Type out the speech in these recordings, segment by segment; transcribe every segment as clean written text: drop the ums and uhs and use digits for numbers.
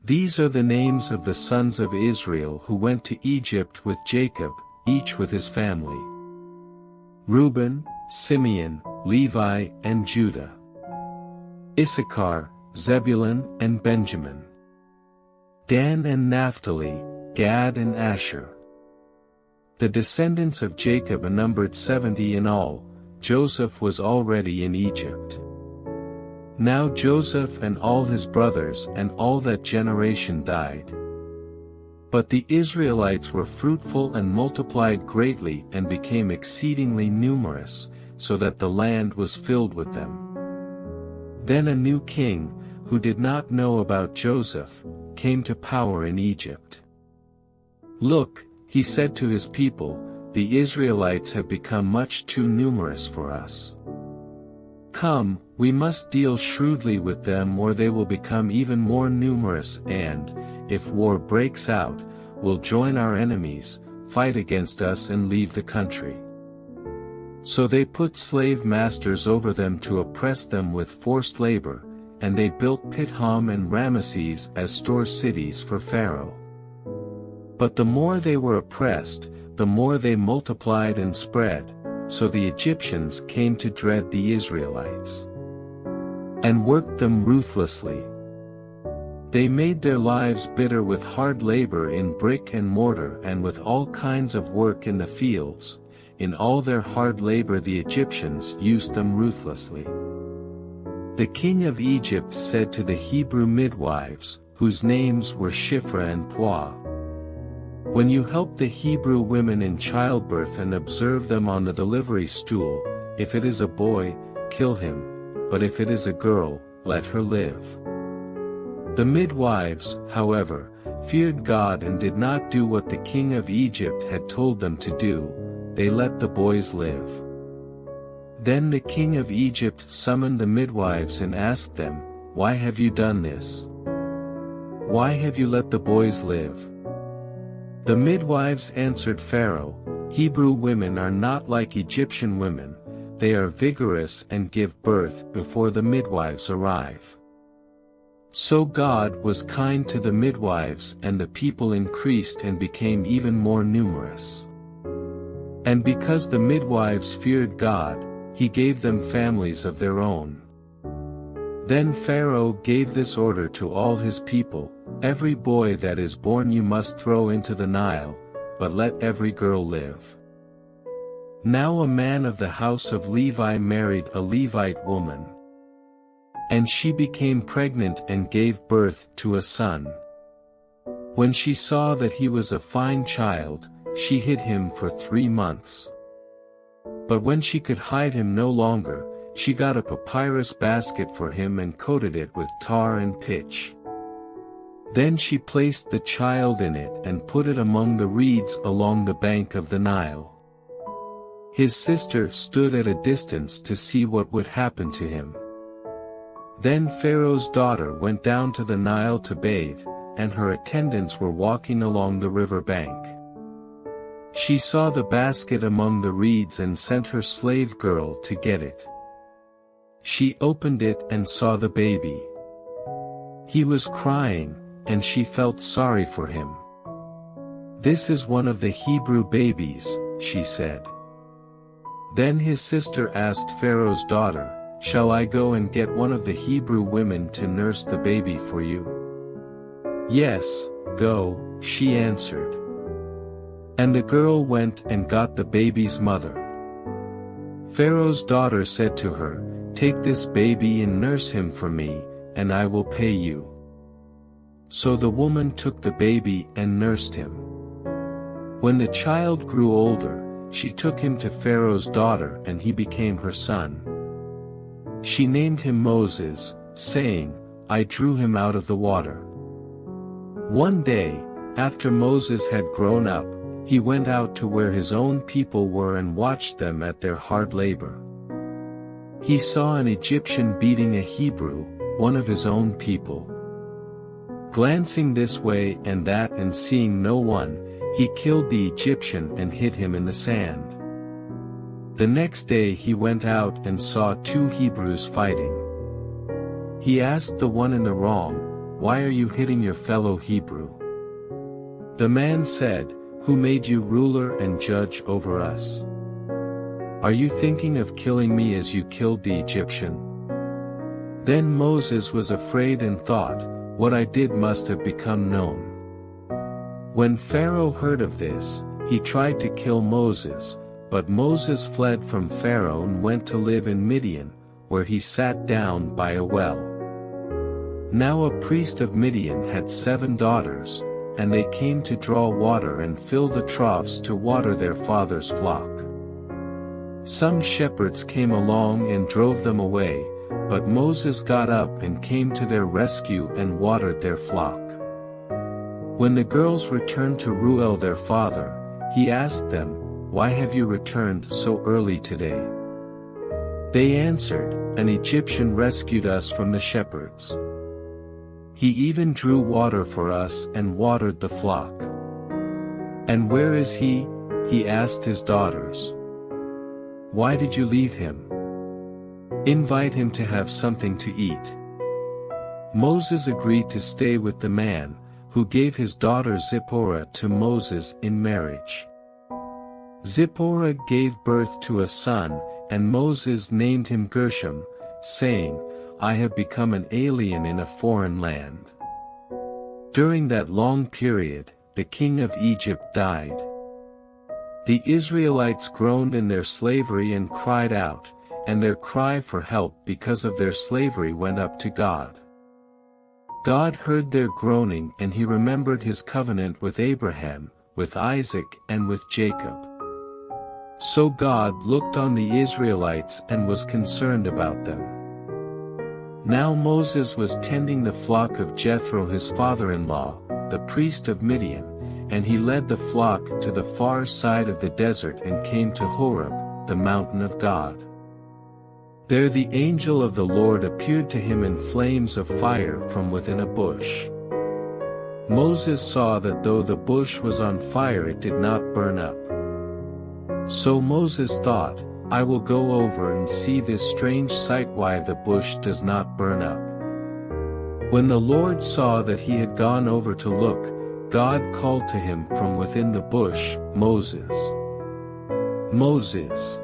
These are the names of the sons of Israel who went to Egypt with Jacob, each with his family: Reuben, Simeon, Levi, and Judah; Issachar, Zebulun, and Benjamin; Dan and Naphtali, Gad and Asher. The descendants of Jacob numbered 70 in all. Joseph was already in Egypt. Now Joseph and all his brothers and all that generation died. But the Israelites were fruitful and multiplied greatly and became exceedingly numerous, so that the land was filled with them. Then a new king, who did not know about Joseph, came to power in Egypt. "Look," he said to his people, "the Israelites have become much too numerous for us. Come, we must deal shrewdly with them, or they will become even more numerous and, if war breaks out, will join our enemies, fight against us and leave the country." So they put slave masters over them to oppress them with forced labor, and they built Pithom and Ramesses as store cities for Pharaoh. But the more they were oppressed, the more they multiplied and spread, so the Egyptians came to dread the Israelites and worked them ruthlessly. They made their lives bitter with hard labor in brick and mortar and with all kinds of work in the fields. In all their hard labor the Egyptians used them ruthlessly. The king of Egypt said to the Hebrew midwives, whose names were Shiphrah and Puah, "When you help the Hebrew women in childbirth and observe them on the delivery stool, if it is a boy, kill him, but if it is a girl, let her live." The midwives, however, feared God and did not do what the king of Egypt had told them to do. They let the boys live. Then the king of Egypt summoned the midwives and asked them, "Why have you done this? Why have you let the boys live?" The midwives answered Pharaoh, "Hebrew women are not like Egyptian women, they are vigorous and give birth before the midwives arrive." So God was kind to the midwives, and the people increased and became even more numerous. And because the midwives feared God, he gave them families of their own. Then Pharaoh gave this order to all his people, "Every boy that is born you must throw into the Nile, but let every girl live." Now a man of the house of Levi married a Levite woman. And she became pregnant and gave birth to a son. When she saw that he was a fine child, she hid him for 3 months. But when she could hide him no longer, she got a papyrus basket for him and coated it with tar and pitch. Then she placed the child in it and put it among the reeds along the bank of the Nile. His sister stood at a distance to see what would happen to him. Then Pharaoh's daughter went down to the Nile to bathe, and her attendants were walking along the river bank. She saw the basket among the reeds and sent her slave girl to get it. She opened it and saw the baby. He was crying, and she felt sorry for him. "This is one of the Hebrew babies," she said. Then his sister asked Pharaoh's daughter, "Shall I go and get one of the Hebrew women to nurse the baby for you?" "Yes, go," she answered. And the girl went and got the baby's mother. Pharaoh's daughter said to her, "Take this baby and nurse him for me, and I will pay you." So the woman took the baby and nursed him. When the child grew older, she took him to Pharaoh's daughter and he became her son. She named him Moses, saying, "I drew him out of the water." One day, after Moses had grown up, he went out to where his own people were and watched them at their hard labor. He saw an Egyptian beating a Hebrew, one of his own people. Glancing this way and that and seeing no one, he killed the Egyptian and hid him in the sand. The next day he went out and saw 2 Hebrews fighting. He asked the one in the wrong, "Why are you hitting your fellow Hebrew?" The man said, "Who made you ruler and judge over us? Are you thinking of killing me as you killed the Egyptian?" Then Moses was afraid and thought, "What I did must have become known." When Pharaoh heard of this, he tried to kill Moses, but Moses fled from Pharaoh and went to live in Midian, where he sat down by a well. Now a priest of Midian had 7 daughters, and they came to draw water and fill the troughs to water their father's flock. Some shepherds came along and drove them away, but Moses got up and came to their rescue and watered their flock. When the girls returned to Reuel their father, he asked them, "Why have you returned so early today?" They answered, "An Egyptian rescued us from the shepherds. He even drew water for us and watered the flock." "And where is he?" he asked his daughters. "Why did you leave him? Invite him to have something to eat." Moses agreed to stay with the man, who gave his daughter Zipporah to Moses in marriage. Zipporah gave birth to a son, and Moses named him Gershom, saying, "I have become an alien in a foreign land." During that long period, the king of Egypt died. The Israelites groaned in their slavery and cried out, and their cry for help because of their slavery went up to God. God heard their groaning, and he remembered his covenant with Abraham, with Isaac and with Jacob. So God looked on the Israelites and was concerned about them. Now Moses was tending the flock of Jethro his father-in-law, the priest of Midian, and he led the flock to the far side of the desert and came to Horeb, the mountain of God. There the angel of the Lord appeared to him in flames of fire from within a bush. Moses saw that though the bush was on fire it did not burn up. So Moses thought, "I will go over and see this strange sight, why the bush does not burn up." When the Lord saw that he had gone over to look, God called to him from within the bush, "Moses, Moses."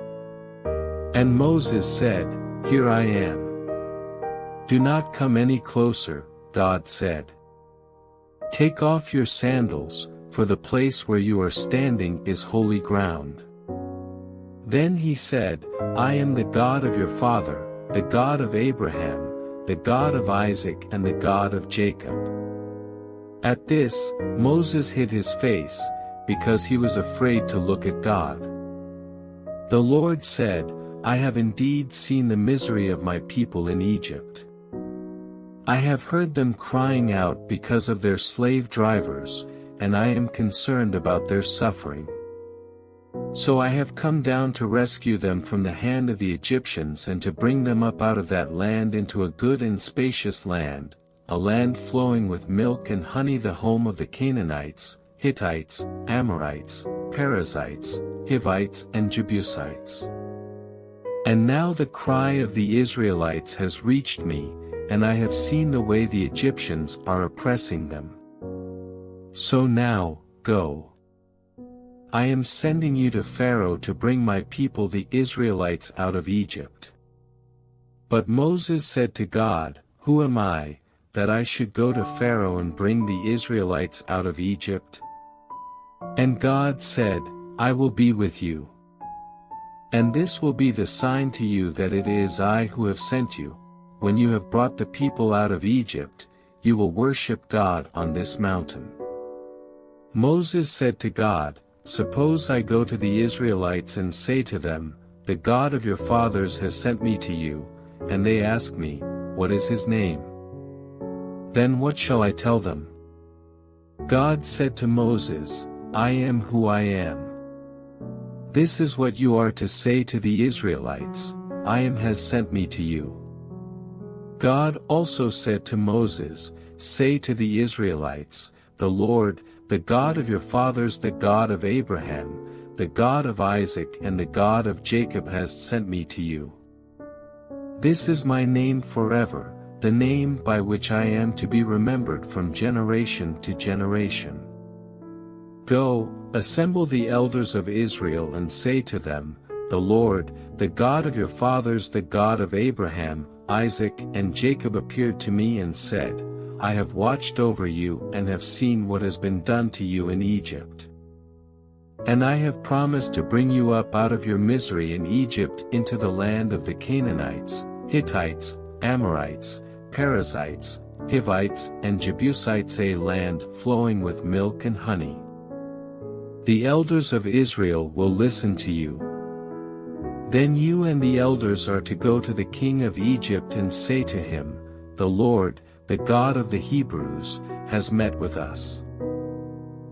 And Moses said, "Here I am." "Do not come any closer," God said. "Take off your sandals, for the place where you are standing is holy ground." Then he said, "I am the God of your father, the God of Abraham, the God of Isaac and the God of Jacob." At this, Moses hid his face, because he was afraid to look at God. The Lord said, "I have indeed seen the misery of my people in Egypt. I have heard them crying out because of their slave drivers, and I am concerned about their suffering. So I have come down to rescue them from the hand of the Egyptians and to bring them up out of that land into a good and spacious land, a land flowing with milk and honey, the home of the Canaanites, Hittites, Amorites, Perizzites, Hivites and Jebusites. And now the cry of the Israelites has reached me, and I have seen the way the Egyptians are oppressing them. So now, go. I am sending you to Pharaoh to bring my people the Israelites out of Egypt." But Moses said to God, "Who am I, that I should go to Pharaoh and bring the Israelites out of Egypt?" And God said, "I will be with you. And this will be the sign to you that it is I who have sent you. When you have brought the people out of Egypt, you will worship God on this mountain." Moses said to God, "Suppose I go to the Israelites and say to them, 'The God of your fathers has sent me to you,' and they ask me, 'What is his name?' Then what shall I tell them?" God said to Moses, "I am who I am. This is what you are to say to the Israelites, 'I am has sent me to you.'" God also said to Moses, "Say to the Israelites, 'The Lord, the God of your fathers, the God of Abraham, the God of Isaac and the God of Jacob has sent me to you. This is my name forever, the name by which I am to be remembered from generation to generation. Go, assemble the elders of Israel and say to them, The Lord, the God of your fathers, the God of Abraham, Isaac, and Jacob appeared to me and said, I have watched over you and have seen what has been done to you in Egypt. And I have promised to bring you up out of your misery in Egypt into the land of the Canaanites, Hittites, Amorites, Perizzites, Hivites, and Jebusites, a land flowing with milk and honey. The elders of Israel will listen to you. Then you and the elders are to go to the king of Egypt and say to him, The Lord, the God of the Hebrews, has met with us.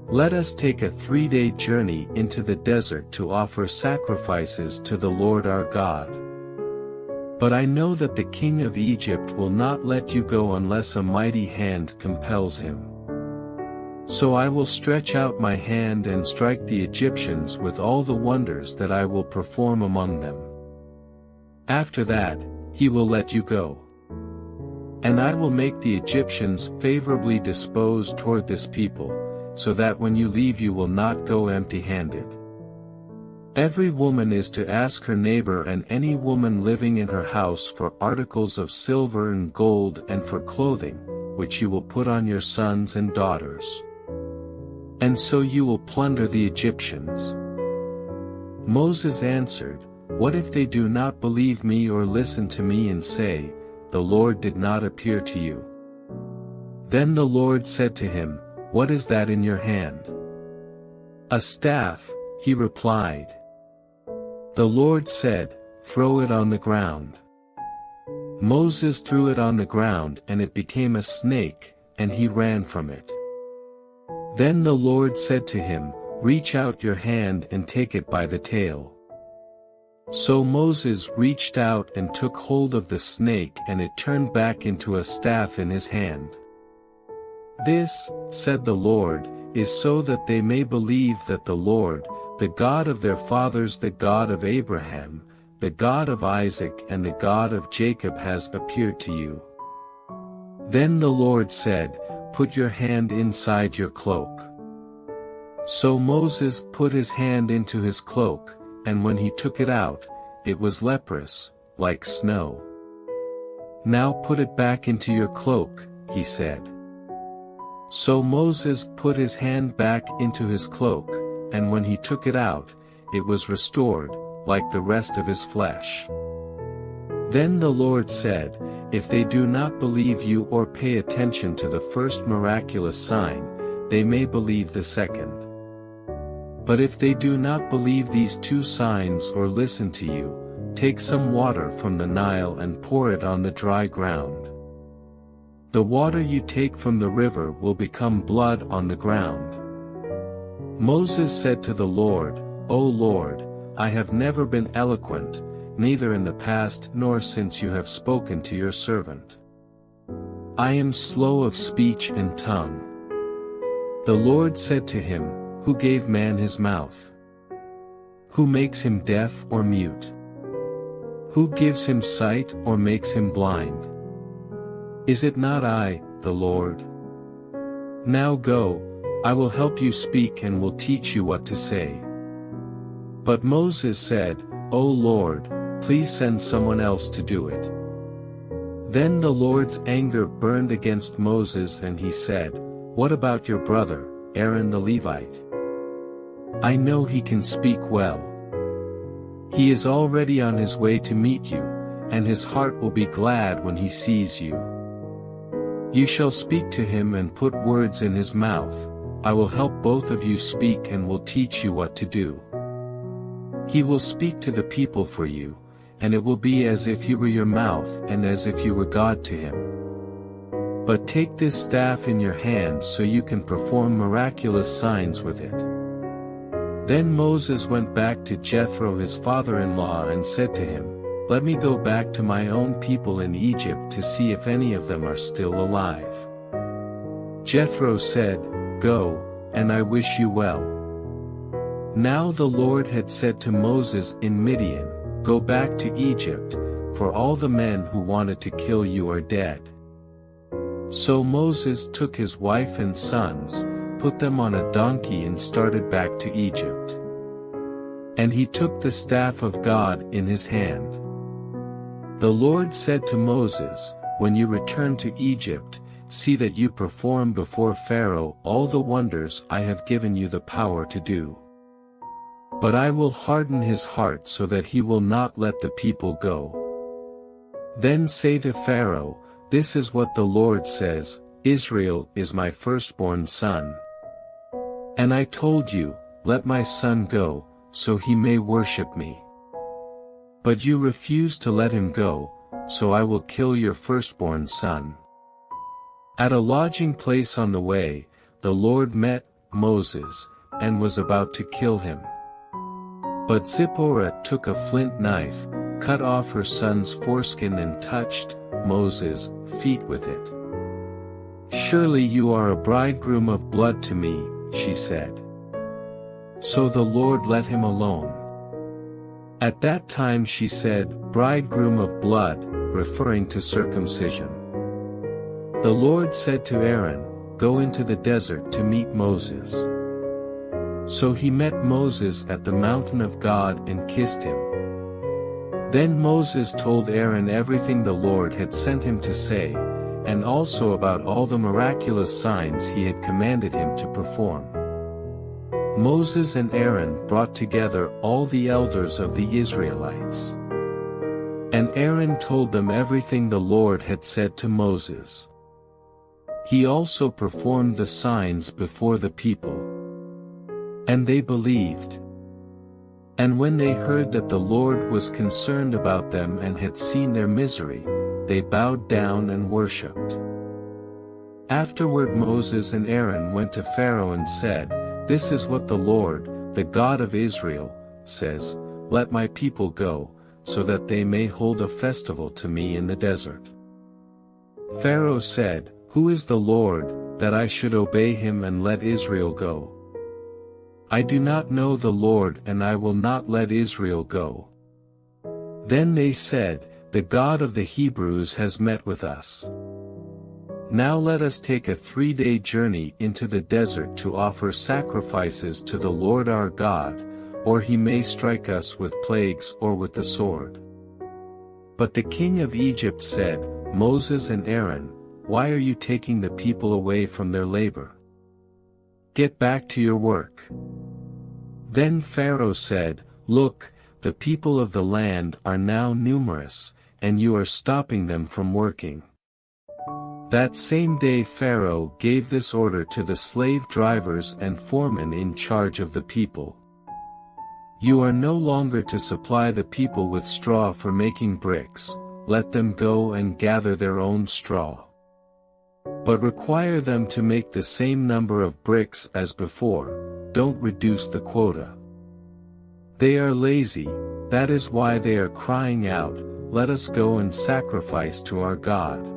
Let us take a 3-day journey into the desert to offer sacrifices to the Lord our God. But I know that the king of Egypt will not let you go unless a mighty hand compels him. So I will stretch out my hand and strike the Egyptians with all the wonders that I will perform among them. After that, he will let you go. And I will make the Egyptians favorably disposed toward this people, so that when you leave you will not go empty-handed. Every woman is to ask her neighbor and any woman living in her house for articles of silver and gold and for clothing, which you will put on your sons and daughters. And so you will plunder the Egyptians. Moses answered, What if they do not believe me or listen to me and say, The Lord did not appear to you? Then the Lord said to him, What is that in your hand? A staff, he replied. The Lord said, Throw it on the ground. Moses threw it on the ground and it became a snake, and he ran from it. Then the Lord said to him, Reach out your hand and take it by the tail. So Moses reached out and took hold of the snake, and it turned back into a staff in his hand. This, said the Lord, is so that they may believe that the Lord, the God of their fathers, the God of Abraham, the God of Isaac, and the God of Jacob has appeared to you. Then the Lord said, Put your hand inside your cloak. So Moses put his hand into his cloak, and when he took it out, it was leprous, like snow. Now put it back into your cloak, he said. So Moses put his hand back into his cloak, and when he took it out, it was restored, like the rest of his flesh. Then the Lord said, If they do not believe you or pay attention to the first miraculous sign, they may believe the second. But if they do not believe these 2 signs or listen to you, take some water from the Nile and pour it on the dry ground. The water you take from the river will become blood on the ground. Moses said to the Lord, O Lord, I have never been eloquent, neither in the past nor since you have spoken to your servant. I am slow of speech and tongue. The Lord said to him, Who gave man his mouth? Who makes him deaf or mute? Who gives him sight or makes him blind? Is it not I, the Lord? Now go, I will help you speak and will teach you what to say. But Moses said, O Lord, please send someone else to do it. Then the Lord's anger burned against Moses and he said, What about your brother, Aaron the Levite? I know he can speak well. He is already on his way to meet you, and his heart will be glad when he sees you. You shall speak to him and put words in his mouth. I will help both of you speak and will teach you what to do. He will speak to the people for you, and it will be as if you were your mouth and as if you were God to him. But take this staff in your hand so you can perform miraculous signs with it. Then Moses went back to Jethro his father-in-law and said to him, Let me go back to my own people in Egypt to see if any of them are still alive. Jethro said, Go, and I wish you well. Now the Lord had said to Moses in Midian, Go back to Egypt, for all the men who wanted to kill you are dead. So Moses took his wife and sons, put them on a donkey and started back to Egypt. And he took the staff of God in his hand. The Lord said to Moses, "When you return to Egypt, see that you perform before Pharaoh all the wonders I have given you the power to do. But I will harden his heart so that he will not let the people go. Then say to Pharaoh, 'This is what the Lord says, Israel is my firstborn son. And I told you, let my son go, so he may worship me. But you refuse to let him go, so I will kill your firstborn son.'" At a lodging place on the way, the Lord met Moses, and was about to kill him. But Zipporah took a flint knife, cut off her son's foreskin and touched Moses' feet with it. "Surely you are a bridegroom of blood to me," she said. So the Lord let him alone. At that time she said, "Bridegroom of blood," referring to circumcision. The Lord said to Aaron, "Go into the desert to meet Moses." So he met Moses at the mountain of God and kissed him. Then Moses told Aaron everything the Lord had sent him to say, and also about all the miraculous signs he had commanded him to perform. Moses and Aaron brought together all the elders of the Israelites. And Aaron told them everything the Lord had said to Moses. He also performed the signs before the people. And they believed. And when they heard that the Lord was concerned about them and had seen their misery, they bowed down and worshipped. Afterward Moses and Aaron went to Pharaoh and said, "This is what the Lord, the God of Israel, says, Let my people go, so that they may hold a festival to me in the desert." Pharaoh said, "Who is the Lord, that I should obey him and let Israel go? I do not know the Lord and I will not let Israel go." Then they said, "The God of the Hebrews has met with us. Now let us take a 3-day journey into the desert to offer sacrifices to the Lord our God, or he may strike us with plagues or with the sword." But the king of Egypt said, "Moses and Aaron, why are you taking the people away from their labor? Get back to your work." Then Pharaoh said, "Look, the people of the land are now numerous, and you are stopping them from working." That same day Pharaoh gave this order to the slave drivers and foremen in charge of the people. "You are no longer to supply the people with straw for making bricks, let them go and gather their own straw. But require them to make the same number of bricks as before, don't reduce the quota. They are lazy, that is why they are crying out, 'Let us go and sacrifice to our God.'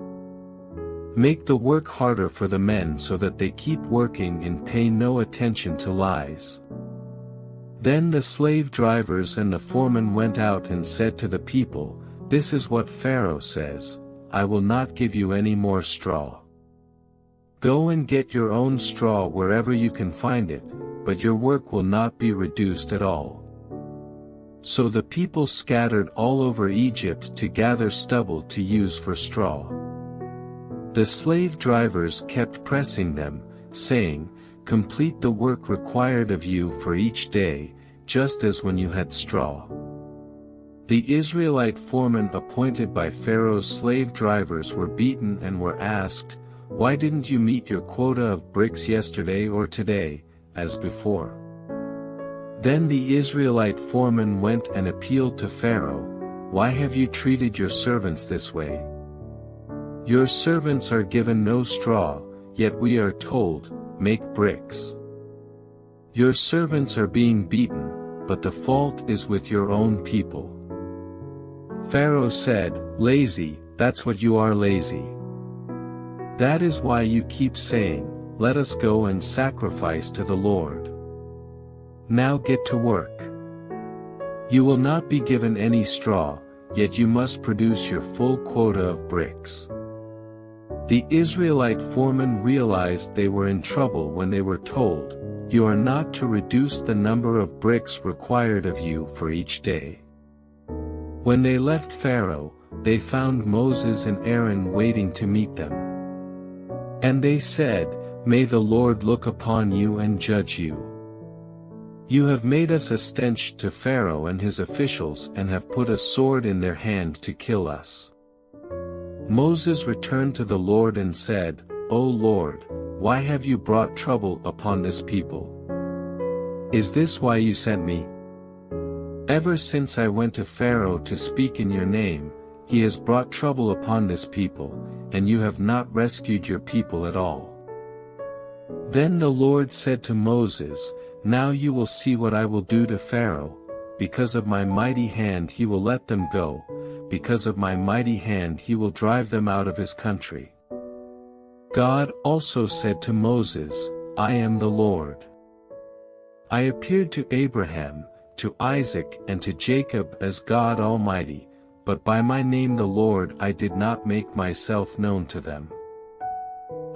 Make the work harder for the men so that they keep working and pay no attention to lies." Then the slave drivers and the foremen went out and said to the people, "This is what Pharaoh says, I will not give you any more straw. Go and get your own straw wherever you can find it, but your work will not be reduced at all." So the people scattered all over Egypt to gather stubble to use for straw. The slave drivers kept pressing them, saying, "Complete the work required of you for each day, just as when you had straw." The Israelite foremen appointed by Pharaoh's slave drivers were beaten and were asked, "Why didn't you meet your quota of bricks yesterday or today, as before?" Then the Israelite foreman went and appealed to Pharaoh, "Why have you treated your servants this way? Your servants are given no straw, yet we are told, 'Make bricks.' Your servants are being beaten, but the fault is with your own people." Pharaoh said, "Lazy, that's what you are, lazy. That is why you keep saying, 'Let us go and sacrifice to the Lord.' Now get to work. You will not be given any straw, yet you must produce your full quota of bricks. The Israelite foremen realized they were in trouble when they were told, "You are not to reduce the number of bricks required of you for each day." When they left Pharaoh, they found Moses and Aaron waiting to meet them. And they said, "May the Lord look upon you and judge you. You have made us a stench to Pharaoh and his officials and have put a sword in their hand to kill us." Moses returned to the Lord and said, "O Lord, why have you brought trouble upon this people? Is this why you sent me? Ever since I went to Pharaoh to speak in your name, he has brought trouble upon this people, and you have not rescued your people at all." Then the Lord said to Moses, "Now you will see what I will do to Pharaoh. Because of my mighty hand he will let them go, because of my mighty hand he will drive them out of his country." God also said to Moses, "I am the Lord. I appeared to Abraham, to Isaac and to Jacob as God Almighty, but by my name the Lord I did not make myself known to them.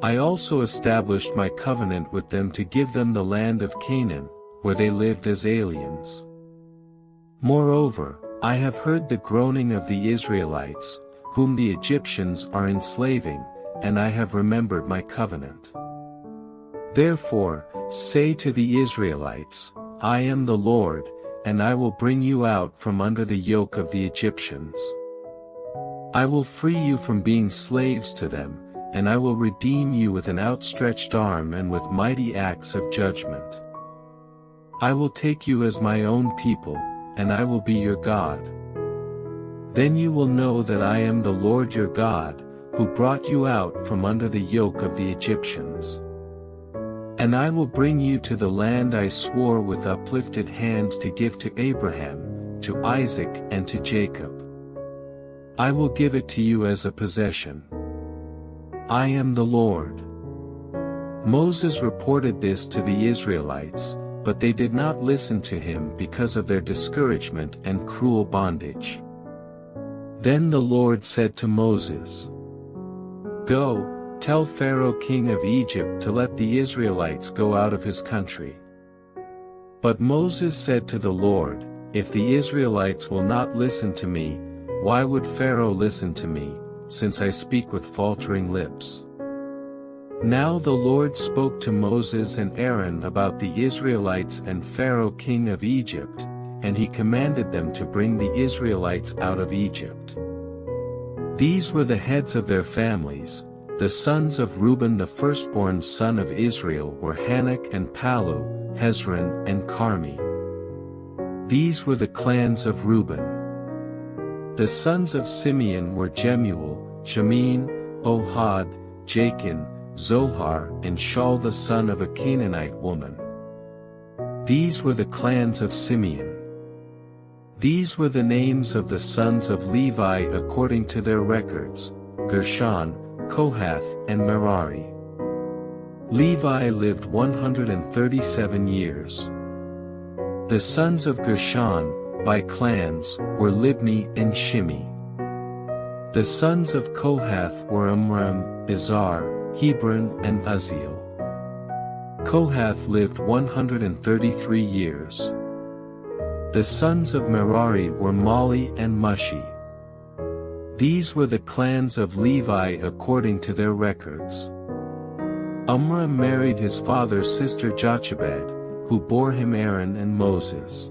I also established my covenant with them to give them the land of Canaan, where they lived as aliens. Moreover, I have heard the groaning of the Israelites, whom the Egyptians are enslaving, and I have remembered my covenant. Therefore, say to the Israelites, I am the Lord, and I will bring you out from under the yoke of the Egyptians. I will free you from being slaves to them, and I will redeem you with an outstretched arm and with mighty acts of judgment. I will take you as my own people, and I will be your God. Then you will know that I am the Lord your God, who brought you out from under the yoke of the Egyptians. And I will bring you to the land I swore with uplifted hand to give to Abraham, to Isaac and to Jacob. I will give it to you as a possession. I am the Lord." Moses reported this to the Israelites, but they did not listen to him because of their discouragement and cruel bondage. Then the Lord said to Moses, "Go, tell Pharaoh king of Egypt to let the Israelites go out of his country." But Moses said to the Lord, "If the Israelites will not listen to me, why would Pharaoh listen to me, since I speak with faltering lips?" Now the Lord spoke to Moses and Aaron about the Israelites and Pharaoh king of Egypt, and he commanded them to bring the Israelites out of Egypt. These were the heads of their families. The sons of Reuben, the firstborn son of Israel, were Hanok and Palu, Hezron and Carmi. These were the clans of Reuben. The sons of Simeon were Jemuel, Jamin, Ohad, Jachin, Zohar and Shaul the son of a Canaanite woman. These were the clans of Simeon. These were the names of the sons of Levi according to their records: Gershon, Kohath and Merari. Levi lived 137 years. The sons of Gershon, by clans, were Libni and Shimi. The sons of Kohath were Amram, Izhar, Hebron and Uzziel. Kohath lived 133 years. The sons of Merari were Mali and Mushi. These were the clans of Levi according to their records. Amram married his father's sister Jochebed, who bore him Aaron and Moses.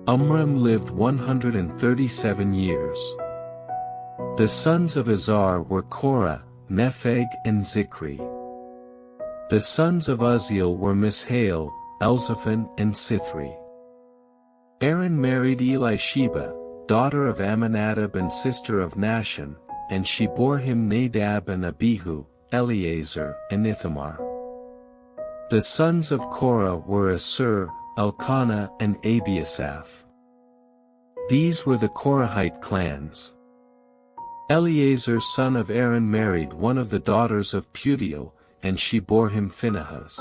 Amram lived 137 years. The sons of Izhar were Korah, Nepheg and Zikri. The sons of Uzziel were Mishael, Elzaphan and Sithri. Aaron married Elisheba, daughter of Amminadab and sister of Nahshon, and she bore him Nadab and Abihu, Eleazar and Ithamar. The sons of Korah were Asur, Elkanah and Abiasaph. These were the Korahite clans. Eleazar son of Aaron married one of the daughters of Putiel, and she bore him Phinehas.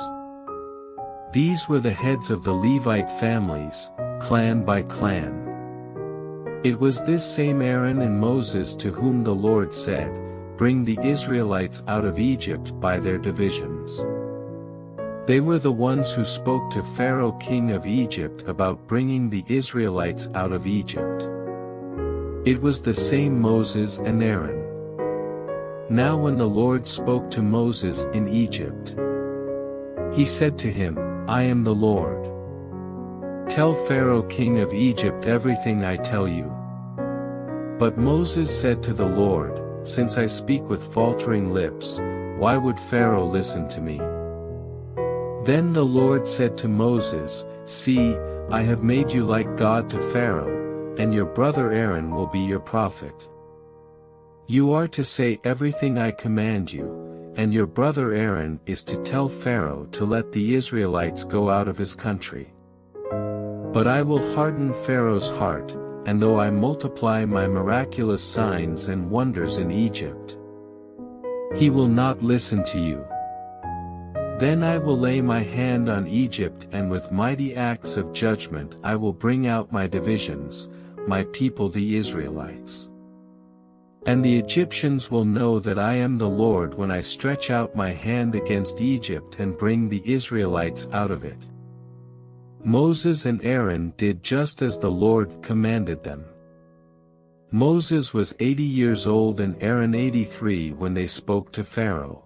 These were the heads of the Levite families, clan by clan. It was this same Aaron and Moses to whom the Lord said, bring the Israelites out of Egypt by their divisions. They were the ones who spoke to Pharaoh king of Egypt about bringing the Israelites out of Egypt. It was the same Moses and Aaron. Now when the Lord spoke to Moses in Egypt, he said to him, I am the Lord. Tell Pharaoh king of Egypt everything I tell you. But Moses said to the Lord, Since I speak with faltering lips, why would Pharaoh listen to me? Then the Lord said to Moses, See, I have made you like God to Pharaoh, and your brother Aaron will be your prophet. You are to say everything I command you, and your brother Aaron is to tell Pharaoh to let the Israelites go out of his country. But I will harden Pharaoh's heart, and though I multiply my miraculous signs and wonders in Egypt, he will not listen to you. Then I will lay my hand on Egypt, and with mighty acts of judgment I will bring out my divisions, my people the Israelites. And the Egyptians will know that I am the Lord when I stretch out my hand against Egypt and bring the Israelites out of it. Moses and Aaron did just as the Lord commanded them. Moses was 80 years old and Aaron 83 when they spoke to Pharaoh.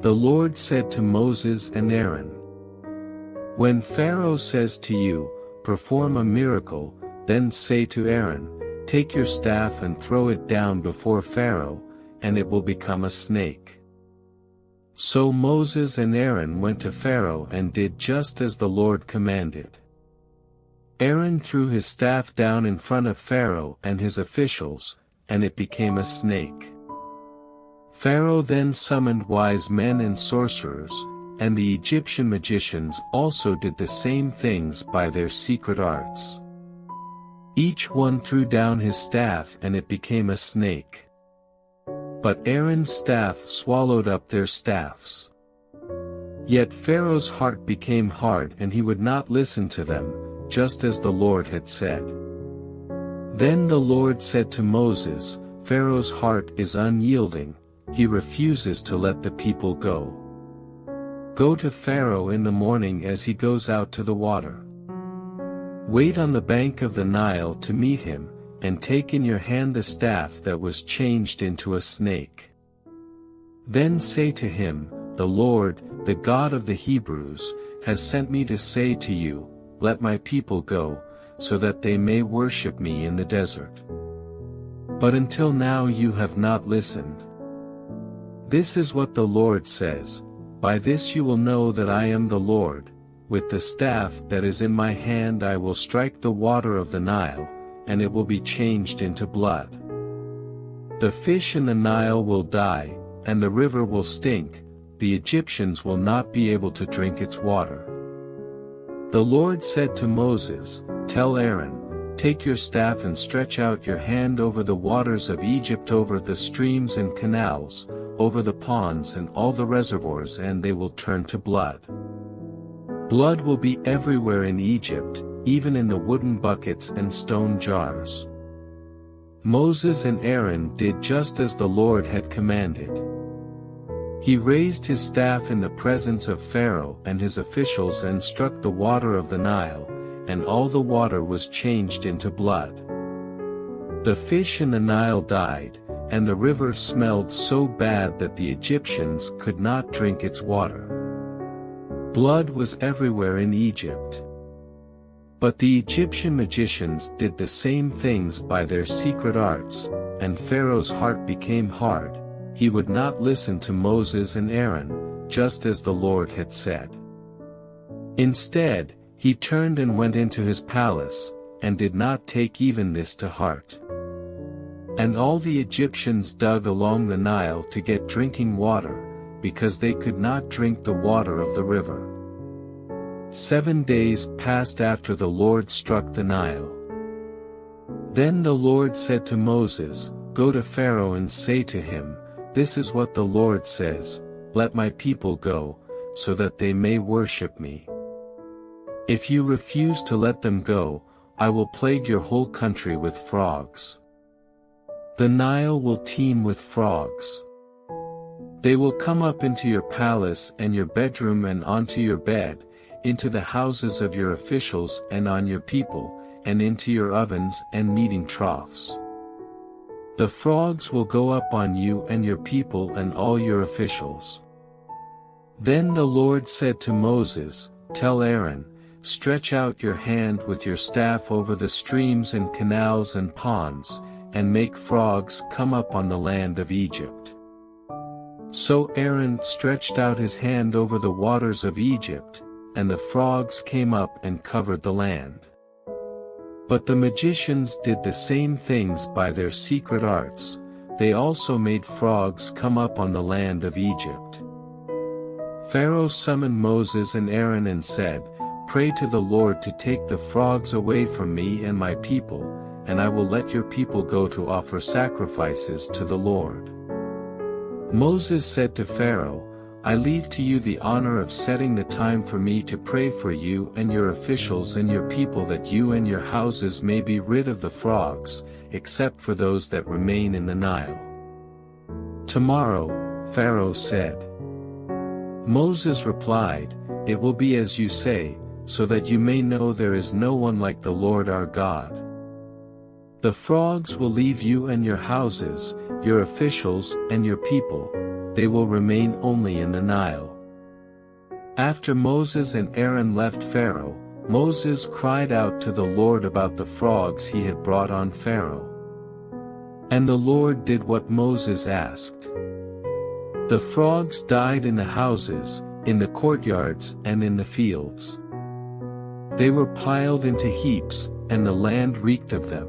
The Lord said to Moses and Aaron, When Pharaoh says to you, Perform a miracle, then say to Aaron, Take your staff and throw it down before Pharaoh, and it will become a snake. So Moses and Aaron went to Pharaoh and did just as the Lord commanded. Aaron threw his staff down in front of Pharaoh and his officials, and it became a snake. Pharaoh then summoned wise men and sorcerers, and the Egyptian magicians also did the same things by their secret arts. Each one threw down his staff and it became a snake. But Aaron's staff swallowed up their staffs. Yet Pharaoh's heart became hard and he would not listen to them, just as the Lord had said. Then the Lord said to Moses, Pharaoh's heart is unyielding, he refuses to let the people go. Go to Pharaoh in the morning as he goes out to the water. Wait on the bank of the Nile to meet him, and take in your hand the staff that was changed into a snake. Then say to him, The Lord, the God of the Hebrews, has sent me to say to you, Let my people go, so that they may worship me in the desert. But until now you have not listened. This is what the Lord says, By this you will know that I am the Lord. With the staff that is in my hand I will strike the water of the Nile, and it will be changed into blood. The fish in the Nile will die, and the river will stink, the Egyptians will not be able to drink its water. The Lord said to Moses, Tell Aaron, Take your staff and stretch out your hand over the waters of Egypt, over the streams and canals, over the ponds and all the reservoirs, and they will turn to blood. Blood will be everywhere in Egypt, even in the wooden buckets and stone jars. Moses and Aaron did just as the Lord had commanded. He raised his staff in the presence of Pharaoh and his officials and struck the water of the Nile, and all the water was changed into blood. The fish in the Nile died, and the river smelled so bad that the Egyptians could not drink its water. Blood was everywhere in Egypt. But the Egyptian magicians did the same things by their secret arts, and Pharaoh's heart became hard, he would not listen to Moses and Aaron, just as the Lord had said. Instead, he turned and went into his palace, and did not take even this to heart. And all the Egyptians dug along the Nile to get drinking water, because they could not drink the water of the river. 7 days passed after the Lord struck the Nile. Then the Lord said to Moses, Go to Pharaoh and say to him, This is what the Lord says, Let my people go, so that they may worship me. If you refuse to let them go, I will plague your whole country with frogs. The Nile will teem with frogs. They will come up into your palace and your bedroom and onto your bed, into the houses of your officials and on your people, and into your ovens and kneading troughs. The frogs will go up on you and your people and all your officials. Then the Lord said to Moses, "Tell Aaron, stretch out your hand with your staff over the streams and canals and ponds, and make frogs come up on the land of Egypt." So Aaron stretched out his hand over the waters of Egypt, and the frogs came up and covered the land. But the magicians did the same things by their secret arts. They also made frogs come up on the land of Egypt. Pharaoh summoned Moses and Aaron and said, "Pray to the Lord to take the frogs away from me and my people, and I will let your people go to offer sacrifices to the Lord." Moses said to Pharaoh, "I leave to you the honor of setting the time for me to pray for you and your officials and your people, that you and your houses may be rid of the frogs, except for those that remain in the Nile." "Tomorrow," Pharaoh said. Moses replied, "It will be as you say, so that you may know there is no one like the Lord our God. The frogs will leave you and your houses, your officials and your people. They will remain only in the Nile." After Moses and Aaron left Pharaoh, Moses cried out to the Lord about the frogs he had brought on Pharaoh. And the Lord did what Moses asked. The frogs died in the houses, in the courtyards and in the fields. They were piled into heaps, and the land reeked of them.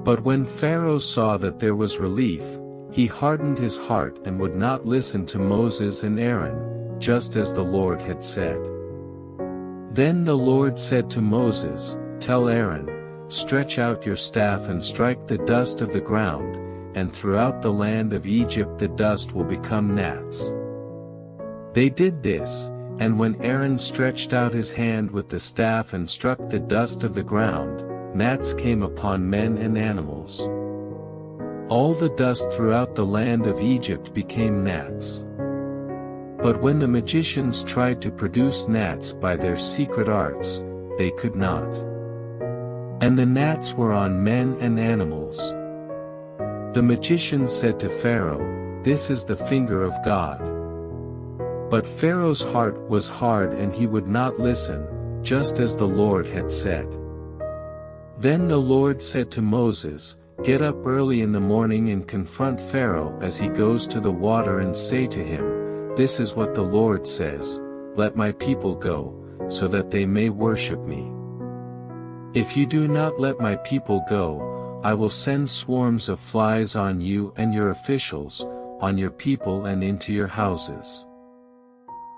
But when Pharaoh saw that there was relief, he hardened his heart and would not listen to Moses and Aaron, just as the Lord had said. Then the Lord said to Moses, "Tell Aaron, stretch out your staff and strike the dust of the ground, and throughout the land of Egypt the dust will become gnats." They did this, and when Aaron stretched out his hand with the staff and struck the dust of the ground, gnats came upon men and animals. All the dust throughout the land of Egypt became gnats. But when the magicians tried to produce gnats by their secret arts, they could not. And the gnats were on men and animals. The magicians said to Pharaoh, "This is the finger of God." But Pharaoh's heart was hard and he would not listen, just as the Lord had said. Then the Lord said to Moses, "Get up early in the morning and confront Pharaoh as he goes to the water and say to him, 'This is what the Lord says, let my people go, so that they may worship me. If you do not let my people go, I will send swarms of flies on you and your officials, on your people and into your houses.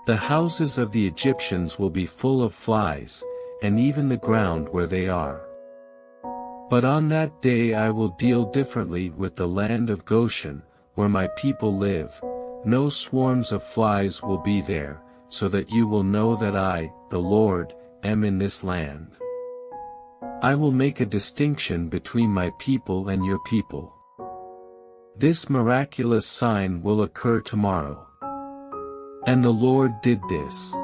The houses of the Egyptians will be full of flies, and even the ground where they are. But on that day I will deal differently with the land of Goshen, where my people live. No swarms of flies will be there, so that you will know that I, the Lord, am in this land. I will make a distinction between my people and your people. This miraculous sign will occur tomorrow." And the Lord did this.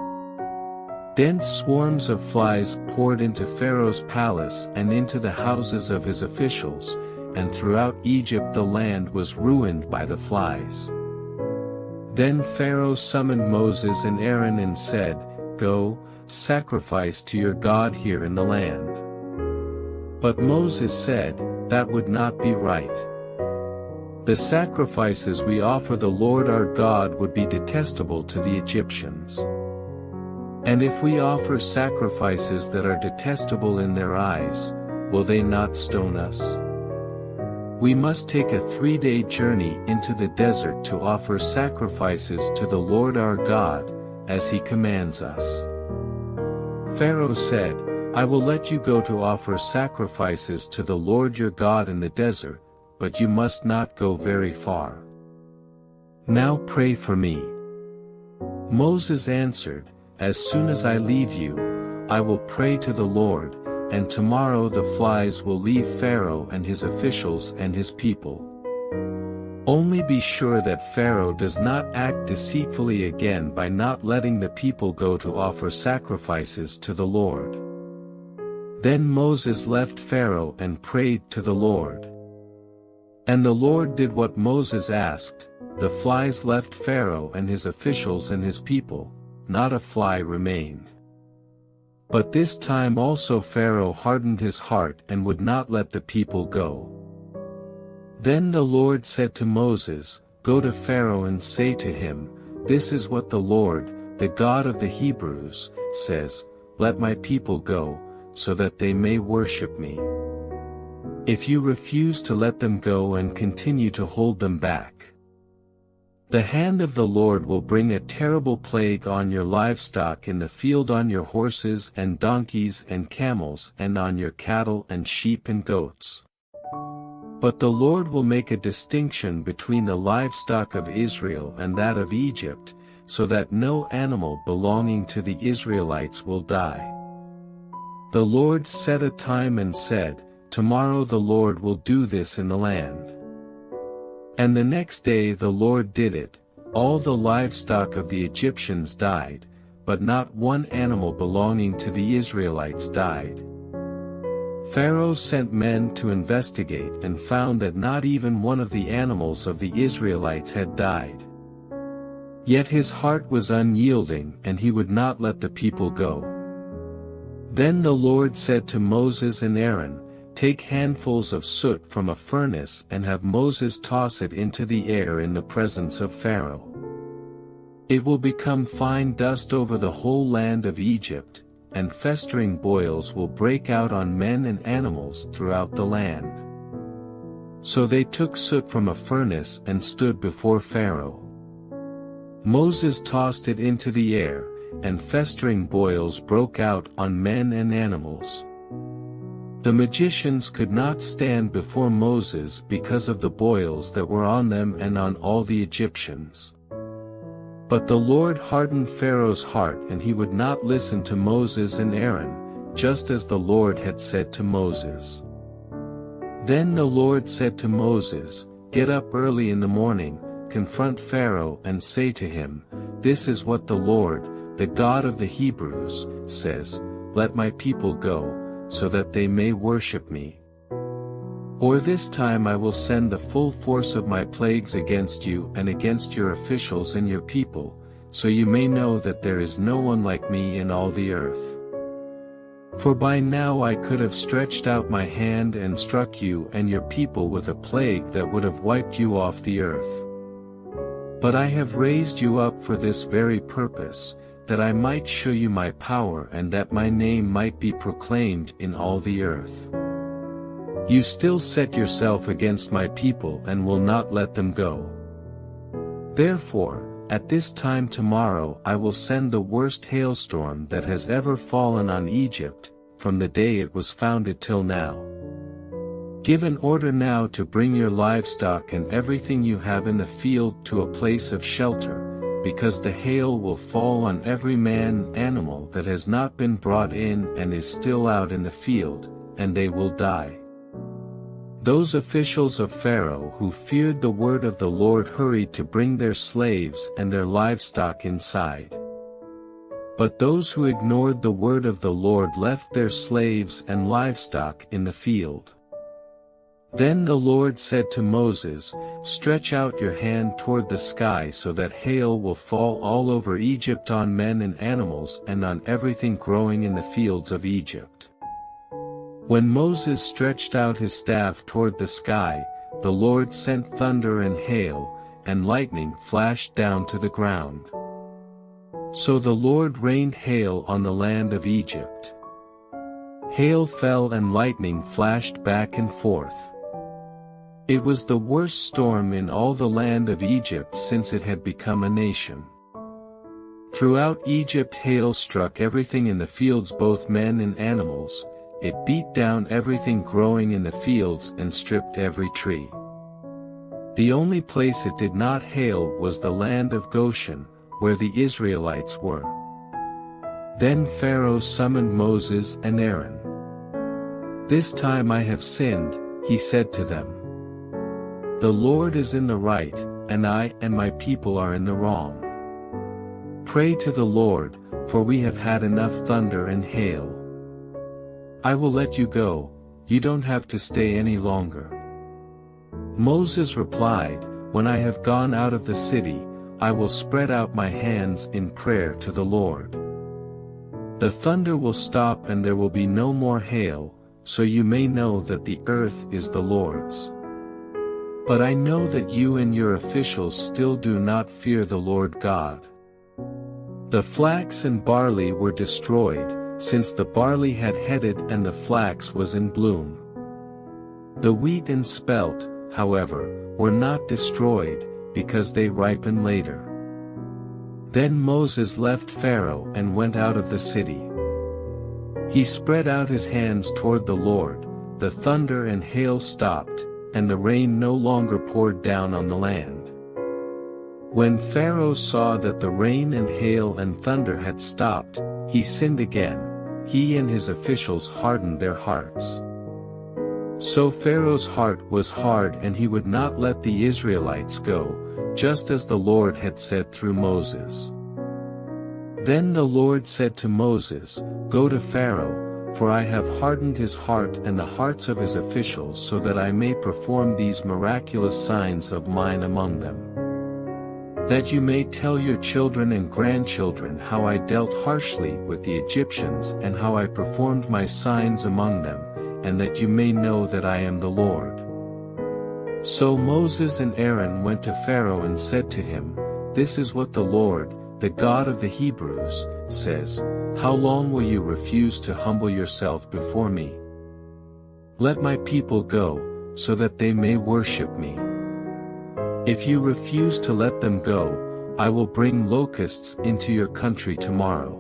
Dense swarms of flies poured into Pharaoh's palace and into the houses of his officials, and throughout Egypt the land was ruined by the flies. Then Pharaoh summoned Moses and Aaron and said, "Go, sacrifice to your God here in the land." But Moses said, "That would not be right. The sacrifices we offer the Lord our God would be detestable to the Egyptians. And if we offer sacrifices that are detestable in their eyes, will they not stone us? We must take a 3-day journey into the desert to offer sacrifices to the Lord our God, as he commands us." Pharaoh said, "I will let you go to offer sacrifices to the Lord your God in the desert, but you must not go very far. Now pray for me." Moses answered, "As soon as I leave you, I will pray to the Lord, and tomorrow the flies will leave Pharaoh and his officials and his people. Only be sure that Pharaoh does not act deceitfully again by not letting the people go to offer sacrifices to the Lord." Then Moses left Pharaoh and prayed to the Lord. And the Lord did what Moses asked. The flies left Pharaoh and his officials and his people, not a fly remained. But this time also Pharaoh hardened his heart and would not let the people go. Then the Lord said to Moses, "Go to Pharaoh and say to him, 'This is what the Lord, the God of the Hebrews, says, Let my people go, so that they may worship me. If you refuse to let them go and continue to hold them back, the hand of the Lord will bring a terrible plague on your livestock in the field, on your horses and donkeys and camels, and on your cattle and sheep and goats. But the Lord will make a distinction between the livestock of Israel and that of Egypt, so that no animal belonging to the Israelites will die.'" The Lord set a time and said, "Tomorrow the Lord will do this in the land." And the next day the Lord did it. All the livestock of the Egyptians died, but not one animal belonging to the Israelites died. Pharaoh sent men to investigate and found that not even one of the animals of the Israelites had died. Yet his heart was unyielding and he would not let the people go. Then the Lord said to Moses and Aaron, "Take handfuls of soot from a furnace and have Moses toss it into the air in the presence of Pharaoh. It will become fine dust over the whole land of Egypt, and festering boils will break out on men and animals throughout the land." So they took soot from a furnace and stood before Pharaoh. Moses tossed it into the air, and festering boils broke out on men and animals. The magicians could not stand before Moses because of the boils that were on them and on all the Egyptians. But the Lord hardened Pharaoh's heart and he would not listen to Moses and Aaron, just as the Lord had said to Moses. Then the Lord said to Moses, "Get up early in the morning, confront Pharaoh and say to him, 'This is what the Lord, the God of the Hebrews, says, Let my people go, so that they may worship me. Or this time I will send the full force of my plagues against you and against your officials and your people, so you may know that there is no one like me in all the earth. For by now I could have stretched out my hand and struck you and your people with a plague that would have wiped you off the earth. But I have raised you up for this very purpose, that I might show you my power and that my name might be proclaimed in all the earth. You still set yourself against my people and will not let them go. Therefore, at this time tomorrow I will send the worst hailstorm that has ever fallen on Egypt, from the day it was founded till now. Give an order now to bring your livestock and everything you have in the field to a place of shelter, because the hail will fall on every man and animal that has not been brought in and is still out in the field, and they will die." Those officials of Pharaoh who feared the word of the Lord hurried to bring their slaves and their livestock inside. But those who ignored the word of the Lord left their slaves and livestock in the field. Then the Lord said to Moses, "Stretch out your hand toward the sky so that hail will fall all over Egypt, on men and animals and on everything growing in the fields of Egypt." When Moses stretched out his staff toward the sky, the Lord sent thunder and hail, and lightning flashed down to the ground. So the Lord rained hail on the land of Egypt. Hail fell and lightning flashed back and forth. It was the worst storm in all the land of Egypt since it had become a nation. Throughout Egypt hail struck everything in the fields, both men and animals. It beat down everything growing in the fields and stripped every tree. The only place it did not hail was the land of Goshen, where the Israelites were. Then Pharaoh summoned Moses and Aaron. "This time I have sinned," he said to them. "The Lord is in the right, and I and my people are in the wrong. Pray to the Lord, for we have had enough thunder and hail. I will let you go, you don't have to stay any longer." Moses replied, "When I have gone out of the city, I will spread out my hands in prayer to the Lord. The thunder will stop and there will be no more hail, so you may know that the earth is the Lord's. But I know that you and your officials still do not fear the Lord God." The flax and barley were destroyed, since the barley had headed and the flax was in bloom. The wheat and spelt, however, were not destroyed, because they ripen later. Then Moses left Pharaoh and went out of the city. He spread out his hands toward the Lord, the thunder and hail stopped, and the rain no longer poured down on the land. When Pharaoh saw that the rain and hail and thunder had stopped, he sinned again. He and his officials hardened their hearts. So Pharaoh's heart was hard and he would not let the Israelites go, just as the Lord had said through Moses. Then the Lord said to Moses, "Go to Pharaoh, for I have hardened his heart and the hearts of his officials so that I may perform these miraculous signs of mine among them. That you may tell your children and grandchildren how I dealt harshly with the Egyptians and how I performed my signs among them, and that you may know that I am the Lord." So Moses and Aaron went to Pharaoh and said to him, "This is what the Lord, the God of the Hebrews, says, How long will you refuse to humble yourself before me? Let my people go, so that they may worship me. If you refuse to let them go, I will bring locusts into your country tomorrow.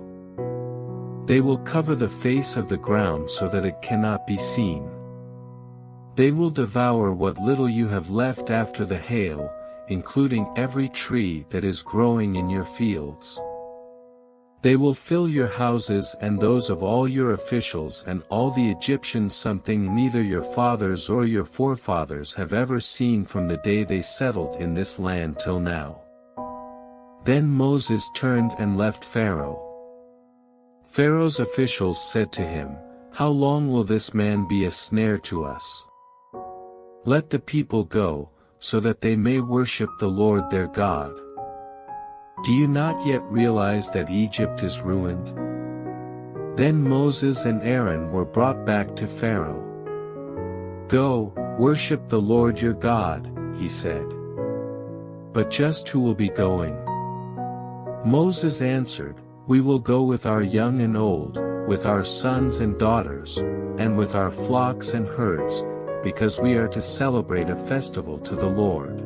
They will cover the face of the ground so that it cannot be seen. They will devour what little you have left after the hail, including every tree that is growing in your fields. They will fill your houses and those of all your officials and all the Egyptians, something neither your fathers or your forefathers have ever seen from the day they settled in this land till now." Then Moses turned and left Pharaoh. Pharaoh's officials said to him, "How long will this man be a snare to us? Let the people go, so that they may worship the Lord their God. Do you not yet realize that Egypt is ruined?" Then Moses and Aaron were brought back to Pharaoh. "Go, worship the Lord your God," he said. "But just who will be going?" Moses answered, "We will go with our young and old, with our sons and daughters, and with our flocks and herds, because we are to celebrate a festival to the Lord."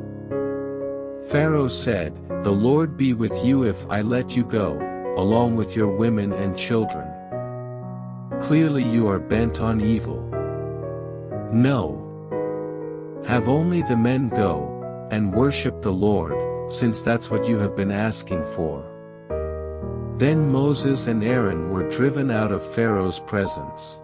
Pharaoh said, "The Lord be with you if I let you go, along with your women and children. Clearly you are bent on evil. No. Have only the men go, and worship the Lord, since that's what you have been asking for." Then Moses and Aaron were driven out of Pharaoh's presence.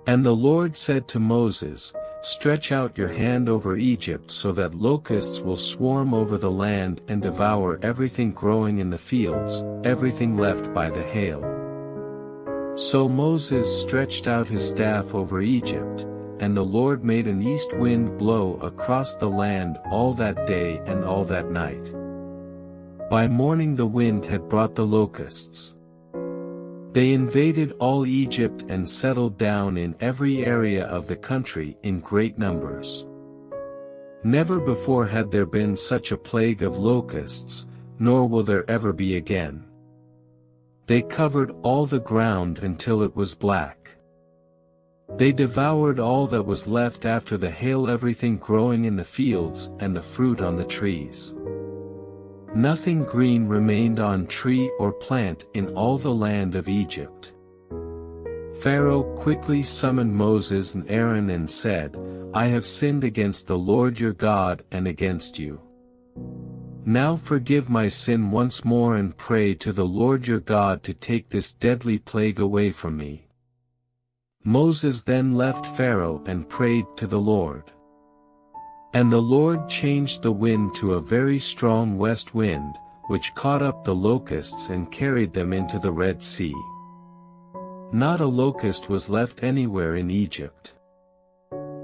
And the Lord said to Moses, "Stretch out your hand over Egypt so that locusts will swarm over the land and devour everything growing in the fields, everything left by the hail." So Moses stretched out his staff over Egypt, and the Lord made an east wind blow across the land all that day and all that night. By morning the wind had brought the locusts. They invaded all Egypt and settled down in every area of the country in great numbers. Never before had there been such a plague of locusts, nor will there ever be again. They covered all the ground until it was black. They devoured all that was left after the hail, everything growing in the fields and the fruit on the trees. Nothing green remained on tree or plant in all the land of Egypt. Pharaoh quickly summoned Moses and Aaron and said, "I have sinned against the Lord your God and against you. Now forgive my sin once more and pray to the Lord your God to take this deadly plague away from me." Moses then left Pharaoh and prayed to the Lord. And the Lord changed the wind to a very strong west wind, which caught up the locusts and carried them into the Red Sea. Not a locust was left anywhere in Egypt.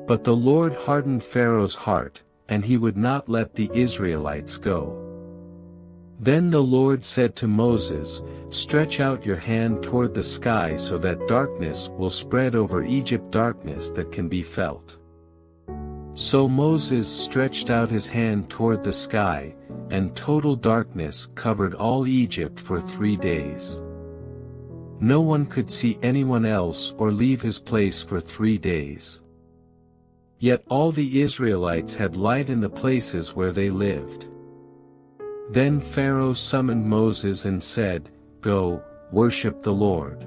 But the Lord hardened Pharaoh's heart, and he would not let the Israelites go. Then the Lord said to Moses, "Stretch out your hand toward the sky so that darkness will spread over Egypt, darkness that can be felt." So Moses stretched out his hand toward the sky, and total darkness covered all Egypt for 3 days. No one could see anyone else or leave his place for 3 days. Yet all the Israelites had light in the places where they lived. Then Pharaoh summoned Moses and said, "Go, worship the Lord.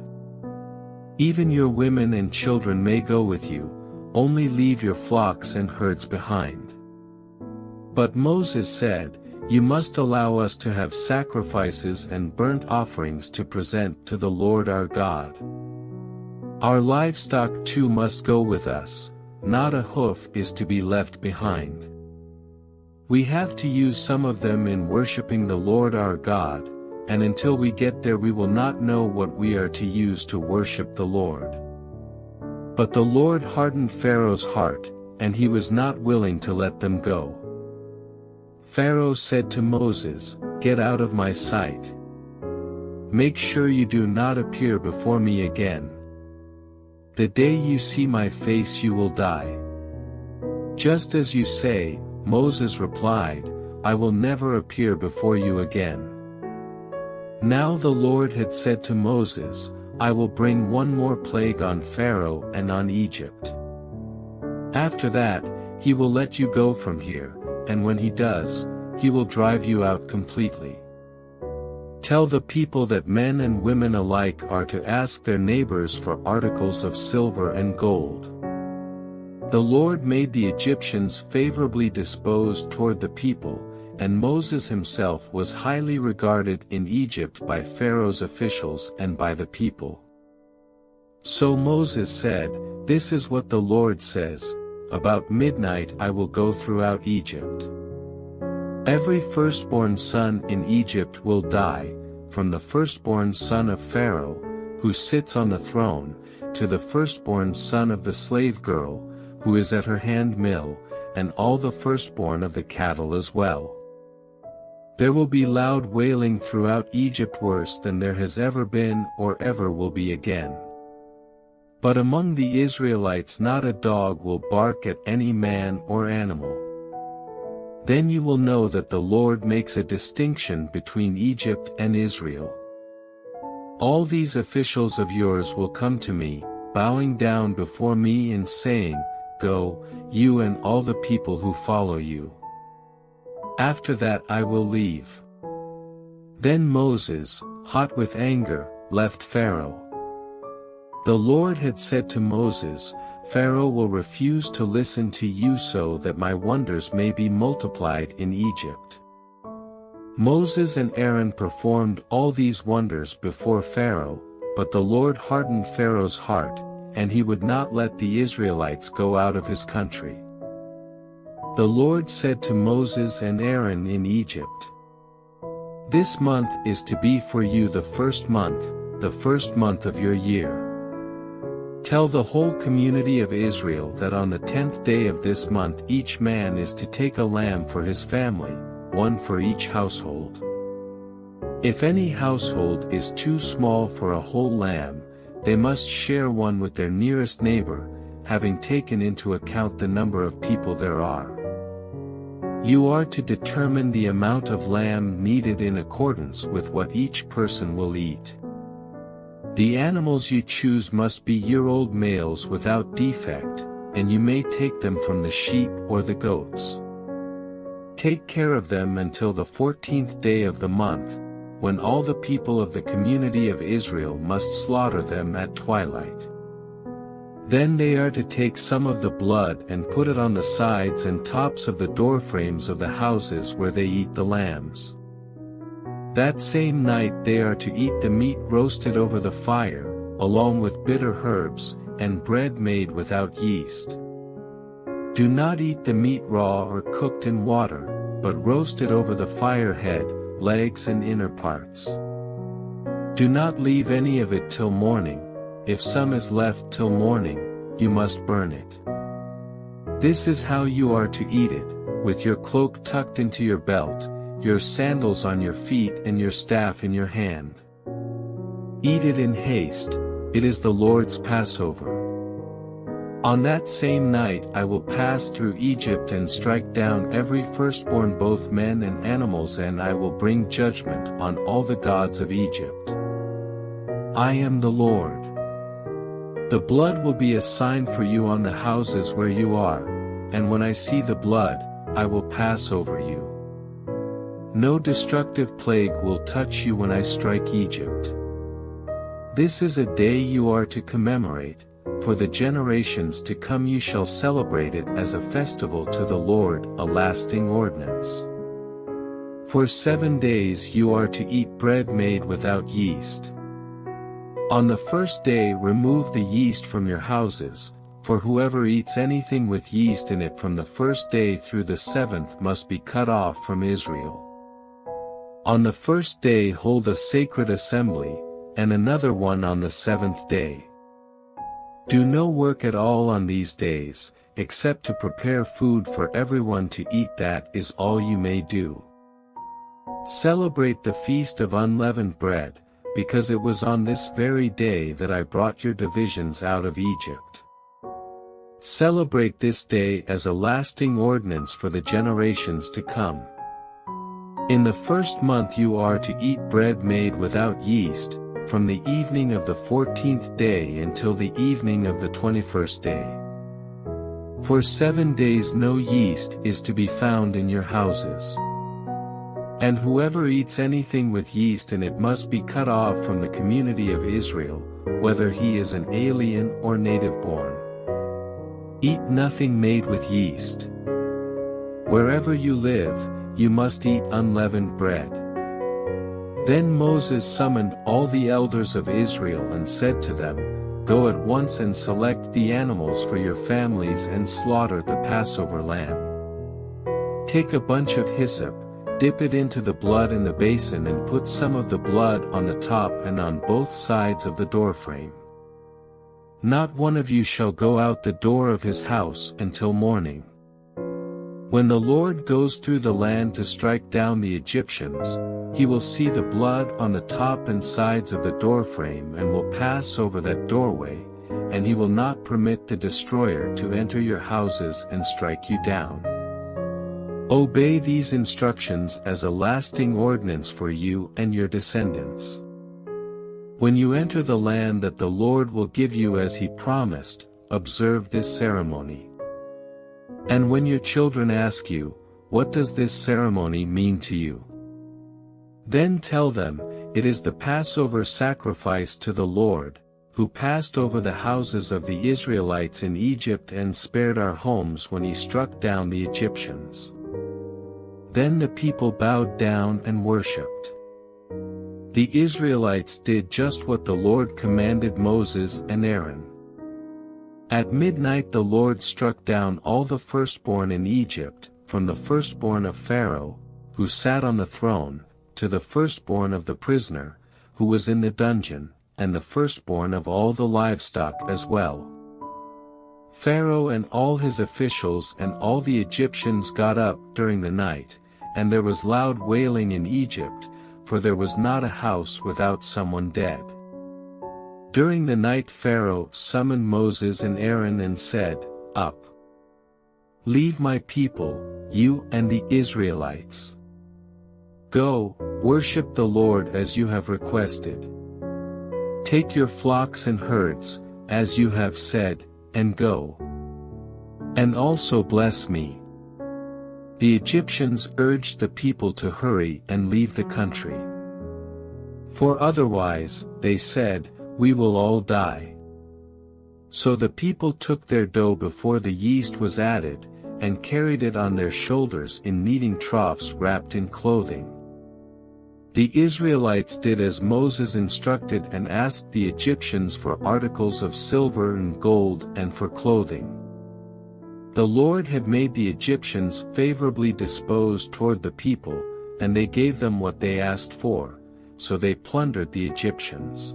Even your women and children may go with you, only leave your flocks and herds behind." But Moses said, "You must allow us to have sacrifices and burnt offerings to present to the Lord our God. Our livestock too must go with us, not a hoof is to be left behind. We have to use some of them in worshiping the Lord our God, and until we get there we will not know what we are to use to worship the Lord." But the Lord hardened Pharaoh's heart, and he was not willing to let them go. Pharaoh said to Moses, "Get out of my sight. Make sure you do not appear before me again. The day you see my face you will die." "Just as you say," Moses replied, "I will never appear before you again." Now the Lord had said to Moses, "I will bring one more plague on Pharaoh and on Egypt. After that, he will let you go from here, and when he does, he will drive you out completely. Tell the people that men and women alike are to ask their neighbors for articles of silver and gold." The Lord made the Egyptians favorably disposed toward the people, and Moses himself was highly regarded in Egypt by Pharaoh's officials and by the people. So Moses said, "This is what the Lord says, about midnight I will go throughout Egypt. Every firstborn son in Egypt will die, from the firstborn son of Pharaoh, who sits on the throne, to the firstborn son of the slave girl, who is at her hand mill, and all the firstborn of the cattle as well. There will be loud wailing throughout Egypt, worse than there has ever been or ever will be again. But among the Israelites not a dog will bark at any man or animal. Then you will know that the Lord makes a distinction between Egypt and Israel. All these officials of yours will come to me, bowing down before me and saying, 'Go, you and all the people who follow you.' After that I will leave." Then Moses, hot with anger, left Pharaoh. The Lord had said to Moses, "Pharaoh will refuse to listen to you so that my wonders may be multiplied in Egypt." Moses and Aaron performed all these wonders before Pharaoh, but the Lord hardened Pharaoh's heart, and he would not let the Israelites go out of his country. The Lord said to Moses and Aaron in Egypt, "This month is to be for you the first month of your year. Tell the whole community of Israel that on the 10th day of this month each man is to take a lamb for his family, one for each household. If any household is too small for a whole lamb, they must share one with their nearest neighbor, having taken into account the number of people there are. You are to determine the amount of lamb needed in accordance with what each person will eat. The animals you choose must be year-old males without defect, and you may take them from the sheep or the goats. Take care of them until the 14th day of the month, when all the people of the community of Israel must slaughter them at twilight. Then they are to take some of the blood and put it on the sides and tops of the doorframes of the houses where they eat the lambs. That same night they are to eat the meat roasted over the fire, along with bitter herbs, and bread made without yeast. Do not eat the meat raw or cooked in water, but roast it over the fire, head, legs and inner parts. Do not leave any of it till morning. If some is left till morning, you must burn it. This is how you are to eat it, with your cloak tucked into your belt, your sandals on your feet and your staff in your hand. Eat it in haste, it is the Lord's Passover. On that same night I will pass through Egypt and strike down every firstborn, both men and animals, and I will bring judgment on all the gods of Egypt. I am the Lord. The blood will be a sign for you on the houses where you are, and when I see the blood, I will pass over you. No destructive plague will touch you when I strike Egypt. This is a day you are to commemorate, for the generations to come you shall celebrate it as a festival to the Lord, a lasting ordinance. For 7 days you are to eat bread made without yeast. On the first day remove the yeast from your houses, for whoever eats anything with yeast in it from the first day through the 7th must be cut off from Israel. On the first day hold a sacred assembly, and another one on the 7th day. Do no work at all on these days, except to prepare food for everyone to eat, that is all you may do. Celebrate the feast of unleavened bread, because it was on this very day that I brought your divisions out of Egypt. Celebrate this day as a lasting ordinance for the generations to come. In the first month you are to eat bread made without yeast, from the evening of the 14th day until the evening of the 21st day. For 7 days no yeast is to be found in your houses. And whoever eats anything with yeast in it must be cut off from the community of Israel, whether he is an alien or native born. Eat nothing made with yeast. Wherever you live, you must eat unleavened bread. Then Moses summoned all the elders of Israel and said to them, Go at once and select the animals for your families and slaughter the Passover lamb. Take a bunch of hyssop, dip it into the blood in the basin and put some of the blood on the top and on both sides of the doorframe. Not one of you shall go out the door of his house until morning. When the Lord goes through the land to strike down the Egyptians, he will see the blood on the top and sides of the doorframe and will pass over that doorway, and he will not permit the destroyer to enter your houses and strike you down. Obey these instructions as a lasting ordinance for you and your descendants. When you enter the land that the Lord will give you as he promised, observe this ceremony. And when your children ask you, What does this ceremony mean to you? Then tell them, It is the Passover sacrifice to the Lord, who passed over the houses of the Israelites in Egypt and spared our homes when he struck down the Egyptians. Then the people bowed down and worshipped. The Israelites did just what the Lord commanded Moses and Aaron. At midnight the Lord struck down all the firstborn in Egypt, from the firstborn of Pharaoh, who sat on the throne, to the firstborn of the prisoner, who was in the dungeon, and the firstborn of all the livestock as well. Pharaoh and all his officials and all the Egyptians got up during the night, and there was loud wailing in Egypt, for there was not a house without someone dead. During the night Pharaoh summoned Moses and Aaron and said, Up! Leave my people, you and the Israelites. Go, worship the Lord as you have requested. Take your flocks and herds, as you have said, and go. And also bless me. The Egyptians urged the people to hurry and leave the country. For otherwise, they said, we will all die. So the people took their dough before the yeast was added, and carried it on their shoulders in kneading troughs wrapped in clothing. The Israelites did as Moses instructed and asked the Egyptians for articles of silver and gold and for clothing. The Lord had made the Egyptians favorably disposed toward the people, and they gave them what they asked for, so they plundered the Egyptians.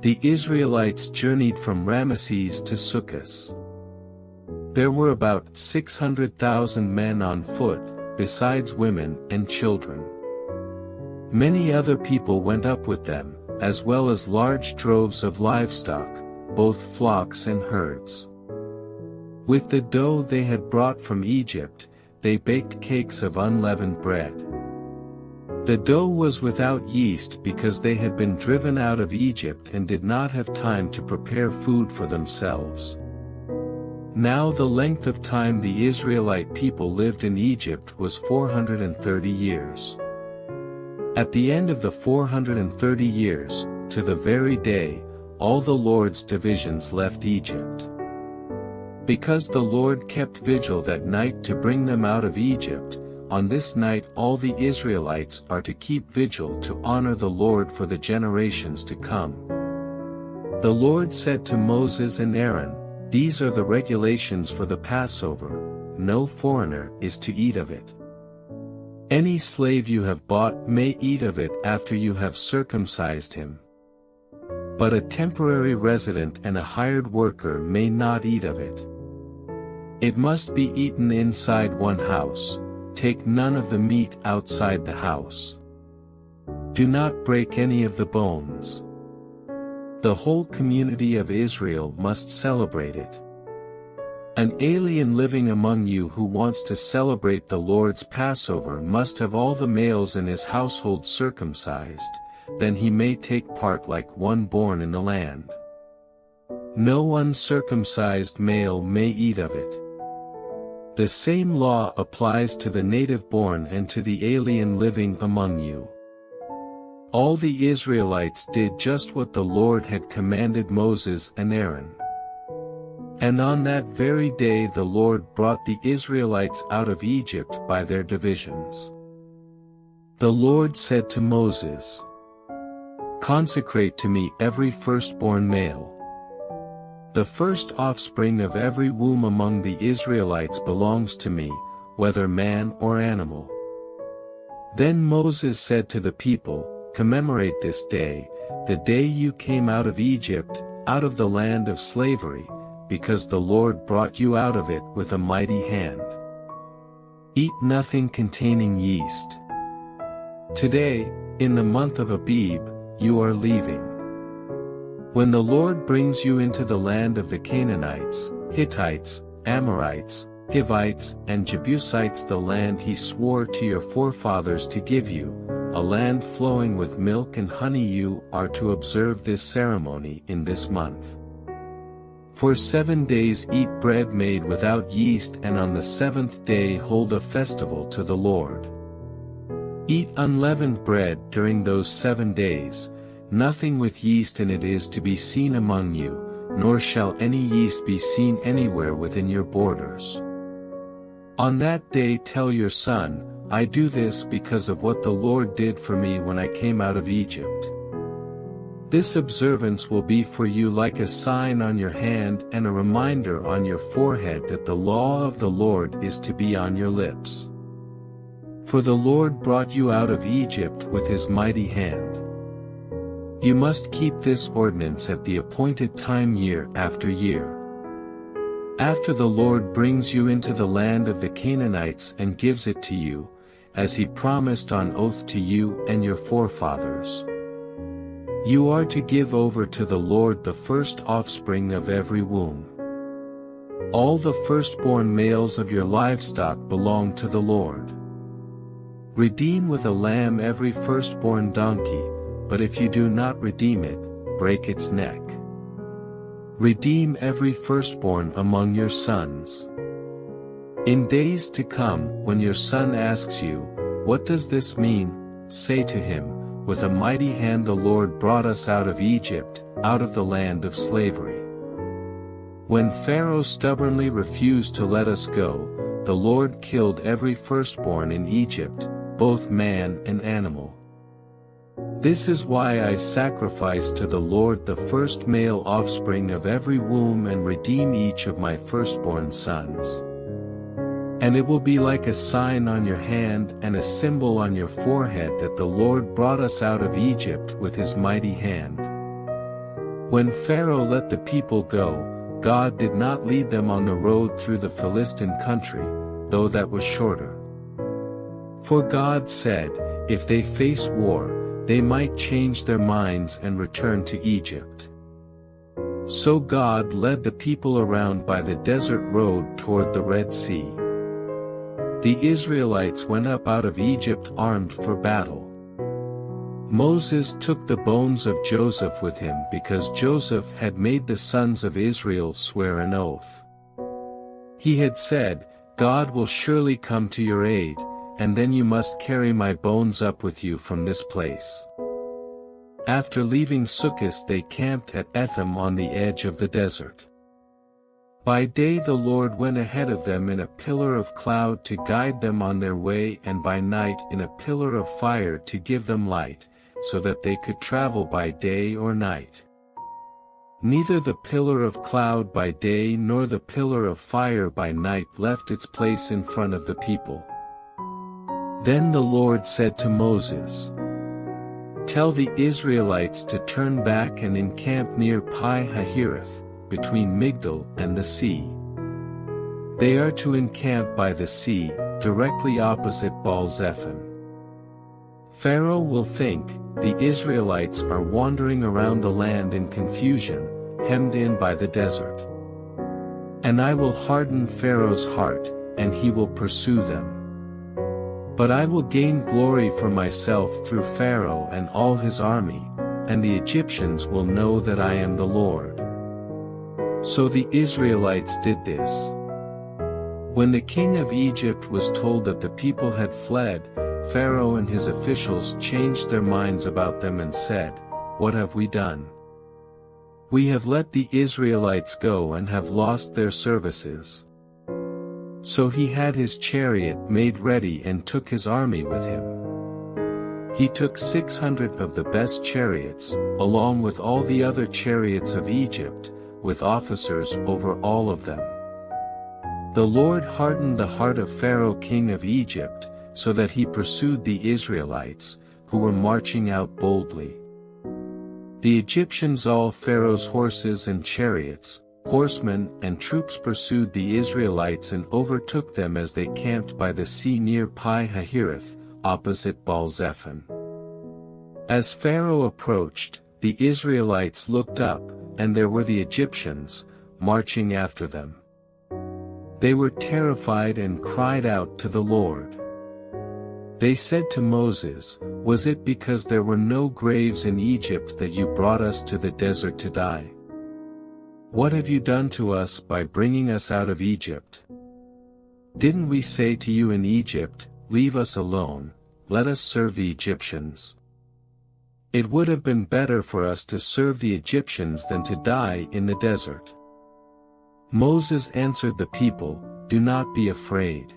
The Israelites journeyed from Ramesses to Succoth. There were about 600,000 men on foot, besides women and children. Many other people went up with them, as well as large droves of livestock, both flocks and herds. With the dough they had brought from Egypt, they baked cakes of unleavened bread. The dough was without yeast because they had been driven out of Egypt and did not have time to prepare food for themselves. Now the length of time the Israelite people lived in Egypt was 430 years. At the end of the 430 years, to the very day, all the Lord's divisions left Egypt. Because the Lord kept vigil that night to bring them out of Egypt, on this night all the Israelites are to keep vigil to honor the Lord for the generations to come. The Lord said to Moses and Aaron, "These are the regulations for the Passover. No foreigner is to eat of it. Any slave you have bought may eat of it after you have circumcised him. But a temporary resident and a hired worker may not eat of it. It must be eaten inside one house. Take none of the meat outside the house. Do not break any of the bones. The whole community of Israel must celebrate it. An alien living among you who wants to celebrate the Lord's Passover must have all the males in his household circumcised, then he may take part like one born in the land. No uncircumcised male may eat of it. The same law applies to the native-born and to the alien living among you." All the Israelites did just what the Lord had commanded Moses and Aaron. And on that very day the Lord brought the Israelites out of Egypt by their divisions. The Lord said to Moses, "Consecrate to me every firstborn male. The first offspring of every womb among the Israelites belongs to me, whether man or animal." Then Moses said to the people, "Commemorate this day, the day you came out of Egypt, out of the land of slavery, because the Lord brought you out of it with a mighty hand. Eat nothing containing yeast. Today, in the month of Abib, you are leaving. When the Lord brings you into the land of the Canaanites, Hittites, Amorites, Hivites, and Jebusites, the land he swore to your forefathers to give you, a land flowing with milk and honey, you are to observe this ceremony in this month. For 7 days eat bread made without yeast, and on the 7th day hold a festival to the Lord. Eat unleavened bread during those 7 days, nothing with yeast in it is to be seen among you, nor shall any yeast be seen anywhere within your borders. On that day tell your son, I do this because of what the Lord did for me when I came out of Egypt. This observance will be for you like a sign on your hand and a reminder on your forehead that the law of the Lord is to be on your lips. For the Lord brought you out of Egypt with his mighty hand. You must keep this ordinance at the appointed time year after year. After the Lord brings you into the land of the Canaanites and gives it to you, as he promised on oath to you and your forefathers. You are to give over to the Lord the first offspring of every womb. All the firstborn males of your livestock belong to the Lord. Redeem with a lamb every firstborn donkey, but if you do not redeem it, break its neck. Redeem every firstborn among your sons. In days to come, when your son asks you, "What does this mean?" say to him, "With a mighty hand the Lord brought us out of Egypt, out of the land of slavery. When Pharaoh stubbornly refused to let us go, the Lord killed every firstborn in Egypt, both man and animal. This is why I sacrifice to the Lord the first male offspring of every womb and redeem each of my firstborn sons. And it will be like a sign on your hand and a symbol on your forehead that the Lord brought us out of Egypt with his mighty hand. When Pharaoh let the people go, God did not lead them on the road through the Philistine country, though that was shorter. For God said, if they face war, they might change their minds and return to Egypt. So God led the people around by the desert road toward the Red Sea. The Israelites went up out of Egypt armed for battle. Moses took the bones of Joseph with him because Joseph had made the sons of Israel swear an oath. He had said, God will surely come to your aid, and then you must carry my bones up with you from this place. After leaving Sukkot they camped at Etham on the edge of the desert. By day the Lord went ahead of them in a pillar of cloud to guide them on their way, and by night in a pillar of fire to give them light, so that they could travel by day or night. Neither the pillar of cloud by day nor the pillar of fire by night left its place in front of the people. Then the Lord said to Moses, tell the Israelites to turn back and encamp near Pi-Hahiroth, between Migdol and the sea. They are to encamp by the sea, directly opposite Baal-Zephon. Pharaoh will think, the Israelites are wandering around the land in confusion, hemmed in by the desert. And I will harden Pharaoh's heart, and he will pursue them. But I will gain glory for myself through Pharaoh and all his army, and the Egyptians will know that I am the Lord. So the Israelites did this. When the king of Egypt was told that the people had fled, Pharaoh and his officials changed their minds about them and said, what have we done? We have let the Israelites go and have lost their services. So he had his chariot made ready and took his army with him. He took 600 of the best chariots, along with all the other chariots of Egypt, with officers over all of them. The Lord hardened the heart of Pharaoh king of Egypt, so that he pursued the Israelites, who were marching out boldly. The Egyptians, all Pharaoh's horses and chariots, horsemen and troops, pursued the Israelites and overtook them as they camped by the sea near Pi-Hahiroth, opposite Baal-Zephon. As Pharaoh approached, the Israelites looked up, and there were the Egyptians, marching after them. They were terrified and cried out to the Lord. They said to Moses, was it because there were no graves in Egypt that you brought us to the desert to die? What have you done to us by bringing us out of Egypt? Didn't we say to you in Egypt, leave us alone, let us serve the Egyptians? It would have been better for us to serve the Egyptians than to die in the desert. Moses answered the people, do not be afraid.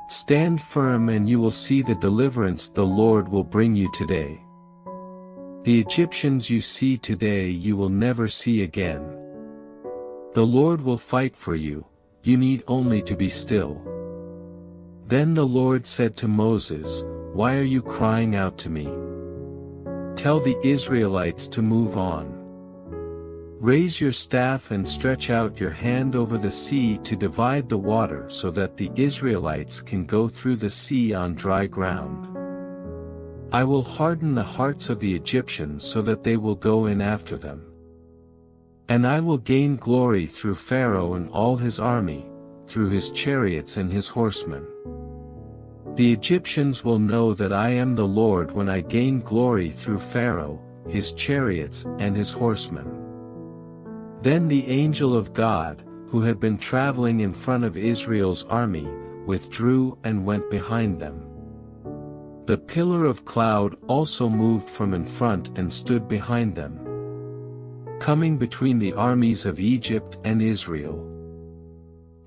Stand firm and you will see the deliverance the Lord will bring you today. The Egyptians you see today you will never see again. The Lord will fight for you, you need only to be still. Then the Lord said to Moses, why are you crying out to me? Tell the Israelites to move on. Raise your staff and stretch out your hand over the sea to divide the water so that the Israelites can go through the sea on dry ground. I will harden the hearts of the Egyptians so that they will go in after them. And I will gain glory through Pharaoh and all his army, through his chariots and his horsemen. The Egyptians will know that I am the Lord when I gain glory through Pharaoh, his chariots and his horsemen. Then the angel of God, who had been traveling in front of Israel's army, withdrew and went behind them. The pillar of cloud also moved from in front and stood behind them, coming between the armies of Egypt and Israel.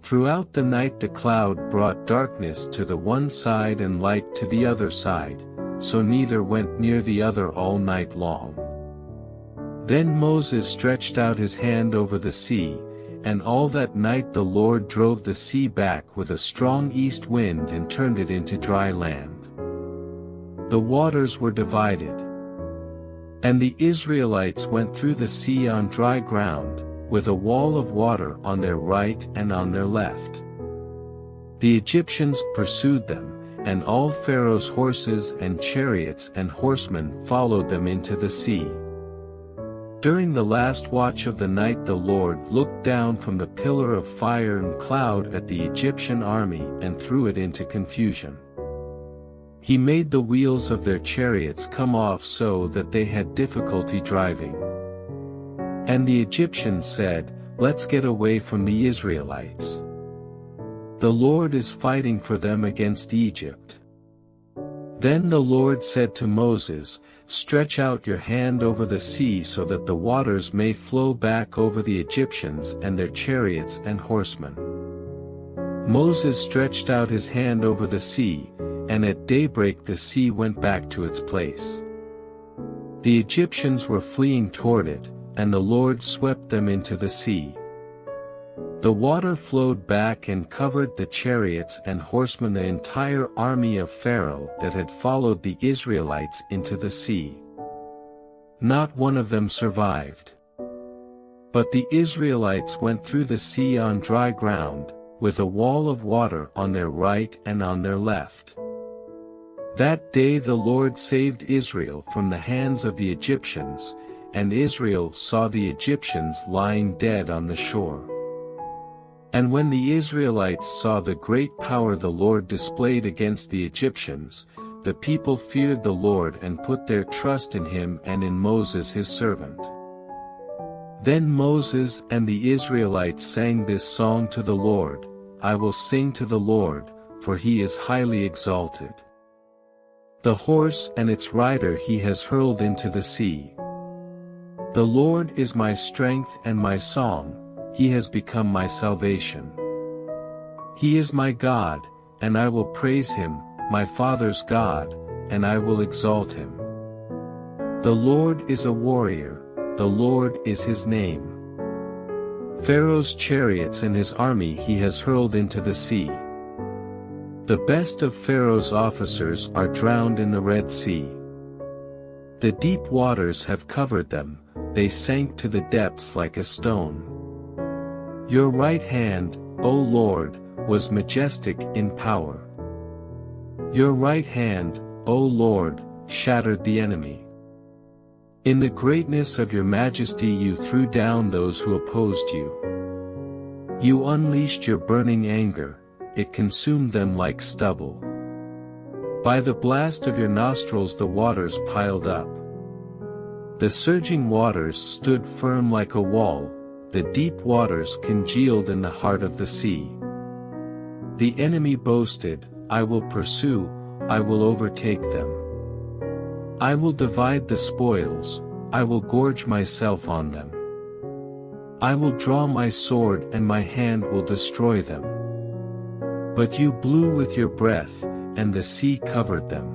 Throughout the night the cloud brought darkness to the one side and light to the other side, so neither went near the other all night long. Then Moses stretched out his hand over the sea, and all that night the Lord drove the sea back with a strong east wind and turned it into dry land. The waters were divided. And the Israelites went through the sea on dry ground, with a wall of water on their right and on their left. The Egyptians pursued them, and all Pharaoh's horses and chariots and horsemen followed them into the sea. During the last watch of the night the Lord looked down from the pillar of fire and cloud at the Egyptian army and threw it into confusion. He made the wheels of their chariots come off so that they had difficulty driving. And the Egyptians said, "Let's get away from the Israelites. The Lord is fighting for them against Egypt." Then the Lord said to Moses, "Stretch out your hand over the sea so that the waters may flow back over the Egyptians and their chariots and horsemen." Moses stretched out his hand over the sea, and at daybreak the sea went back to its place. The Egyptians were fleeing toward it, and the Lord swept them into the sea. The water flowed back and covered the chariots and horsemen, the entire army of Pharaoh that had followed the Israelites into the sea. Not one of them survived. But the Israelites went through the sea on dry ground, with a wall of water on their right and on their left. That day the Lord saved Israel from the hands of the Egyptians, and Israel saw the Egyptians lying dead on the shore. And when the Israelites saw the great power the Lord displayed against the Egyptians, the people feared the Lord and put their trust in him and in Moses his servant. Then Moses and the Israelites sang this song to the Lord, "I will sing to the Lord, for he is highly exalted. The horse and its rider he has hurled into the sea. The Lord is my strength and my song, he has become my salvation. He is my God, and I will praise him, my father's God, and I will exalt him. The Lord is a warrior, the Lord is his name. Pharaoh's chariots and his army he has hurled into the sea. The best of Pharaoh's officers are drowned in the Red Sea. The deep waters have covered them, they sank to the depths like a stone. Your right hand, O Lord, was majestic in power. Your right hand, O Lord, shattered the enemy. In the greatness of your majesty you threw down those who opposed you. You unleashed your burning anger, it consumed them like stubble. By the blast of your nostrils the waters piled up. The surging waters stood firm like a wall, the deep waters congealed in the heart of the sea. The enemy boasted, "I will pursue, I will overtake them. I will divide the spoils, I will gorge myself on them. I will draw my sword and my hand will destroy them." But you blew with your breath, and the sea covered them.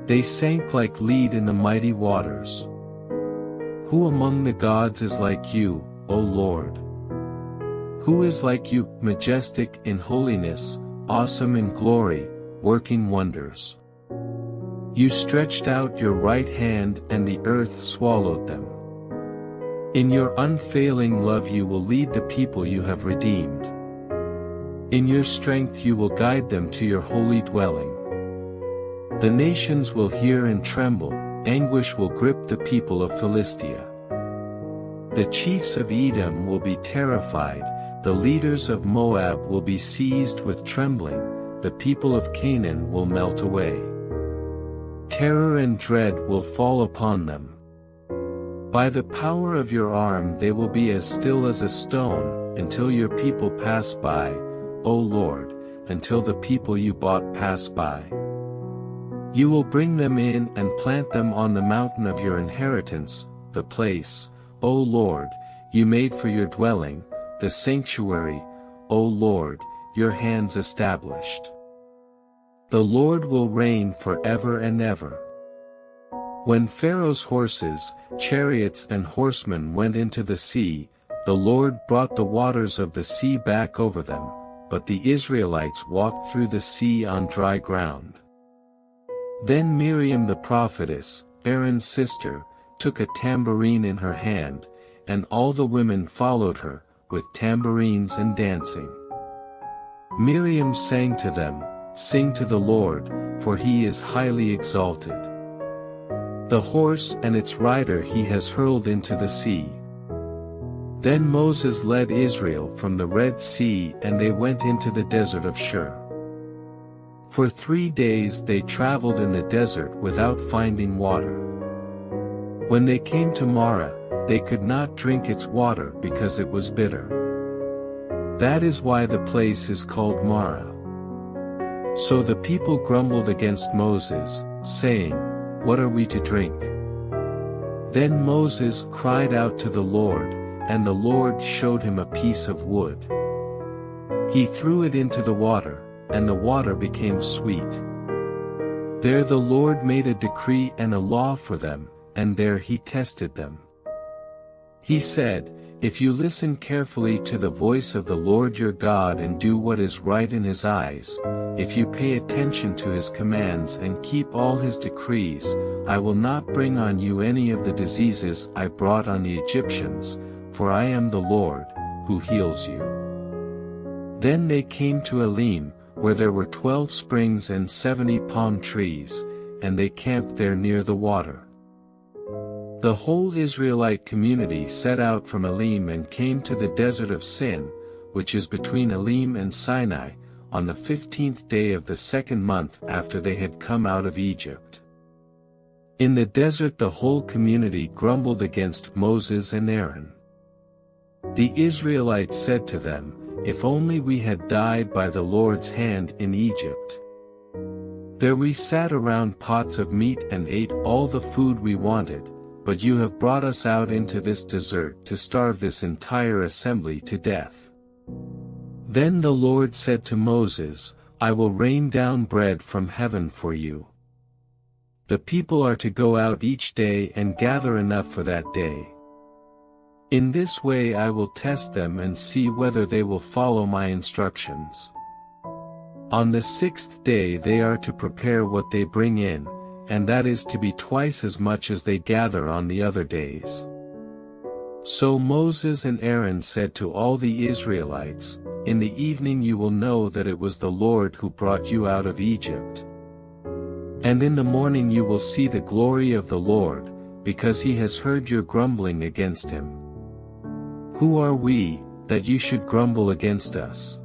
They sank like lead in the mighty waters. Who among the gods is like you, O Lord? Who is like you, majestic in holiness, awesome in glory, working wonders? You stretched out your right hand and the earth swallowed them. In your unfailing love you will lead the people you have redeemed. In your strength you will guide them to your holy dwelling. The nations will hear and tremble, anguish will grip the people of Philistia. The chiefs of Edom will be terrified, the leaders of Moab will be seized with trembling, the people of Canaan will melt away. Terror and dread will fall upon them. By the power of your arm they will be as still as a stone, until your people pass by, O Lord, until the people you bought pass by. You will bring them in and plant them on the mountain of your inheritance, the place, O Lord, you made for your dwelling, the sanctuary, O Lord, your hands established. The Lord will reign forever and ever. When Pharaoh's horses, chariots and horsemen went into the sea, the Lord brought the waters of the sea back over them, but the Israelites walked through the sea on dry ground. Then Miriam the prophetess, Aaron's sister, took a tambourine in her hand, and all the women followed her, with tambourines and dancing. Miriam sang to them, "Sing to the Lord, for he is highly exalted. The horse and its rider he has hurled into the sea." Then Moses led Israel from the Red Sea and they went into the desert of Shur. For 3 days they traveled in the desert without finding water. When they came to Marah, they could not drink its water because it was bitter. That is why the place is called Marah. So the people grumbled against Moses, saying, "What are we to drink?" Then Moses cried out to the Lord, and the Lord showed him a piece of wood. He threw it into the water, and the water became sweet. There the Lord made a decree and a law for them, and there he tested them. He said, "If you listen carefully to the voice of the Lord your God and do what is right in his eyes, if you pay attention to his commands and keep all his decrees, I will not bring on you any of the diseases I brought on the Egyptians, for I am the Lord, who heals you." Then they came to Elim, where there were 12 springs and 70 palm trees, and they camped there near the water. The whole Israelite community set out from Elim and came to the desert of Sin, which is between Elim and Sinai, on the 15th day of the 2nd month after they had come out of Egypt. In the desert the whole community grumbled against Moses and Aaron. The Israelites said to them, "If only we had died by the Lord's hand in Egypt. There we sat around pots of meat and ate all the food we wanted, but you have brought us out into this desert to starve this entire assembly to death." Then the Lord said to Moses, "I will rain down bread from heaven for you. The people are to go out each day and gather enough for that day. In this way I will test them and see whether they will follow my instructions. On the 6th day they are to prepare what they bring in, and that is to be twice as much as they gather on the other days." So Moses and Aaron said to all the Israelites, "In the evening you will know that it was the Lord who brought you out of Egypt. And in the morning you will see the glory of the Lord, because he has heard your grumbling against him. Who are we, that you should grumble against us?"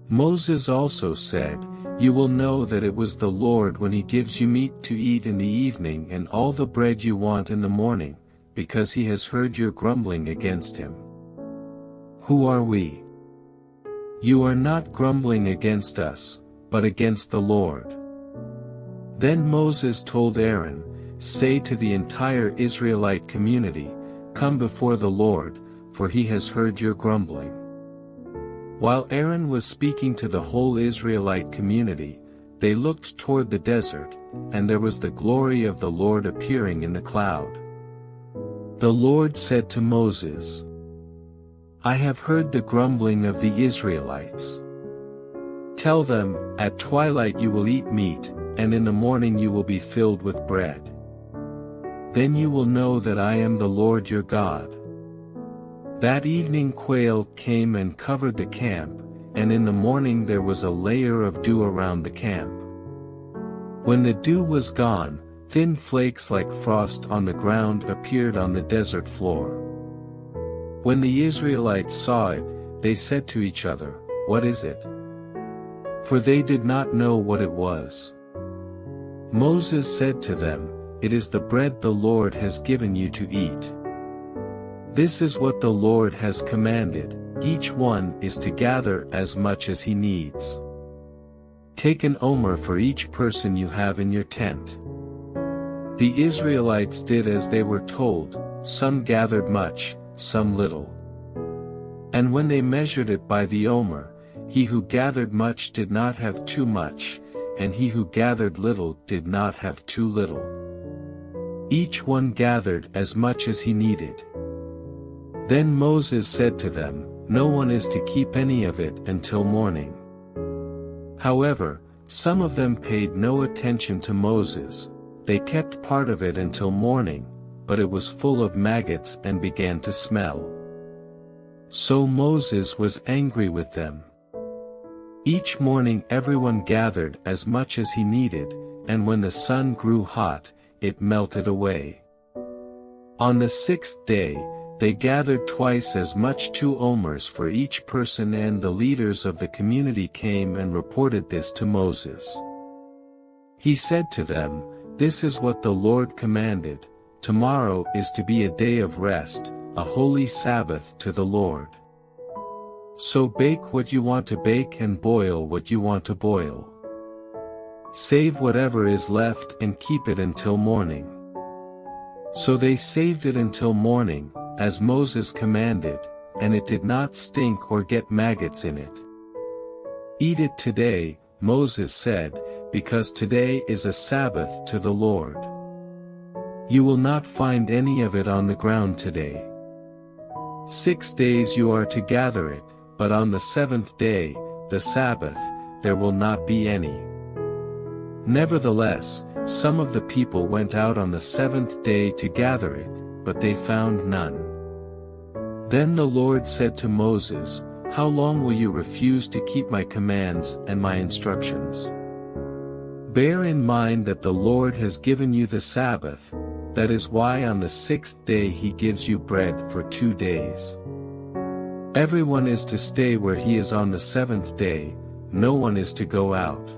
Moses also said, "You will know that it was the Lord when he gives you meat to eat in the evening and all the bread you want in the morning, because he has heard your grumbling against him. Who are we? You are not grumbling against us, but against the Lord." Then Moses told Aaron, "Say to the entire Israelite community, 'Come before the Lord, for he has heard your grumbling.'" While Aaron was speaking to the whole Israelite community, they looked toward the desert, and there was the glory of the Lord appearing in the cloud. The Lord said to Moses, "I have heard the grumbling of the Israelites. Tell them, at twilight you will eat meat, and in the morning you will be filled with bread. Then you will know that I am the Lord your God." That evening quail came and covered the camp, and in the morning there was a layer of dew around the camp. When the dew was gone, thin flakes like frost on the ground appeared on the desert floor. When the Israelites saw it, they said to each other, "What is it?" For they did not know what it was. Moses said to them, "It is the bread the Lord has given you to eat. This is what the Lord has commanded, each one is to gather as much as he needs. Take an omer for each person you have in your tent." The Israelites did as they were told, some gathered much, some little. And when they measured it by the omer, he who gathered much did not have too much, and he who gathered little did not have too little. Each one gathered as much as he needed. Then Moses said to them, "No one is to keep any of it until morning." However, some of them paid no attention to Moses. They kept part of it until morning, but it was full of maggots and began to smell. So Moses was angry with them. Each morning everyone gathered as much as he needed, and when the sun grew hot, it melted away. On the 6th day, they gathered twice as much, 2 omers for each person, and the leaders of the community came and reported this to Moses. He said to them, "This is what the Lord commanded, tomorrow is to be a day of rest, a holy Sabbath to the Lord. So bake what you want to bake and boil what you want to boil. Save whatever is left and keep it until morning." So they saved it until morning, as Moses commanded, and it did not stink or get maggots in it. "Eat it today," Moses said, "because today is a Sabbath to the Lord. You will not find any of it on the ground today. 6 days you are to gather it, but on the 7th day, the Sabbath, there will not be any." Nevertheless, some of the people went out on the 7th day to gather it, but they found none. Then the Lord said to Moses, "How long will you refuse to keep my commands and my instructions? Bear in mind that the Lord has given you the Sabbath, that is why on the 6th day he gives you bread for 2 days. Everyone is to stay where he is on the 7th day, no one is to go out."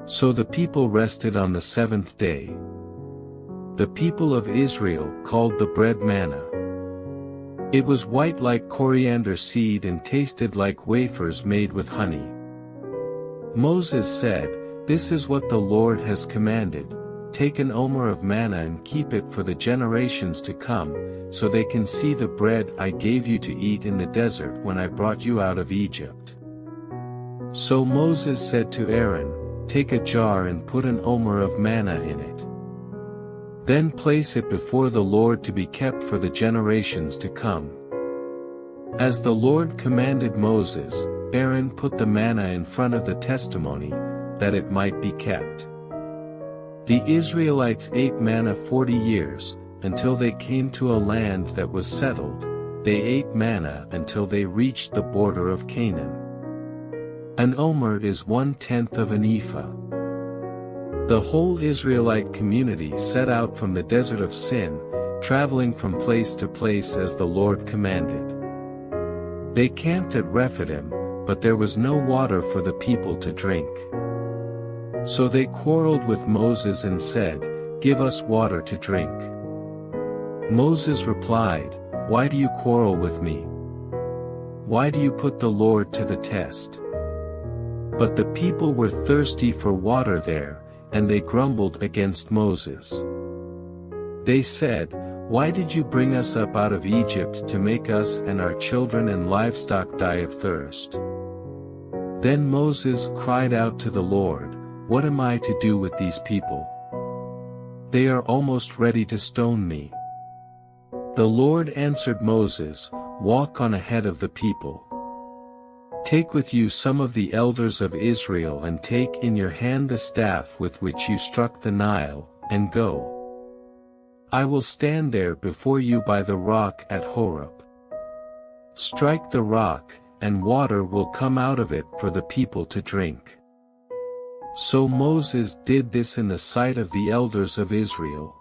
So the people rested on the 7th day. The people of Israel called the bread manna. It was white like coriander seed and tasted like wafers made with honey. Moses said, "This is what the Lord has commanded, take an omer of manna and keep it for the generations to come, so they can see the bread I gave you to eat in the desert when I brought you out of Egypt." So Moses said to Aaron, "Take a jar and put an omer of manna in it. Then place it before the Lord to be kept for the generations to come." As the Lord commanded Moses, Aaron put the manna in front of the testimony, that it might be kept. The Israelites ate manna 40 years, until they came to a land that was settled. They ate manna until they reached the border of Canaan. An omer is 1/10 of an ephah. The whole Israelite community set out from the desert of Sin, traveling from place to place as the Lord commanded. They camped at Rephidim, but there was no water for the people to drink. So they quarreled with Moses and said, "Give us water to drink." Moses replied, "Why do you quarrel with me? Why do you put the Lord to the test?" But the people were thirsty for water there, and they grumbled against Moses. They said, "Why did you bring us up out of Egypt to make us and our children and livestock die of thirst?" Then Moses cried out to the Lord, "What am I to do with these people? They are almost ready to stone me." The Lord answered Moses, "Walk on ahead of the people. Take with you some of the elders of Israel and take in your hand the staff with which you struck the Nile, and go. I will stand there before you by the rock at Horeb. Strike the rock, and water will come out of it for the people to drink." So Moses did this in the sight of the elders of Israel.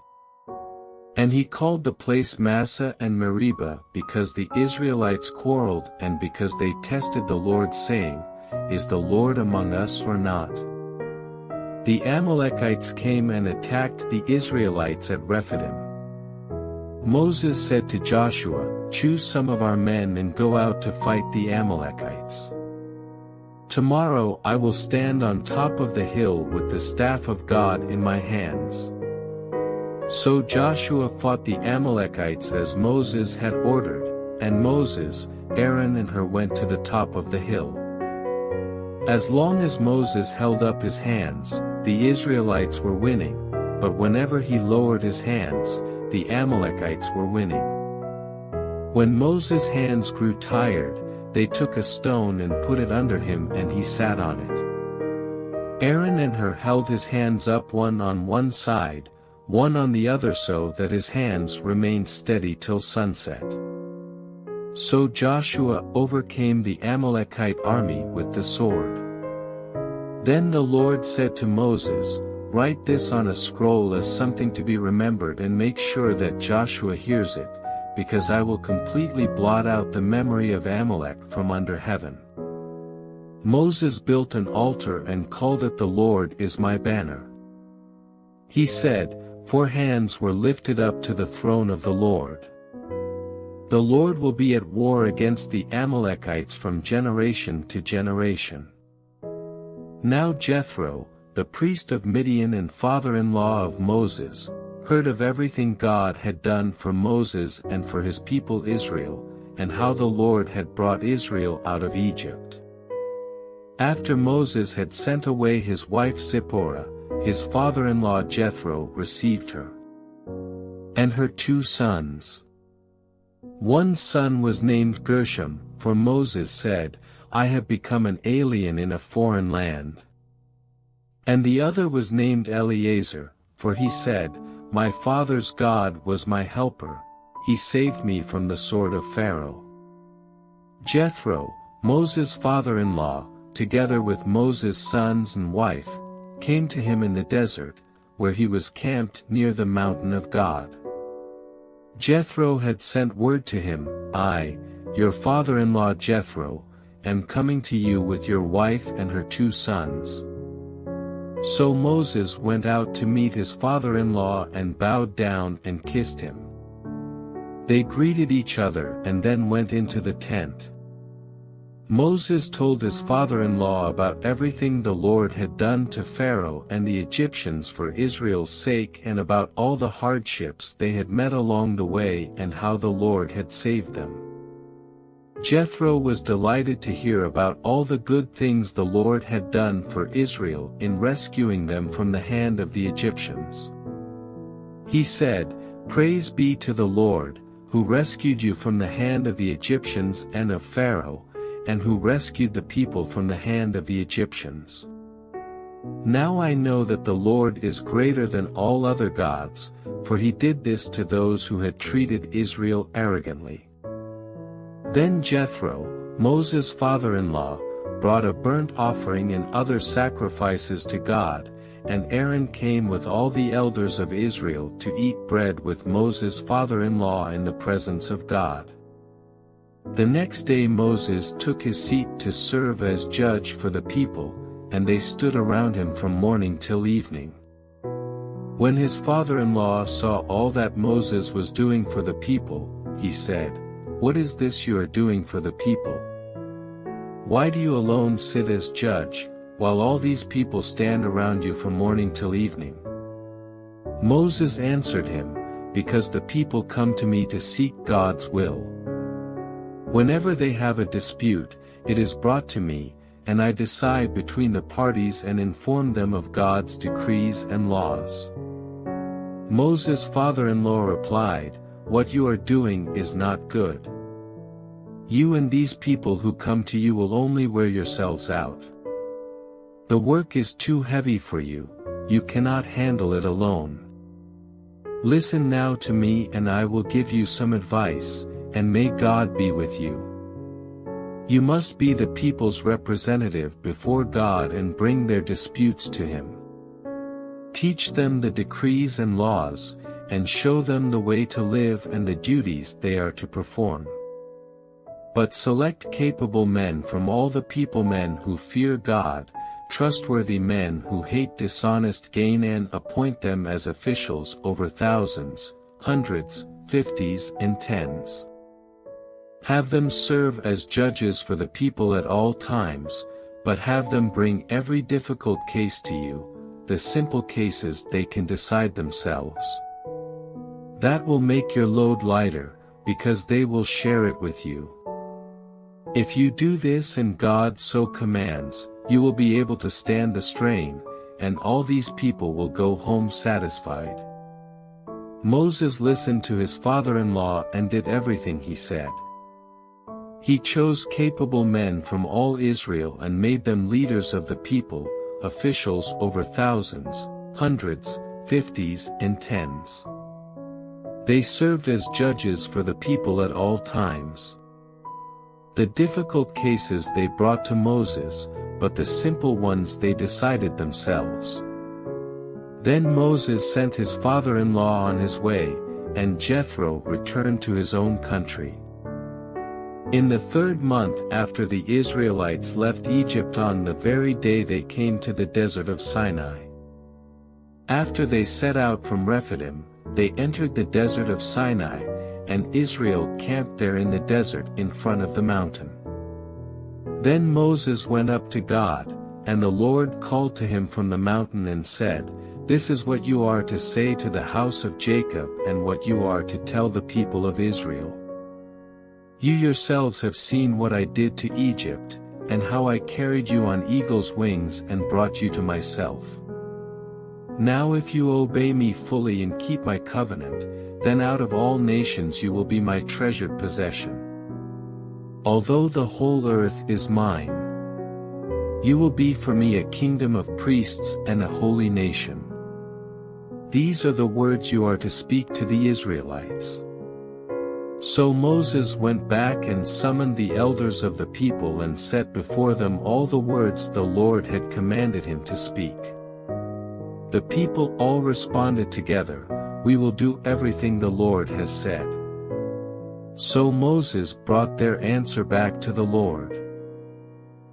And he called the place Massah and Meribah because the Israelites quarreled and because they tested the Lord saying, "Is the Lord among us or not?" The Amalekites came and attacked the Israelites at Rephidim. Moses said to Joshua, "Choose some of our men and go out to fight the Amalekites. Tomorrow I will stand on top of the hill with the staff of God in my hands." So Joshua fought the Amalekites as Moses had ordered, and Moses, Aaron and Hur went to the top of the hill. As long as Moses held up his hands, the Israelites were winning, but whenever he lowered his hands, the Amalekites were winning. When Moses' hands grew tired, they took a stone and put it under him and he sat on it. Aaron and Hur held his hands up, one on one side, one on the other, so that his hands remained steady till sunset. So Joshua overcame the Amalekite army with the sword. Then the Lord said to Moses, "Write this on a scroll as something to be remembered, and make sure that Joshua hears it, because I will completely blot out the memory of Amalek from under heaven." Moses built an altar and called it "The Lord is my banner." He said, 4 hands were lifted up to the throne of the Lord. The Lord will be at war against the Amalekites from generation to generation. Now Jethro, the priest of Midian and father-in-law of Moses, heard of everything God had done for Moses and for his people Israel, and how the Lord had brought Israel out of Egypt. After Moses had sent away his wife Zipporah, his father-in-law Jethro received her and her 2 sons. One son was named Gershom, for Moses said, "I have become an alien in a foreign land." And the other was named Eleazar, for he said, "My father's God was my helper, he saved me from the sword of Pharaoh." Jethro, Moses' father-in-law, together with Moses' sons and wife, came to him in the desert, where he was camped near the mountain of God. Jethro had sent word to him, "I, your father-in-law Jethro, am coming to you with your wife and her 2 sons." So Moses went out to meet his father-in-law and bowed down and kissed him. They greeted each other and then went into the tent. Moses told his father-in-law about everything the Lord had done to Pharaoh and the Egyptians for Israel's sake, and about all the hardships they had met along the way and how the Lord had saved them. Jethro was delighted to hear about all the good things the Lord had done for Israel in rescuing them from the hand of the Egyptians. He said, "Praise be to the Lord, who rescued you from the hand of the Egyptians and of Pharaoh, and who rescued the people from the hand of the Egyptians. Now I know that the Lord is greater than all other gods, for he did this to those who had treated Israel arrogantly." Then Jethro, Moses' father-in-law, brought a burnt offering and other sacrifices to God, and Aaron came with all the elders of Israel to eat bread with Moses' father-in-law in the presence of God. The next day Moses took his seat to serve as judge for the people, and they stood around him from morning till evening. When his father-in-law saw all that Moses was doing for the people, he said, "What is this you are doing for the people? Why do you alone sit as judge, while all these people stand around you from morning till evening?" Moses answered him, "Because the people come to me to seek God's will. Whenever they have a dispute, it is brought to me, and I decide between the parties and inform them of God's decrees and laws." Moses' father-in-law replied, "What you are doing is not good. You and these people who come to you will only wear yourselves out. The work is too heavy for you, you cannot handle it alone. Listen now to me and I will give you some advice, and may God be with you. You must be the people's representative before God and bring their disputes to him. Teach them the decrees and laws, and show them the way to live and the duties they are to perform. But select capable men from all the people, men who fear God, trustworthy men who hate dishonest gain, and appoint them as officials over thousands, hundreds, fifties and tens. Have them serve as judges for the people at all times, but have them bring every difficult case to you, the simple cases they can decide themselves. That will make your load lighter, because they will share it with you. If you do this and God so commands, you will be able to stand the strain, and all these people will go home satisfied." Moses listened to his father-in-law and did everything he said. He chose capable men from all Israel and made them leaders of the people, officials over thousands, hundreds, fifties and tens. They served as judges for the people at all times. The difficult cases they brought to Moses, but the simple ones they decided themselves. Then Moses sent his father-in-law on his way, and Jethro returned to his own country. In the 3rd month after the Israelites left Egypt, on the very day they came to the desert of Sinai. After they set out from Rephidim, they entered the desert of Sinai, and Israel camped there in the desert in front of the mountain. Then Moses went up to God, and the Lord called to him from the mountain and said, "This is what you are to say to the house of Jacob and what you are to tell the people of Israel. You yourselves have seen what I did to Egypt, and how I carried you on eagle's wings and brought you to myself. Now if you obey me fully and keep my covenant, then out of all nations you will be my treasured possession. Although the whole earth is mine, you will be for me a kingdom of priests and a holy nation. These are the words you are to speak to the Israelites." So Moses went back and summoned the elders of the people and set before them all the words the Lord had commanded him to speak. The people all responded together, "We will do everything the Lord has said." So Moses brought their answer back to the Lord.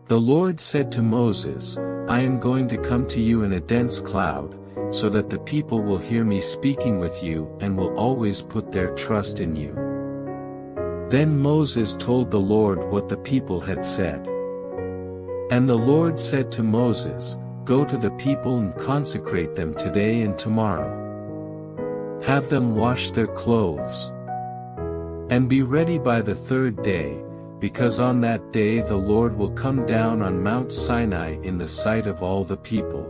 The Lord said to Moses, "I am going to come to you in a dense cloud, so that the people will hear me speaking with you and will always put their trust in you." Then Moses told the Lord what the people had said. And the Lord said to Moses, "Go to the people and consecrate them today and tomorrow. Have them wash their clothes. And be ready by the 3rd day, because on that day the Lord will come down on Mount Sinai in the sight of all the people.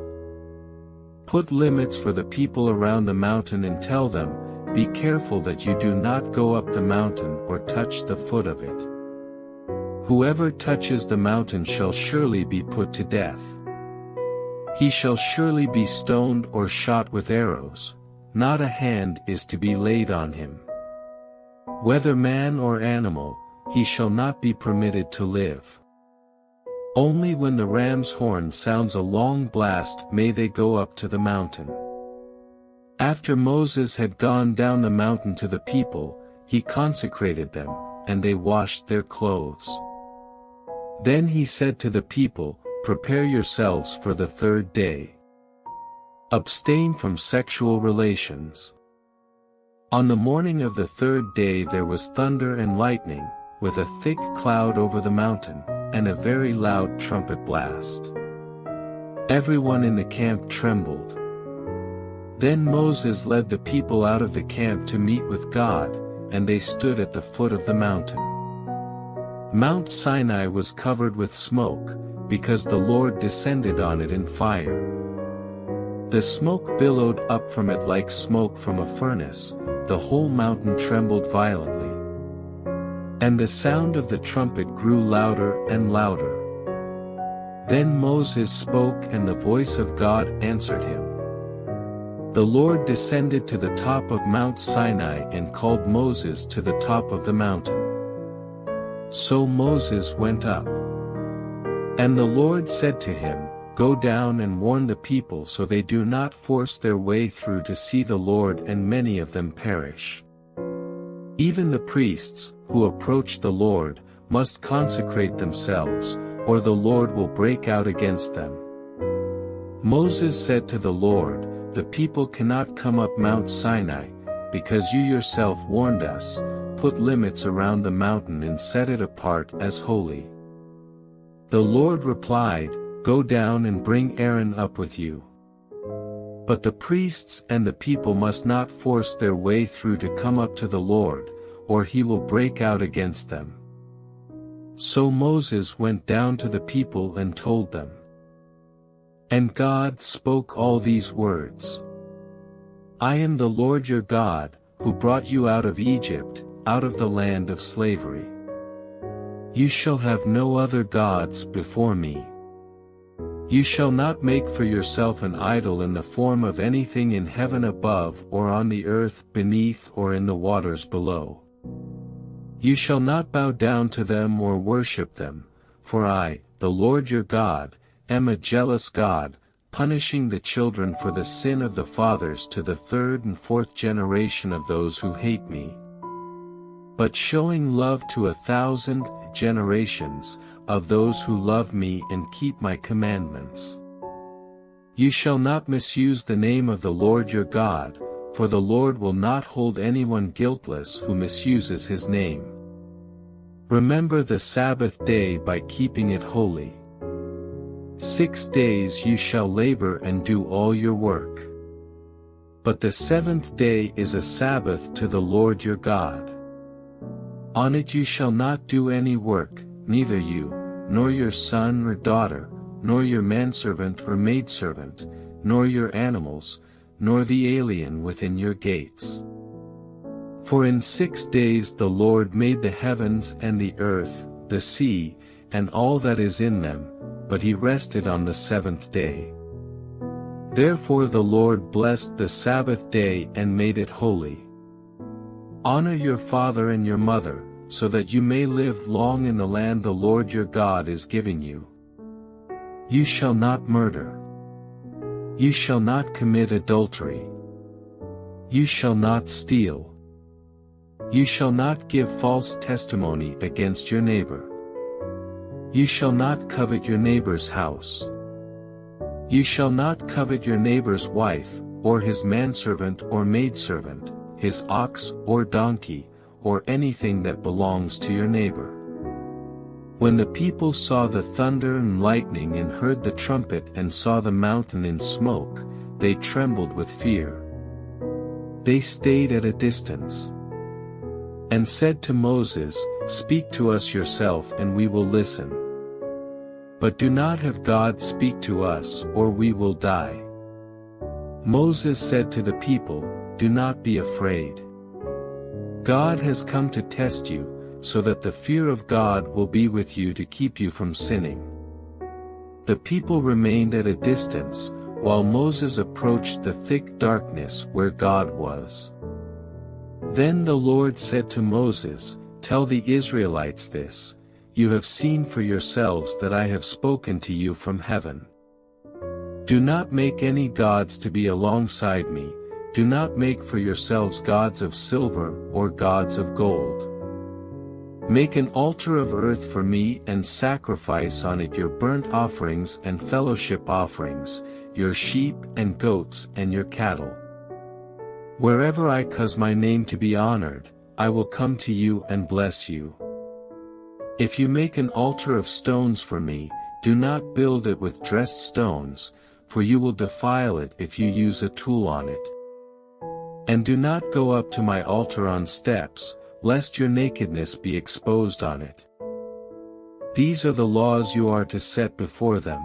Put limits for the people around the mountain and tell them, 'Be careful that you do not go up the mountain or touch the foot of it. Whoever touches the mountain shall surely be put to death. He shall surely be stoned or shot with arrows, not a hand is to be laid on him. Whether man or animal, he shall not be permitted to live. Only when the ram's horn sounds a long blast may they go up to the mountain.'" After Moses had gone down the mountain to the people, he consecrated them, and they washed their clothes. Then he said to the people, "Prepare yourselves for the 3rd day. Abstain from sexual relations." On the morning of the 3rd day there was thunder and lightning, with a thick cloud over the mountain, and a very loud trumpet blast. Everyone in the camp trembled. Then Moses led the people out of the camp to meet with God, and they stood at the foot of the mountain. Mount Sinai was covered with smoke, because the Lord descended on it in fire. The smoke billowed up from it like smoke from a furnace, the whole mountain trembled violently. And the sound of the trumpet grew louder and louder. Then Moses spoke and the voice of God answered him. The Lord descended to the top of Mount Sinai and called Moses to the top of the mountain. So Moses went up. And the Lord said to him, "Go down and warn the people so they do not force their way through to see the Lord and many of them perish. Even the priests, who approach the Lord, must consecrate themselves, or the Lord will break out against them." Moses said to the Lord, "The people cannot come up Mount Sinai, because you yourself warned us, put limits around the mountain and set it apart as holy." The Lord replied, "Go down and bring Aaron up with you. But the priests and the people must not force their way through to come up to the Lord, or he will break out against them." So Moses went down to the people and told them. And God spoke all these words. I am the Lord your God, who brought you out of Egypt, out of the land of slavery. You shall have no other gods before me. You shall not make for yourself an idol in the form of anything in heaven above or on the earth beneath or in the waters below. You shall not bow down to them or worship them, for I, the Lord your God, am a jealous God, punishing the children for the sin of the fathers to the third and fourth generation of those who hate me, but showing love to 1,000 generations of those who love me and keep my commandments. You shall not misuse the name of the Lord your God, for the Lord will not hold anyone guiltless who misuses his name. Remember the Sabbath day by keeping it holy. 6 days you shall labor and do all your work. But the seventh day is a Sabbath to the Lord your God. On it you shall not do any work, neither you, nor your son or daughter, nor your manservant or maidservant, nor your animals, nor the alien within your gates. For in 6 days the Lord made the heavens and the earth, the sea, and all that is in them, but he rested on the seventh day. Therefore the Lord blessed the Sabbath day and made it holy. Honor your father and your mother, so that you may live long in the land the Lord your God is giving you. You shall not murder. You shall not commit adultery. You shall not steal. You shall not give false testimony against your neighbor. You shall not covet your neighbor's house. You shall not covet your neighbor's wife, or his manservant or maidservant, his ox or donkey, or anything that belongs to your neighbor. When the people saw the thunder and lightning and heard the trumpet and saw the mountain in smoke, they trembled with fear. They stayed at a distance and said to Moses, Speak to us yourself and we will listen. But do not have God speak to us or we will die. Moses said to the people, Do not be afraid. God has come to test you, so that the fear of God will be with you to keep you from sinning. The people remained at a distance, while Moses approached the thick darkness where God was. Then the Lord said to Moses, Tell the Israelites this, You have seen for yourselves that I have spoken to you from heaven. Do not make any gods to be alongside me. Do not make for yourselves gods of silver or gods of gold. Make an altar of earth for me and sacrifice on it your burnt offerings and fellowship offerings, your sheep and goats and your cattle. Wherever I cause my name to be honored, I will come to you and bless you. If you make an altar of stones for me, do not build it with dressed stones, for you will defile it if you use a tool on it. And do not go up to my altar on steps, lest your nakedness be exposed on it. These are the laws you are to set before them.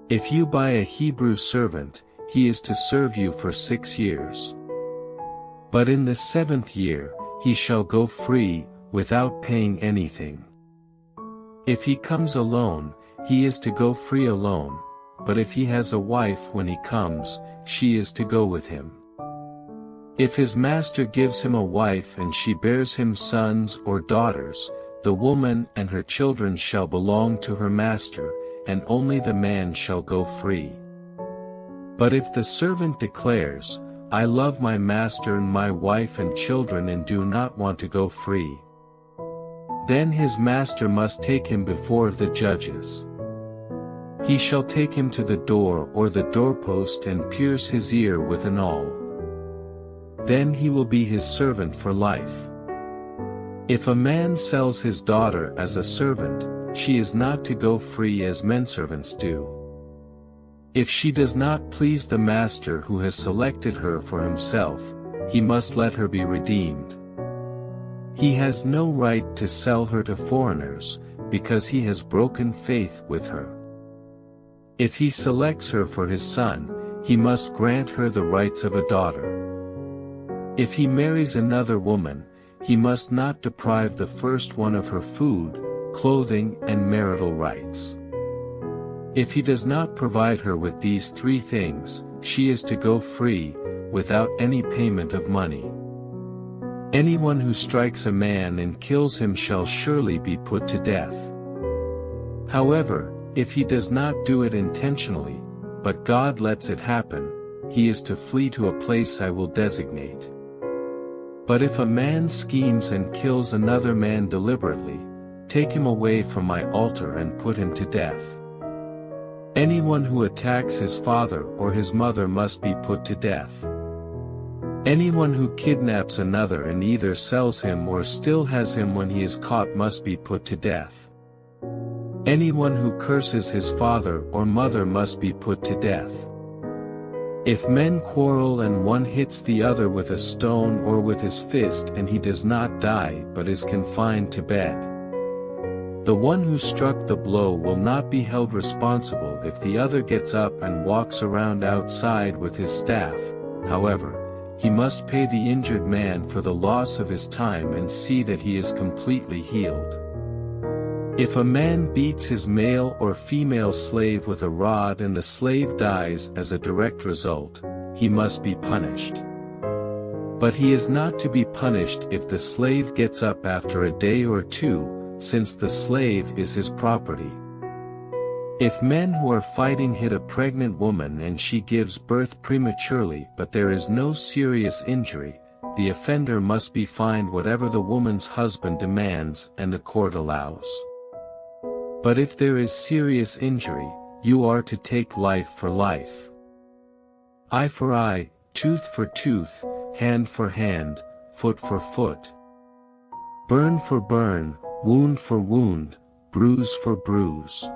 If you buy a Hebrew servant, he is to serve you for 6 years. But in the 7th year, he shall go free, without paying anything. If he comes alone, he is to go free alone, but if he has a wife when he comes, she is to go with him. If his master gives him a wife and she bears him sons or daughters, the woman and her children shall belong to her master, and only the man shall go free. But if the servant declares, I love my master and my wife and children and do not want to go free, then his master must take him before the judges. He shall take him to the door or the doorpost and pierce his ear with an awl. Then he will be his servant for life. If a man sells his daughter as a servant, she is not to go free as menservants do. If she does not please the master who has selected her for himself, he must let her be redeemed. He has no right to sell her to foreigners, because he has broken faith with her. If he selects her for his son, he must grant her the rights of a daughter. If he marries another woman, he must not deprive the first one of her food, clothing and marital rights. If he does not provide her with these three things, she is to go free, without any payment of money. Anyone who strikes a man and kills him shall surely be put to death. However, if he does not do it intentionally, but God lets it happen, he is to flee to a place I will designate. But if a man schemes and kills another man deliberately, take him away from my altar and put him to death. Anyone who attacks his father or his mother must be put to death. Anyone who kidnaps another and either sells him or still has him when he is caught must be put to death. Anyone who curses his father or mother must be put to death. If men quarrel and one hits the other with a stone or with his fist and he does not die but is confined to bed, the one who struck the blow will not be held responsible if the other gets up and walks around outside with his staff. However, he must pay the injured man for the loss of his time and see that he is completely healed. If a man beats his male or female slave with a rod and the slave dies as a direct result, he must be punished. But he is not to be punished if the slave gets up after a day or two, since the slave is his property. If men who are fighting hit a pregnant woman and she gives birth prematurely but there is no serious injury, the offender must be fined whatever the woman's husband demands and the court allows. But if there is serious injury, you are to take life for life. Eye for eye, tooth for tooth, hand for hand, foot for foot. Burn for burn, wound for wound, bruise for bruise.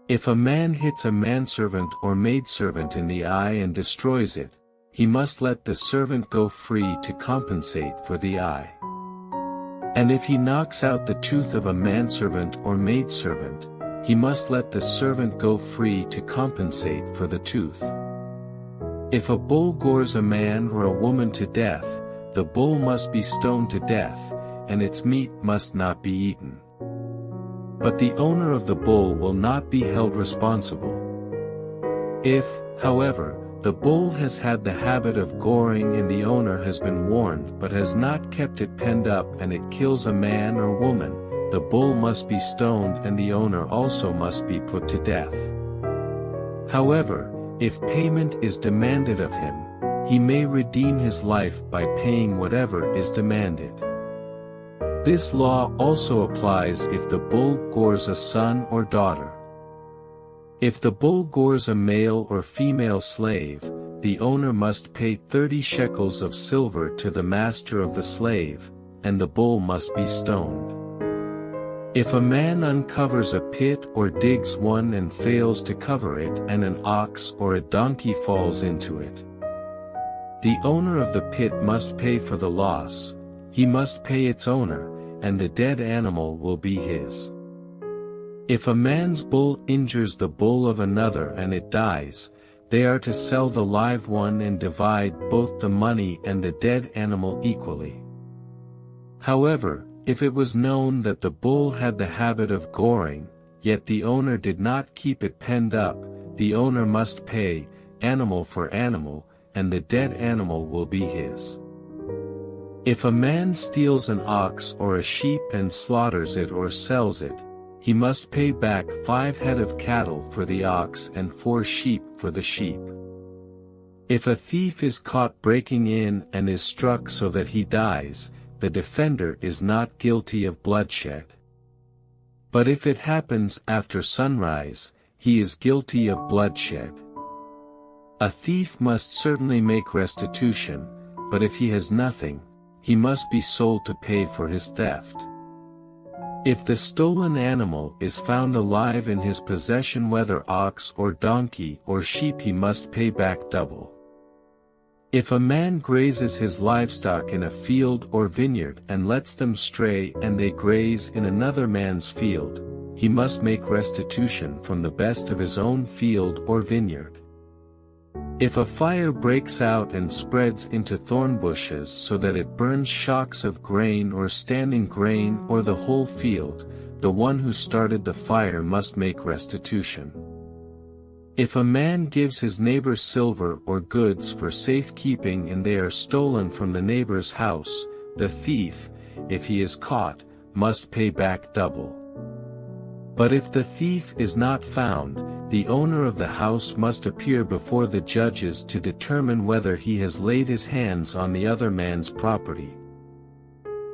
If a man hits a manservant or maidservant in the eye and destroys it, he must let the servant go free to compensate for the eye. And if he knocks out the tooth of a manservant or maidservant, he must let the servant go free to compensate for the tooth. If a bull gores a man or a woman to death, the bull must be stoned to death, and its meat must not be eaten. But the owner of the bull will not be held responsible. If, however, the bull has had the habit of goring and the owner has been warned but has not kept it penned up and it kills a man or woman, the bull must be stoned and the owner also must be put to death. However, if payment is demanded of him, he may redeem his life by paying whatever is demanded. This law also applies if the bull gores a son or daughter. If the bull gores a male or female slave, the owner must pay 30 shekels of silver to the master of the slave, and the bull must be stoned. If a man uncovers a pit or digs one and fails to cover it and an ox or a donkey falls into it, the owner of the pit must pay for the loss, he must pay its owner, and the dead animal will be his. If a man's bull injures the bull of another and it dies, they are to sell the live one and divide both the money and the dead animal equally. However, if it was known that the bull had the habit of goring, yet the owner did not keep it penned up, the owner must pay, animal for animal, and the dead animal will be his. If a man steals an ox or a sheep and slaughters it or sells it, he must pay back 5 head of cattle for the ox and 4 sheep for the sheep. If a thief is caught breaking in and is struck so that he dies, the defender is not guilty of bloodshed. But if it happens after sunrise, he is guilty of bloodshed. A thief must certainly make restitution, but if he has nothing, he must be sold to pay for his theft. If the stolen animal is found alive in his possession, whether ox or donkey or sheep, he must pay back double. If a man grazes his livestock in a field or vineyard and lets them stray and they graze in another man's field, he must make restitution from the best of his own field or vineyard. If a fire breaks out and spreads into thorn bushes so that it burns shocks of grain or standing grain or the whole field, the one who started the fire must make restitution. If a man gives his neighbor silver or goods for safekeeping and they are stolen from the neighbor's house, the thief, if he is caught, must pay back double. But if the thief is not found, the owner of the house must appear before the judges to determine whether he has laid his hands on the other man's property.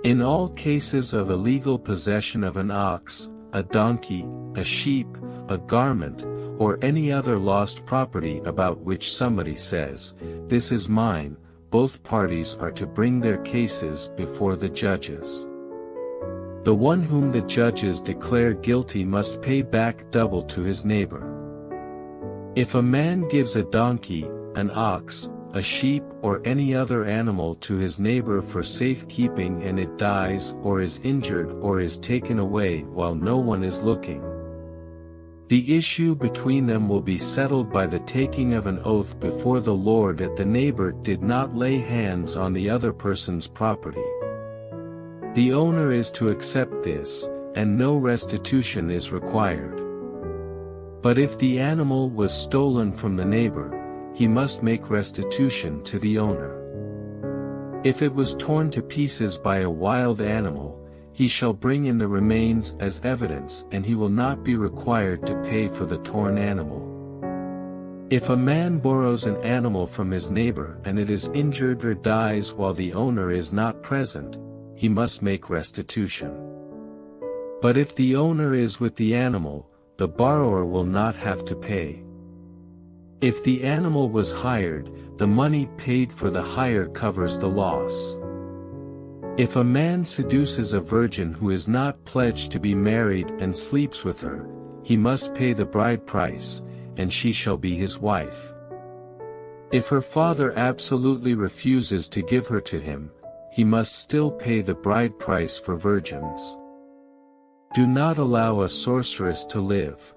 In all cases of illegal possession of an ox, a donkey, a sheep, a garment, or any other lost property about which somebody says, "This is mine," both parties are to bring their cases before the judges. The one whom the judges declare guilty must pay back double to his neighbor. If a man gives a donkey, an ox, a sheep or any other animal to his neighbor for safekeeping and it dies or is injured or is taken away while no one is looking, the issue between them will be settled by the taking of an oath before the Lord that the neighbor did not lay hands on the other person's property. The owner is to accept this, and no restitution is required. But if the animal was stolen from the neighbor, he must make restitution to the owner. If it was torn to pieces by a wild animal, he shall bring in the remains as evidence and he will not be required to pay for the torn animal. If a man borrows an animal from his neighbor and it is injured or dies while the owner is not present, he must make restitution. But if the owner is with the animal, the borrower will not have to pay. If the animal was hired, the money paid for the hire covers the loss. If a man seduces a virgin who is not pledged to be married and sleeps with her, he must pay the bride price, and she shall be his wife. If her father absolutely refuses to give her to him, he must still pay the bride price for virgins. Do not allow a sorceress to live.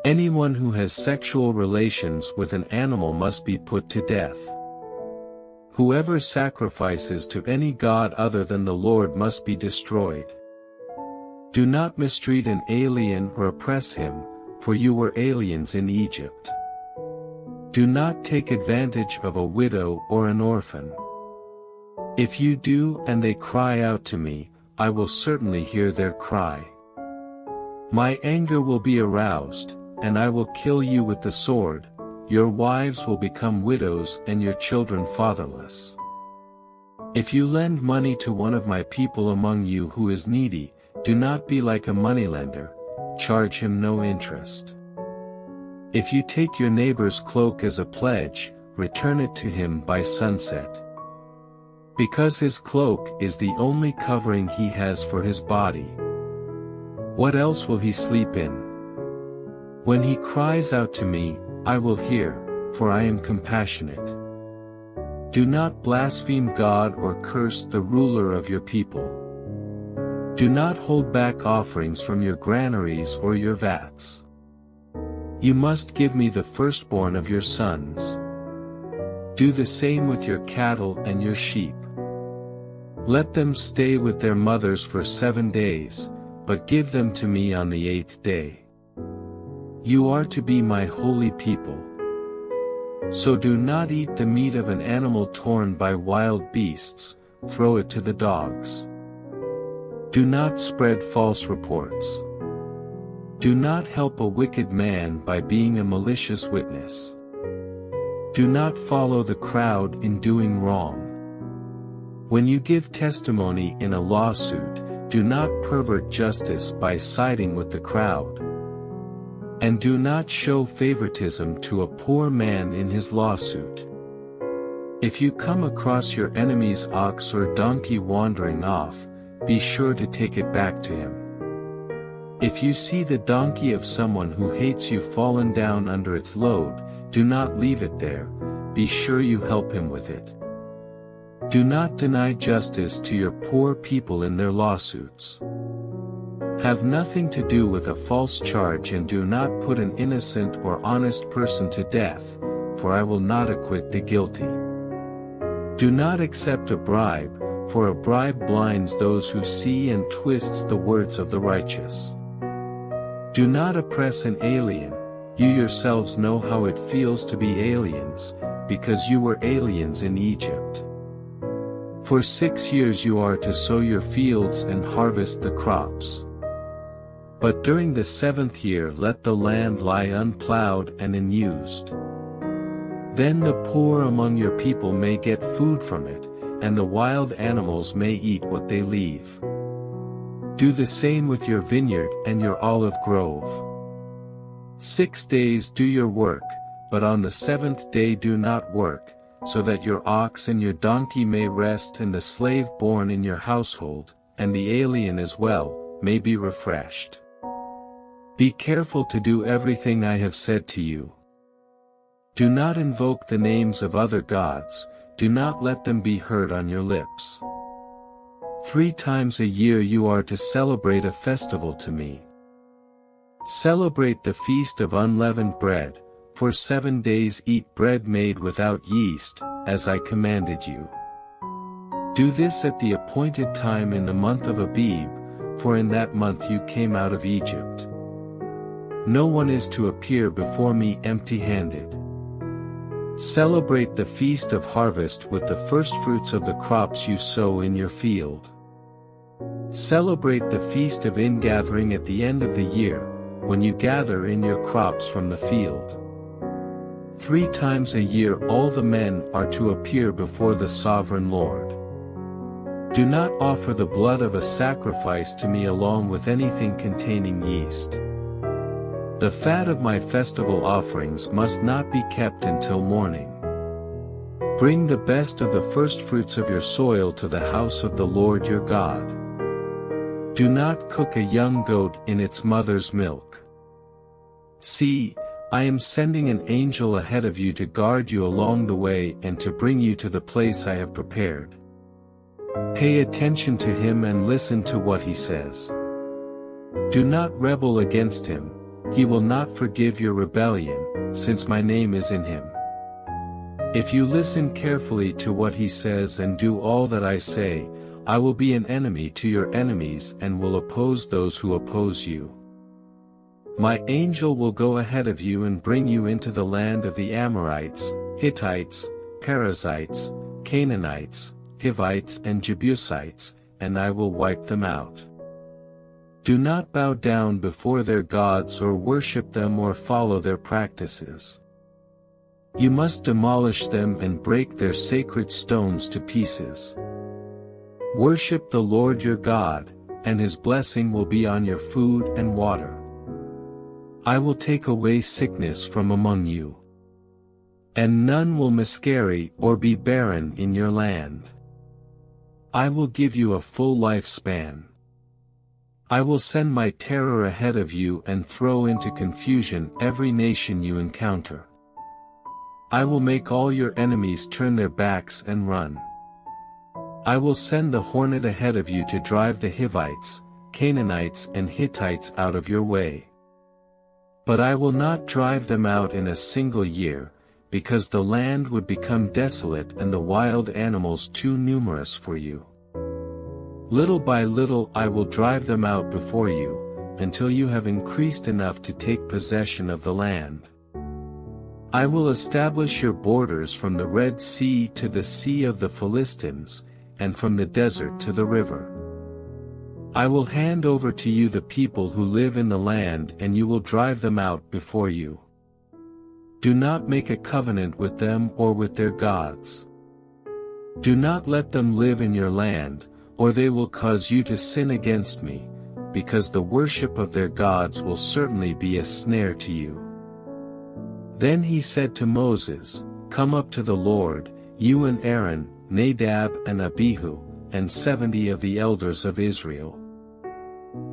Anyone who has sexual relations with an animal must be put to death. Whoever sacrifices to any god other than the Lord must be destroyed. Do not mistreat an alien or oppress him, for you were aliens in Egypt. Do not take advantage of a widow or an orphan. If you do and they cry out to me, I will certainly hear their cry. My anger will be aroused, and I will kill you with the sword, your wives will become widows and your children fatherless. If you lend money to one of my people among you who is needy, do not be like a moneylender, charge him no interest. If you take your neighbor's cloak as a pledge, return it to him by sunset. Because his cloak is the only covering he has for his body. What else will he sleep in? When he cries out to me, I will hear, for I am compassionate. Do not blaspheme God or curse the ruler of your people. Do not hold back offerings from your granaries or your vats. You must give me the firstborn of your sons. Do the same with your cattle and your sheep. Let them stay with their mothers for 7 days, but give them to me on the 8th day. You are to be my holy people. So do not eat the meat of an animal torn by wild beasts, throw it to the dogs. Do not spread false reports. Do not help a wicked man by being a malicious witness. Do not follow the crowd in doing wrong. When you give testimony in a lawsuit, do not pervert justice by siding with the crowd. And do not show favoritism to a poor man in his lawsuit. If you come across your enemy's ox or donkey wandering off, be sure to take it back to him. If you see the donkey of someone who hates you fallen down under its load, do not leave it there, be sure you help him with it. Do not deny justice to your poor people in their lawsuits. Have nothing to do with a false charge, and do not put an innocent or honest person to death, for I will not acquit the guilty. Do not accept a bribe, for a bribe blinds those who see and twists the words of the righteous. Do not oppress an alien. You yourselves know how it feels to be aliens, because you were aliens in Egypt. For 6 years you are to sow your fields and harvest the crops. But during the 7th year let the land lie unplowed and unused. Then the poor among your people may get food from it, and the wild animals may eat what they leave. Do the same with your vineyard and your olive grove. 6 days do your work, but on the 7th day do not work, so that your ox and your donkey may rest, and the slave born in your household, and the alien as well, may be refreshed. Be careful to do everything I have said to you. Do not invoke the names of other gods, do not let them be heard on your lips. 3 times a year you are to celebrate a festival to me. Celebrate the feast of unleavened bread, for 7 days eat bread made without yeast, as I commanded you. Do this at the appointed time in the month of Abib, for in that month you came out of Egypt. No one is to appear before me empty-handed. Celebrate the feast of harvest with the firstfruits of the crops you sow in your field. Celebrate the feast of ingathering at the end of the year, when you gather in your crops from the field. 3 times a year all the men are to appear before the sovereign Lord. Do not offer the blood of a sacrifice to me along with anything containing yeast. The fat of my festival offerings must not be kept until morning. Bring the best of the firstfruits of your soil to the house of the Lord your God. Do not cook a young goat in its mother's milk. See, I am sending an angel ahead of you to guard you along the way and to bring you to the place I have prepared. Pay attention to him and listen to what he says. Do not rebel against him. He will not forgive your rebellion, since my name is in him. If you listen carefully to what he says and do all that I say, I will be an enemy to your enemies and will oppose those who oppose you. My angel will go ahead of you and bring you into the land of the Amorites, Hittites, Perizzites, Canaanites, Hivites and Jebusites, and I will wipe them out. Do not bow down before their gods or worship them or follow their practices. You must demolish them and break their sacred stones to pieces. Worship the Lord your God, and his blessing will be on your food and water. I will take away sickness from among you. And none will miscarry or be barren in your land. I will give you a full lifespan. I will send my terror ahead of you and throw into confusion every nation you encounter. I will make all your enemies turn their backs and run. I will send the hornet ahead of you to drive the Hivites, Canaanites and Hittites out of your way. But I will not drive them out in a single year, because the land would become desolate and the wild animals too numerous for you. Little by little I will drive them out before you, until you have increased enough to take possession of the land. I will establish your borders from the Red Sea to the Sea of the Philistines, and from the desert to the river. I will hand over to you the people who live in the land and you will drive them out before you. Do not make a covenant with them or with their gods. Do not let them live in your land, or they will cause you to sin against me, because the worship of their gods will certainly be a snare to you. Then he said to Moses, Come up to the Lord, you and Aaron, Nadab and Abihu, and 70 of the elders of Israel.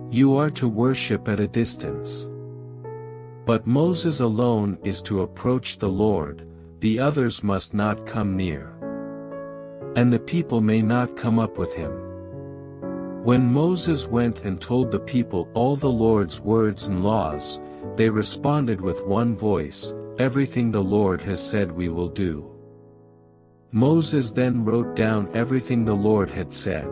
You are to worship at a distance. But Moses alone is to approach the Lord, the others must not come near. And the people may not come up with him. When Moses went and told the people all the Lord's words and laws, they responded with one voice, "Everything the Lord has said we will do." Moses then wrote down everything the Lord had said.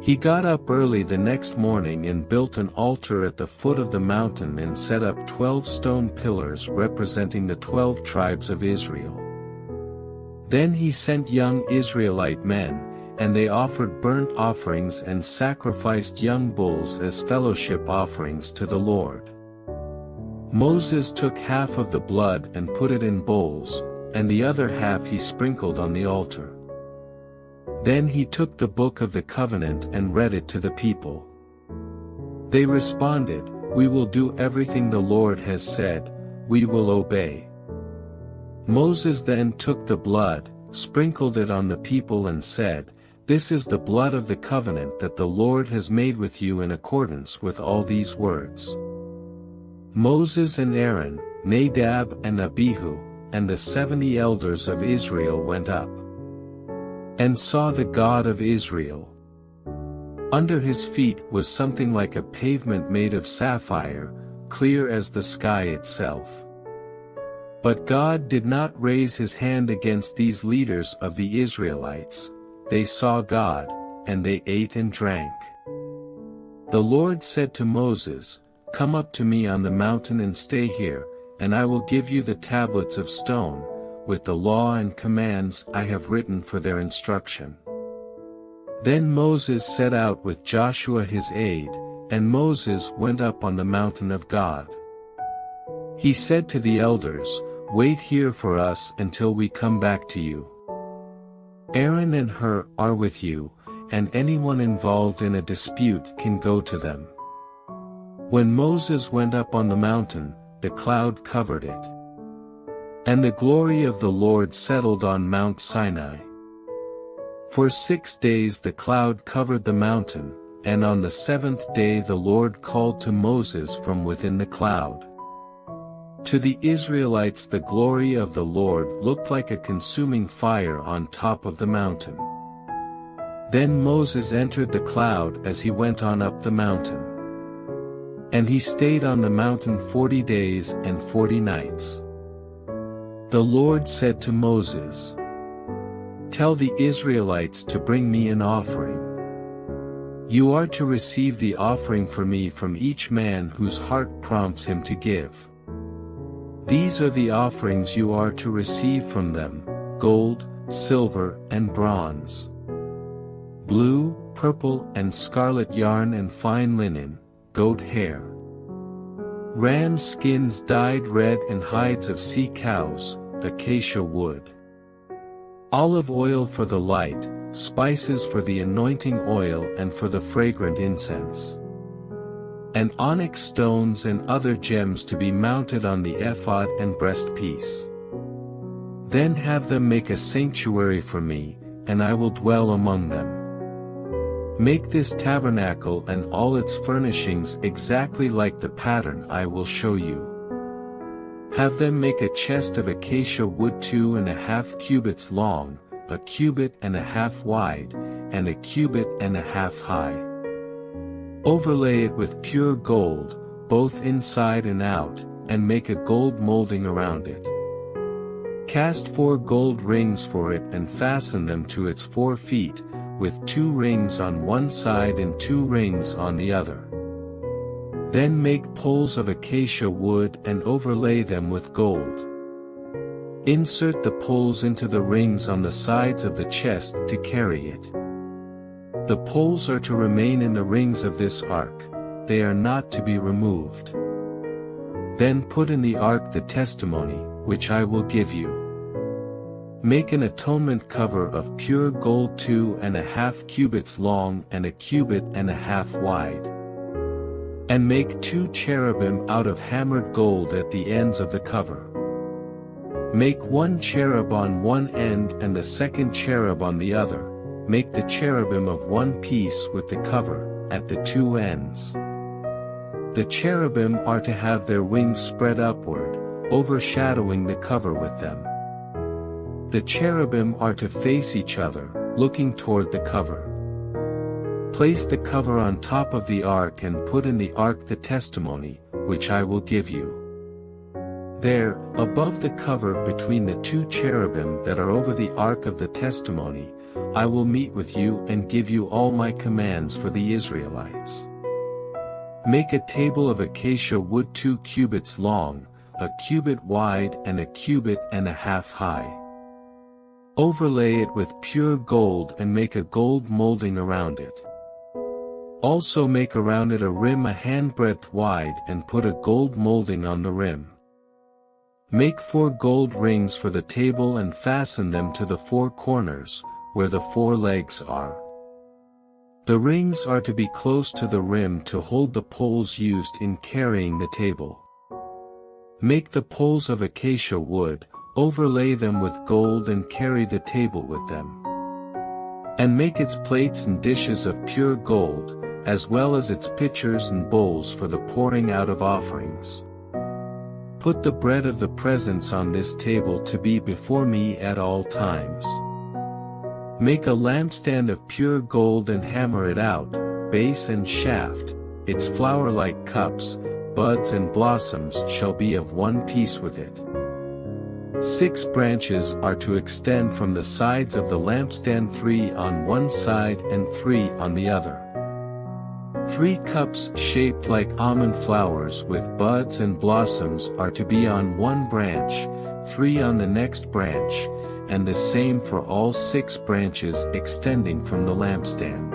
He got up early the next morning and built an altar at the foot of the mountain and set up 12 stone pillars representing the 12 tribes of Israel. Then he sent young Israelite men, and they offered burnt offerings and sacrificed young bulls as fellowship offerings to the Lord. Moses took half of the blood and put it in bowls, and the other half he sprinkled on the altar. Then he took the book of the covenant and read it to the people. They responded, "We will do everything the Lord has said, we will obey." Moses then took the blood, sprinkled it on the people and said, "This is the blood of the covenant that the Lord has made with you in accordance with all these words." Moses and Aaron, Nadab and Abihu, and the 70 elders of Israel went up and saw the God of Israel. Under his feet was something like a pavement made of sapphire, clear as the sky itself. But God did not raise his hand against these leaders of the Israelites. They saw God, and they ate and drank. The Lord said to Moses, "Come up to me on the mountain and stay here, and I will give you the tablets of stone, with the law and commands I have written for their instruction." Then Moses set out with Joshua his aide, and Moses went up on the mountain of God. He said to the elders, "Wait here for us until we come back to you. Aaron and Hur are with you, and anyone involved in a dispute can go to them." When Moses went up on the mountain, the cloud covered it, and the glory of the Lord settled on Mount Sinai. For 6 days the cloud covered the mountain, and on the 7th day the Lord called to Moses from within the cloud. To the Israelites the glory of the Lord looked like a consuming fire on top of the mountain. Then Moses entered the cloud as he went on up the mountain. And he stayed on the mountain 40 days and 40 nights. The Lord said to Moses, "Tell the Israelites to bring me an offering. You are to receive the offering for me from each man whose heart prompts him to give. These are the offerings you are to receive from them: gold, silver, and bronze, blue, purple, and scarlet yarn and fine linen, goat hair, ram skins dyed red and hides of sea cows, acacia wood, olive oil for the light, spices for the anointing oil and for the fragrant incense, and onyx stones and other gems to be mounted on the ephod and breastpiece. Then have them make a sanctuary for me, and I will dwell among them. Make this tabernacle and all its furnishings exactly like the pattern I will show you. Have them make a chest of acacia wood 2.5 cubits long, 1.5 cubits wide, and 1.5 cubits high. Overlay it with pure gold, both inside and out, and make a gold molding around it. Cast 4 gold rings for it and fasten them to its 4 feet, with 2 rings on one side and 2 rings on the other. Then make poles of acacia wood and overlay them with gold. Insert the poles into the rings on the sides of the chest to carry it. The poles are to remain in the rings of this ark, they are not to be removed. Then put in the ark the testimony, which I will give you. Make an atonement cover of pure gold 2.5 cubits long and 1.5 cubits wide. And make 2 cherubim out of hammered gold at the ends of the cover. Make 1 cherub on one end and the second cherub on the other. Make the cherubim of one piece with the cover, at the 2 ends. The cherubim are to have their wings spread upward, overshadowing the cover with them. The cherubim are to face each other, looking toward the cover. Place the cover on top of the ark and put in the ark the testimony, which I will give you. There, above the cover between the two cherubim that are over the ark of the testimony, I will meet with you and give you all my commands for the Israelites. Make a table of acacia wood 2 cubits long, a cubit wide and a cubit and a half high. Overlay it with pure gold and make a gold molding around it. Also make around it a rim a handbreadth wide and put a gold molding on the rim. Make 4 gold rings for the table and fasten them to the 4 corners, where the 4 legs are. The rings are to be close to the rim to hold the poles used in carrying the table. Make the poles of acacia wood, overlay them with gold and carry the table with them. And make its plates and dishes of pure gold, as well as its pitchers and bowls for the pouring out of offerings. Put the bread of the presence on this table to be before me at all times. Make a lampstand of pure gold and hammer it out, base and shaft, its flower-like cups, buds and blossoms shall be of one piece with it. 6 branches are to extend from the sides of the lampstand, 3 on one side and 3 on the other. 3 cups shaped like almond flowers with buds and blossoms are to be on one branch, 3 on the next branch, and the same for all 6 branches extending from the lampstand.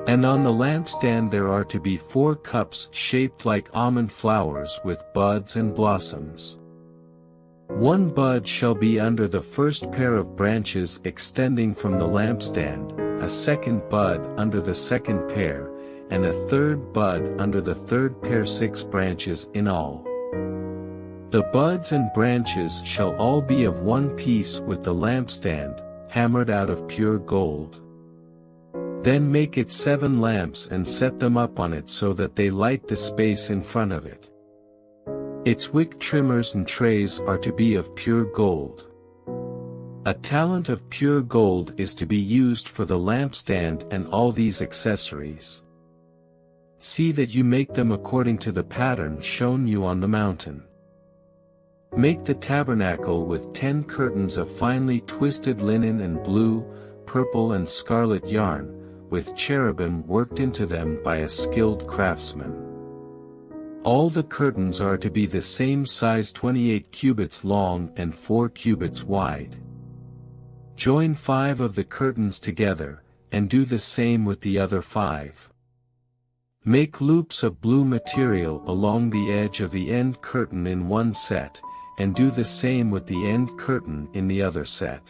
And on the lampstand there are to be 4 cups shaped like almond flowers with buds and blossoms. 1 bud shall be under the first pair of branches extending from the lampstand, a 2nd bud under the 2nd pair, and a 3rd bud under the 3rd pair, 6 branches in all. The buds and branches shall all be of one piece with the lampstand, hammered out of pure gold. Then make it 7 lamps and set them up on it so that they light the space in front of it. Its wick trimmers and trays are to be of pure gold. A talent of pure gold is to be used for the lampstand and all these accessories. See that you make them according to the pattern shown you on the mountain. Make the tabernacle with 10 curtains of finely twisted linen and blue, purple and scarlet yarn, with cherubim worked into them by a skilled craftsman. All the curtains are to be the same size, 28 cubits long and 4 cubits wide. Join 5 of the curtains together, and do the same with the other 5. Make loops of blue material along the edge of the end curtain in one set, and do the same with the end curtain in the other set.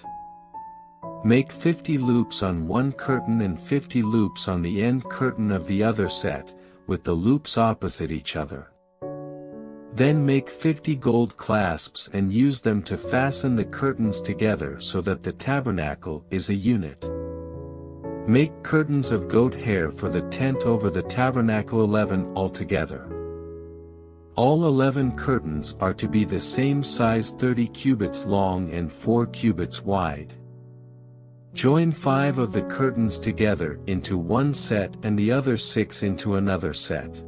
Make 50 loops on one curtain and 50 loops on the end curtain of the other set, with the loops opposite each other. Then make 50 gold clasps and use them to fasten the curtains together so that the tabernacle is a unit. Make curtains of goat hair for the tent over the tabernacle, 11 altogether. All 11 curtains are to be the same size, 30 cubits long and 4 cubits wide. Join 5 of the curtains together into one set and the other 6 into another set.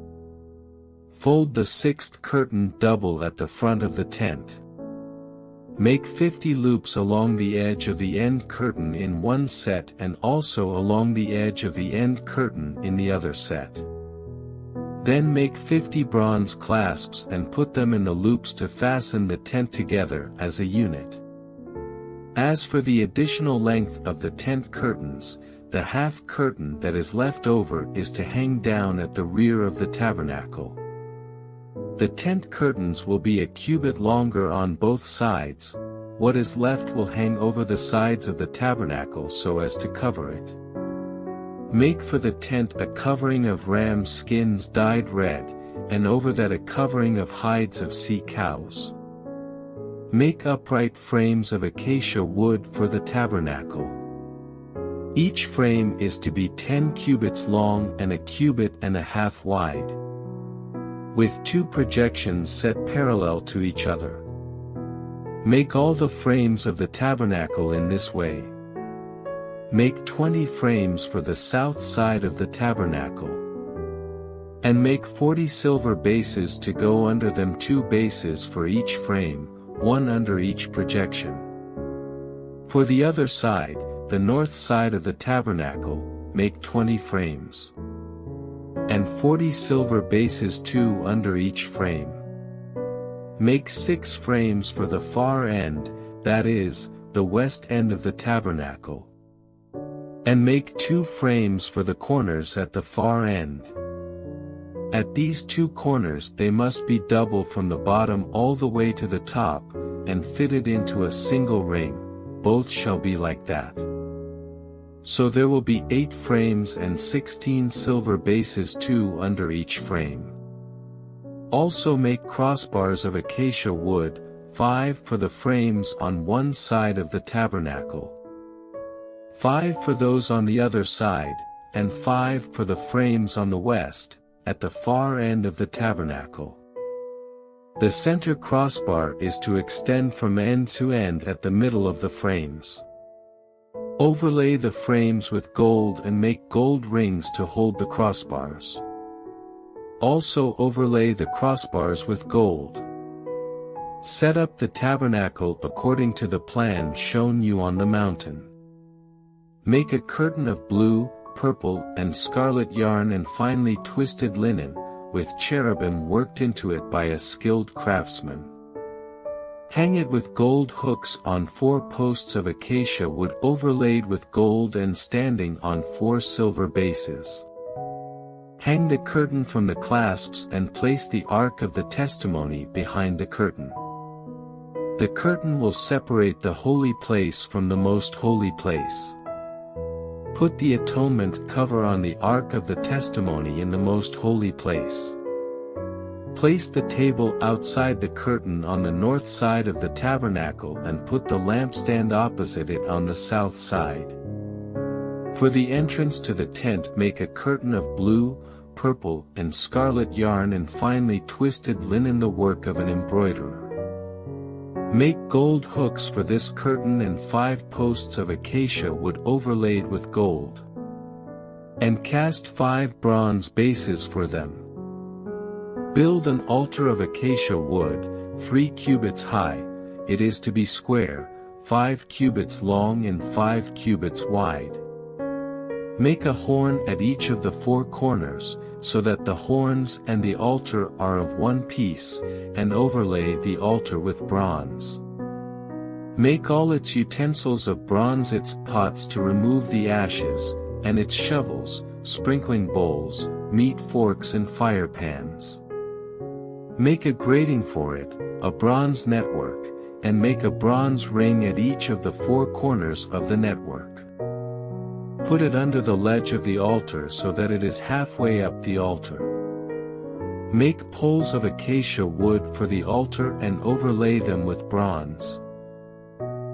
Fold the 6th curtain double at the front of the tent. Make 50 loops along the edge of the end curtain in one set and also along the edge of the end curtain in the other set. Then make 50 bronze clasps and put them in the loops to fasten the tent together as a unit. As for the additional length of the tent curtains, the half curtain that is left over is to hang down at the rear of the tabernacle. The tent curtains will be a cubit longer on both sides. What is left will hang over the sides of the tabernacle so as to cover it. Make for the tent a covering of ram skins dyed red, and over that a covering of hides of sea cows. Make upright frames of acacia wood for the tabernacle. Each frame is to be 10 cubits long and a cubit and a half wide, with 2 projections set parallel to each other. Make all the frames of the tabernacle in this way. Make 20 frames for the south side of the tabernacle. And make 40 silver bases to go under them, 2 bases for each frame, 1 under each projection. For the other side, the north side of the tabernacle, make 20 frames. And 40 silver bases, 2 under each frame. Make 6 frames for the far end, that is, the west end of the tabernacle. And make 2 frames for the corners at the far end. At these 2 corners they must be double from the bottom all the way to the top, and fitted into a single ring, both shall be like that. So there will be 8 frames and 16 silver bases, 2 under each frame. Also make crossbars of acacia wood, 5 for the frames on one side of the tabernacle, 5 for those on the other side, and 5 for the frames on the west, at the far end of the tabernacle. The center crossbar is to extend from end to end at the middle of the frames. Overlay the frames with gold and make gold rings to hold the crossbars. Also overlay the crossbars with gold. Set up the tabernacle according to the plan shown you on the mountain. Make a curtain of blue, purple, and scarlet yarn and finely twisted linen, with cherubim worked into it by a skilled craftsman. Hang it with gold hooks on 4 posts of acacia wood overlaid with gold and standing on 4 silver bases. Hang the curtain from the clasps and place the Ark of the Testimony behind the curtain. The curtain will separate the holy place from the most holy place. Put the atonement cover on the Ark of the Testimony in the most holy place. Place the table outside the curtain on the north side of the tabernacle and put the lampstand opposite it on the south side. For the entrance to the tent make a curtain of blue, purple, and scarlet yarn and finely twisted linen, the work of an embroiderer. Make gold hooks for this curtain and 5 posts of acacia wood overlaid with gold. And cast 5 bronze bases for them. Build an altar of acacia wood, 3 cubits high, it is to be square, 5 cubits long and 5 cubits wide. Make a horn at each of the 4 corners, so that the horns and the altar are of one piece, and overlay the altar with bronze. Make all its utensils of bronze, its pots to remove the ashes, and its shovels, sprinkling bowls, meat forks and fire pans. Make a grating for it, a bronze network, and make a bronze ring at each of the 4 corners of the network. Put it under the ledge of the altar so that it is halfway up the altar. Make poles of acacia wood for the altar and overlay them with bronze.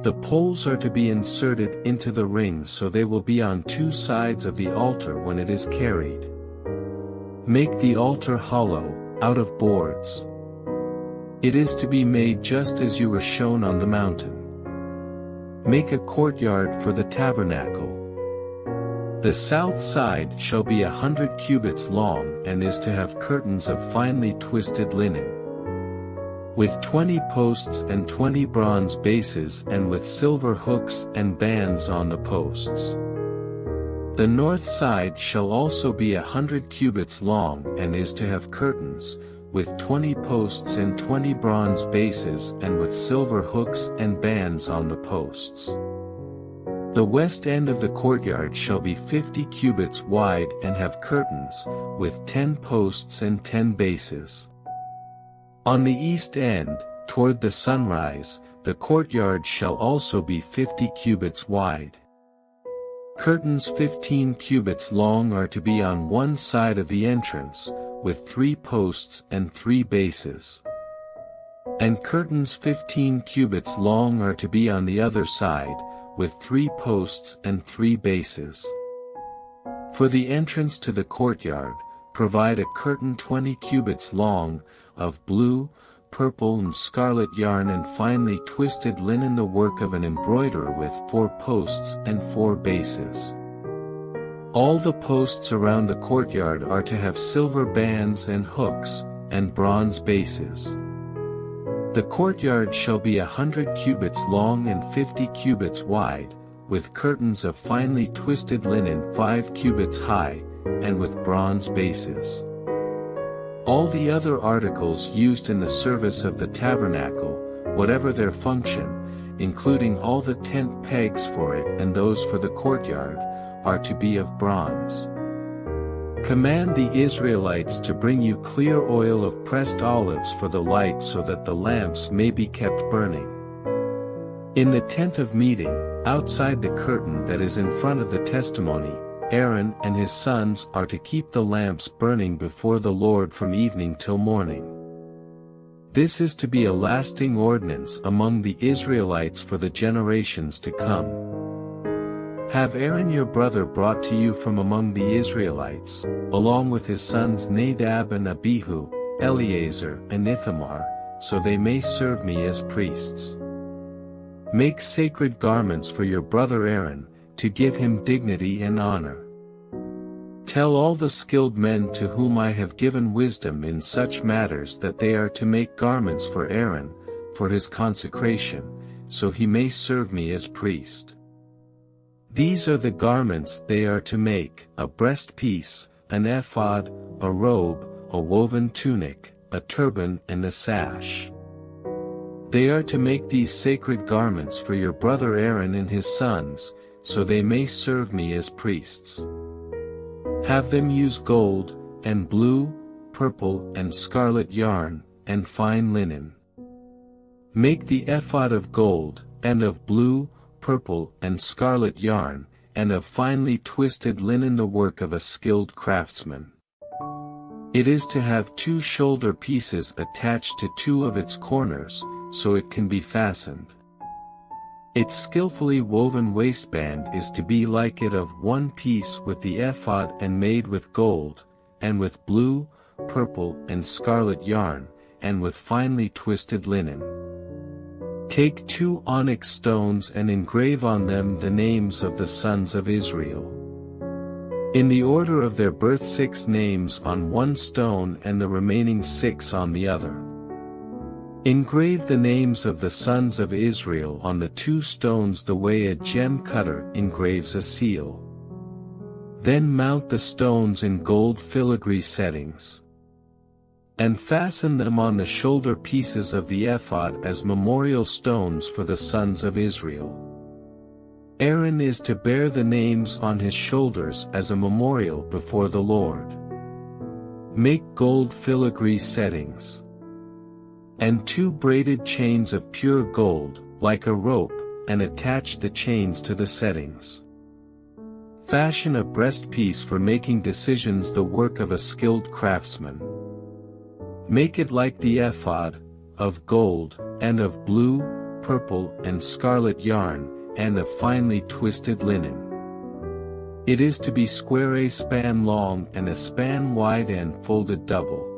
The poles are to be inserted into the ring so they will be on 2 sides of the altar when it is carried. Make the altar hollow, out of boards. It is to be made just as you were shown on the mountain. Make a courtyard for the tabernacle. The south side shall be 100 cubits long and is to have curtains of finely twisted linen, with 20 posts and 20 bronze bases and with silver hooks and bands on the posts. The north side shall also be 100 cubits long and is to have curtains, with 20 posts and 20 bronze bases and with silver hooks and bands on the posts. The west end of the courtyard shall be 50 cubits wide and have curtains, with 10 posts and 10 bases. On the east end, toward the sunrise, the courtyard shall also be 50 cubits wide. Curtains 15 cubits long are to be on one side of the entrance, with 3 posts and 3 bases. And curtains 15 cubits long are to be on the other side, with 3 posts and 3 bases. For the entrance to the courtyard, provide a curtain 20 cubits long, of blue, purple and scarlet yarn and finely twisted linen, the work of an embroiderer, with 4 posts and 4 bases. All the posts around the courtyard are to have silver bands and hooks, and bronze bases. The courtyard shall be 100 cubits long and 50 cubits wide, with curtains of finely twisted linen 5 cubits high, and with bronze bases. All the other articles used in the service of the tabernacle, whatever their function, including all the tent pegs for it and those for the courtyard, are to be of bronze. Command the Israelites to bring you clear oil of pressed olives for the light, so that the lamps may be kept burning. In the tent of meeting, outside the curtain that is in front of the testimony, Aaron and his sons are to keep the lamps burning before the Lord from evening till morning. This is to be a lasting ordinance among the Israelites for the generations to come. Have Aaron your brother brought to you from among the Israelites, along with his sons Nadab and Abihu, Eleazar and Ithamar, so they may serve me as priests. Make sacred garments for your brother Aaron, to give him dignity and honor. Tell all the skilled men to whom I have given wisdom in such matters that they are to make garments for Aaron, for his consecration, so he may serve me as priest. These are the garments they are to make: a breastpiece, an ephod, a robe, a woven tunic, a turban and a sash. They are to make these sacred garments for your brother Aaron and his sons, so they may serve me as priests. Have them use gold, and blue, purple and scarlet yarn, and fine linen. Make the ephod of gold, and of blue, purple and scarlet yarn, and of finely twisted linen, the work of a skilled craftsman. It is to have 2 shoulder pieces attached to 2 of its corners, so it can be fastened. Its skillfully woven waistband is to be like it, of 1 piece with the ephod and made with gold, and with blue, purple and scarlet yarn, and with finely twisted linen. Take 2 onyx stones and engrave on them the names of the sons of Israel. In the order of their birth, 6 names on 1 stone and the remaining 6 on the other. Engrave the names of the sons of Israel on the 2 stones the way a gem cutter engraves a seal. Then mount the stones in gold filigree settings, and fasten them on the shoulder pieces of the ephod as memorial stones for the sons of Israel. Aaron is to bear the names on his shoulders as a memorial before the Lord. Make gold filigree settings, and 2 braided chains of pure gold, like a rope, and attach the chains to the settings. Fashion a breastpiece for making decisions, the work of a skilled craftsman. Make it like the ephod, of gold, and of blue, purple and scarlet yarn, and of finely twisted linen. It is to be square, a span long and a span wide, and folded double.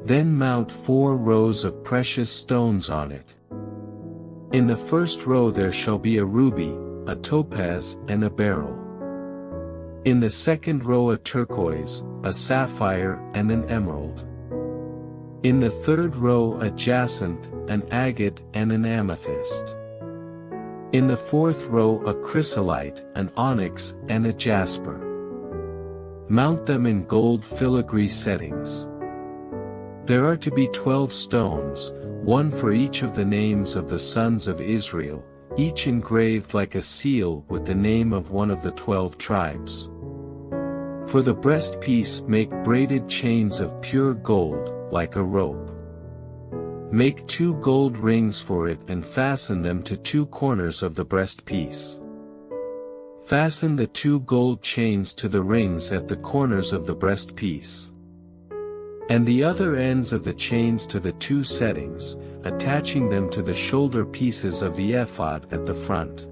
Then mount 4 rows of precious stones on it. In the first row there shall be a ruby, a topaz and a beryl. In the second row a turquoise, a sapphire and an emerald. In the third row a jacinth, an agate and an amethyst. In the fourth row a chrysolite, an onyx and a jasper. Mount them in gold filigree settings. There are to be 12 stones, 1 for each of the names of the sons of Israel, each engraved like a seal with the name of one of the 12 tribes. For the breastpiece make braided chains of pure gold, like a rope. Make 2 gold rings for it and fasten them to 2 corners of the breastpiece. Fasten the 2 gold chains to the rings at the corners of the breastpiece, and the other ends of the chains to the 2 settings, attaching them to the shoulder pieces of the ephod at the front.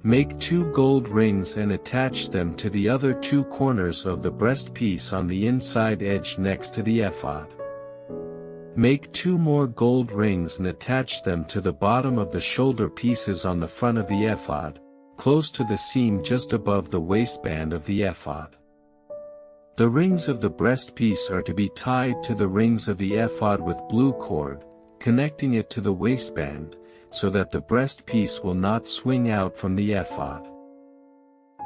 Make 2 gold rings and attach them to the other 2 corners of the breastpiece on the inside edge next to the ephod. Make 2 more gold rings and attach them to the bottom of the shoulder pieces on the front of the ephod, close to the seam just above the waistband of the ephod. The rings of the breastpiece are to be tied to the rings of the ephod with blue cord, connecting it to the waistband, so that the breastpiece will not swing out from the ephod.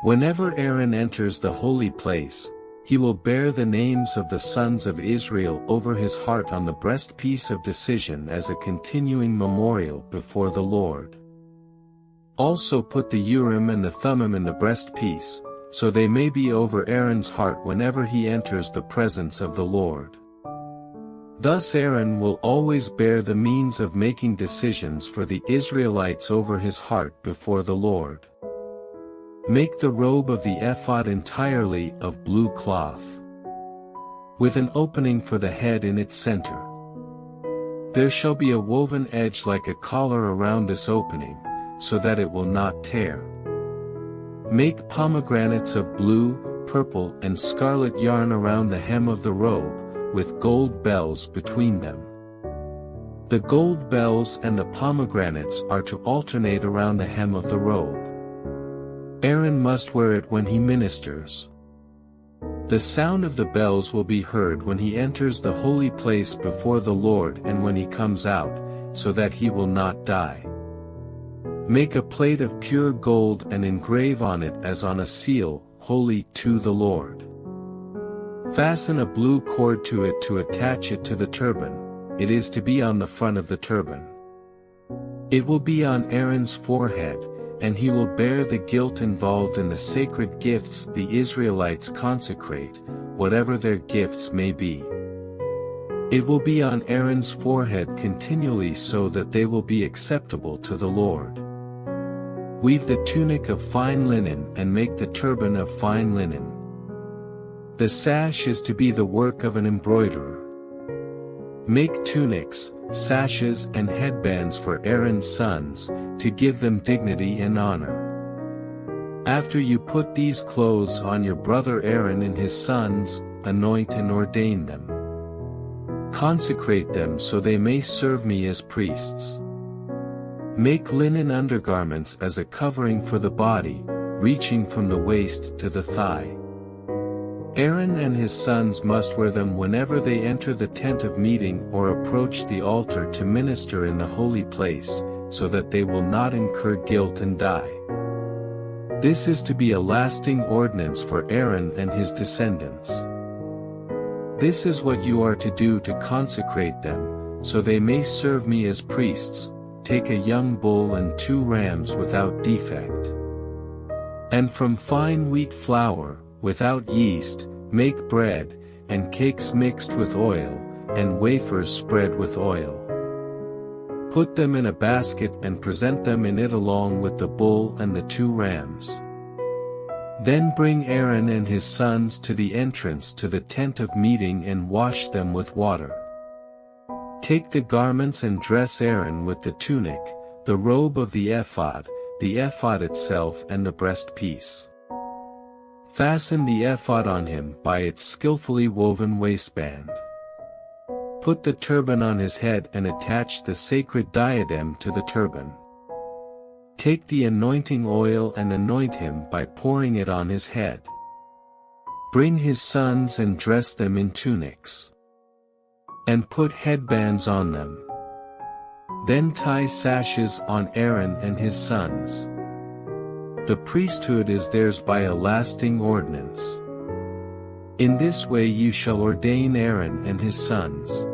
Whenever Aaron enters the holy place, he will bear the names of the sons of Israel over his heart on the breastpiece of decision as a continuing memorial before the Lord. Also put the Urim and the Thummim in the breastpiece, so they may be over Aaron's heart whenever he enters the presence of the Lord. Thus Aaron will always bear the means of making decisions for the Israelites over his heart before the Lord. Make the robe of the ephod entirely of blue cloth, with an opening for the head in its center. There shall be a woven edge like a collar around this opening, so that it will not tear. Make pomegranates of blue, purple and scarlet yarn around the hem of the robe, with gold bells between them. The gold bells and the pomegranates are to alternate around the hem of the robe. Aaron must wear it when he ministers. The sound of the bells will be heard when he enters the holy place before the Lord and when he comes out, so that he will not die. Make a plate of pure gold and engrave on it as on a seal, holy to the Lord. Fasten a blue cord to it to attach it to the turban. It is to be on the front of the turban. It will be on Aaron's forehead, and he will bear the guilt involved in the sacred gifts the Israelites consecrate, whatever their gifts may be. It will be on Aaron's forehead continually so that they will be acceptable to the Lord. Weave the tunic of fine linen and make the turban of fine linen. The sash is to be the work of an embroiderer. Make tunics, sashes and headbands for Aaron's sons, to give them dignity and honor. After you put these clothes on your brother Aaron and his sons, anoint and ordain them. Consecrate them so they may serve me as priests. Make linen undergarments as a covering for the body, reaching from the waist to the thigh. Aaron and his sons must wear them whenever they enter the tent of meeting or approach the altar to minister in the holy place, so that they will not incur guilt and die. This is to be a lasting ordinance for Aaron and his descendants. This is what you are to do to consecrate them, so they may serve me as priests. Take a young bull and 2 rams without defect. And from fine wheat flour, without yeast, make bread, and cakes mixed with oil, and wafers spread with oil. Put them in a basket and present them in it along with the bull and the 2 rams. Then bring Aaron and his sons to the entrance to the tent of meeting and wash them with water. Take the garments and dress Aaron with the tunic, the robe of the ephod itself and the breastpiece. Fasten the ephod on him by its skillfully woven waistband. Put the turban on his head and attach the sacred diadem to the turban. Take the anointing oil and anoint him by pouring it on his head. Bring his sons and dress them in tunics. And put headbands on them. Then tie sashes on Aaron and his sons. The priesthood is theirs by a lasting ordinance. In this way you shall ordain Aaron and his sons.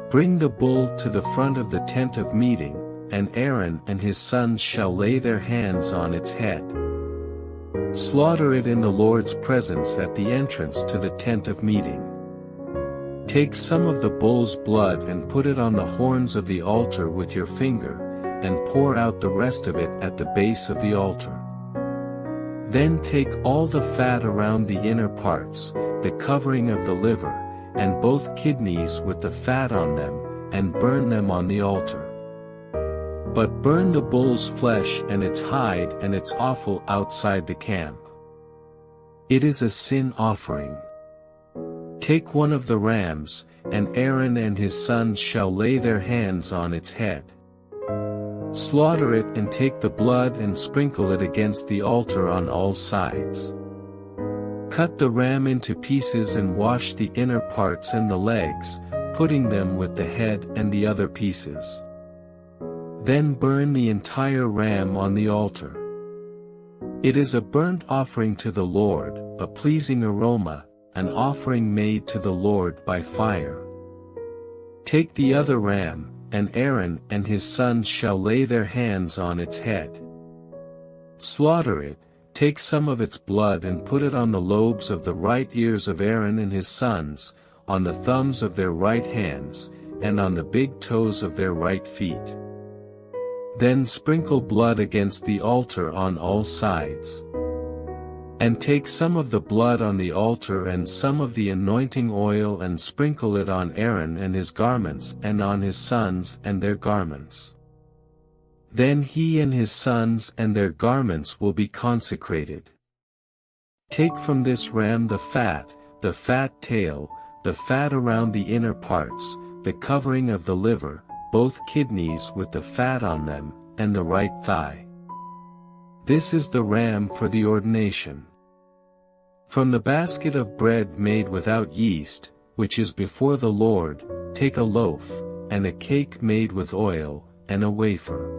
Bring the bull to the front of the tent of meeting, and Aaron and his sons shall lay their hands on its head. Slaughter it in the Lord's presence at the entrance to the tent of meeting. Take some of the bull's blood and put it on the horns of the altar with your finger, and pour out the rest of it at the base of the altar. Then take all the fat around the inner parts, the covering of the liver, and both kidneys with the fat on them, and burn them on the altar. But burn the bull's flesh and its hide and its offal outside the camp. It is a sin offering. Take one of the rams, and Aaron and his sons shall lay their hands on its head. Slaughter it and take the blood and sprinkle it against the altar on all sides. Cut the ram into pieces and wash the inner parts and the legs, putting them with the head and the other pieces. Then burn the entire ram on the altar. It is a burnt offering to the Lord, a pleasing aroma, an offering made to the Lord by fire. Take the other ram, and Aaron and his sons shall lay their hands on its head. Slaughter it, take some of its blood and put it on the lobes of the right ears of Aaron and his sons, on the thumbs of their right hands, and on the big toes of their right feet. Then sprinkle blood against the altar on all sides. And take some of the blood on the altar and some of the anointing oil and sprinkle it on Aaron and his garments and on his sons and their garments. Then he and his sons and their garments will be consecrated. Take from this ram the fat tail, the fat around the inner parts, the covering of the liver, both kidneys with the fat on them, and the right thigh. This is the ram for the ordination. From the basket of bread made without yeast, which is before the Lord, take a loaf, and a cake made with oil, and a wafer.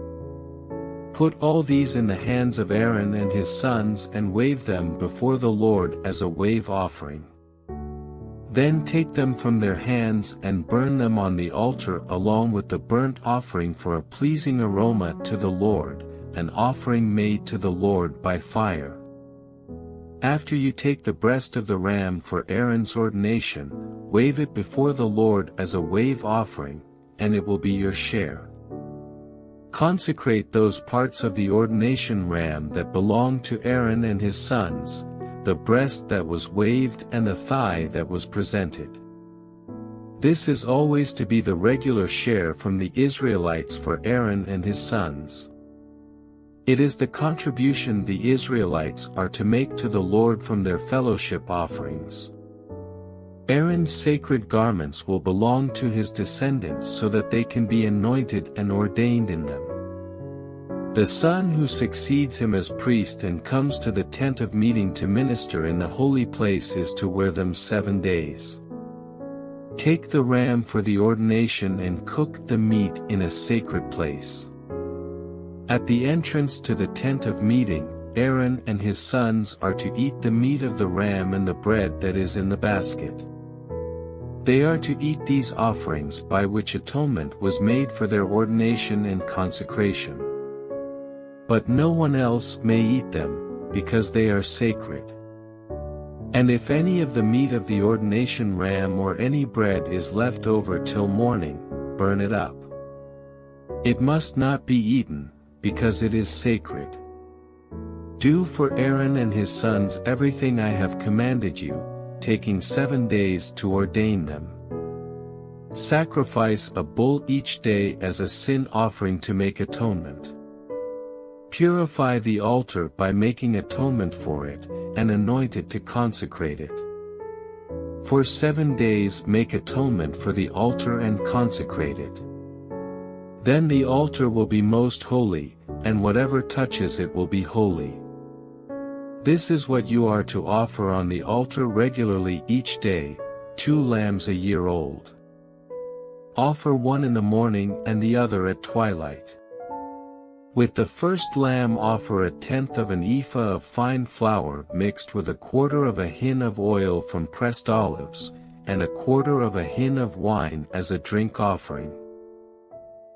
Put all these in the hands of Aaron and his sons and wave them before the Lord as a wave offering. Then take them from their hands and burn them on the altar along with the burnt offering for a pleasing aroma to the Lord, an offering made to the Lord by fire. After you take the breast of the ram for Aaron's ordination, wave it before the Lord as a wave offering, and it will be your share. Consecrate those parts of the ordination ram that belong to Aaron and his sons, the breast that was waved and the thigh that was presented. This is always to be the regular share from the Israelites for Aaron and his sons. It is the contribution the Israelites are to make to the Lord from their fellowship offerings. Aaron's sacred garments will belong to his descendants so that they can be anointed and ordained in them. The son who succeeds him as priest and comes to the tent of meeting to minister in the holy place is to wear them 7 days. Take the ram for the ordination and cook the meat in a sacred place. At the entrance to the tent of meeting, Aaron and his sons are to eat the meat of the ram and the bread that is in the basket. They are to eat these offerings by which atonement was made for their ordination and consecration. But no one else may eat them, because they are sacred. And if any of the meat of the ordination ram or any bread is left over till morning, burn it up. It must not be eaten, because it is sacred. Do for Aaron and his sons everything I have commanded you, taking 7 days to ordain them. Sacrifice a bull each day as a sin offering to make atonement. Purify the altar by making atonement for it, and anoint it to consecrate it. For 7 days make atonement for the altar and consecrate it. Then the altar will be most holy, and whatever touches it will be holy. This is what you are to offer on the altar regularly each day, 2 lambs a year old. Offer one in the morning and the other at twilight. With the first lamb offer 1/10 of an ephah of fine flour mixed with 1/4 of a hin of oil from pressed olives, and 1/4 of a hin of wine as a drink offering.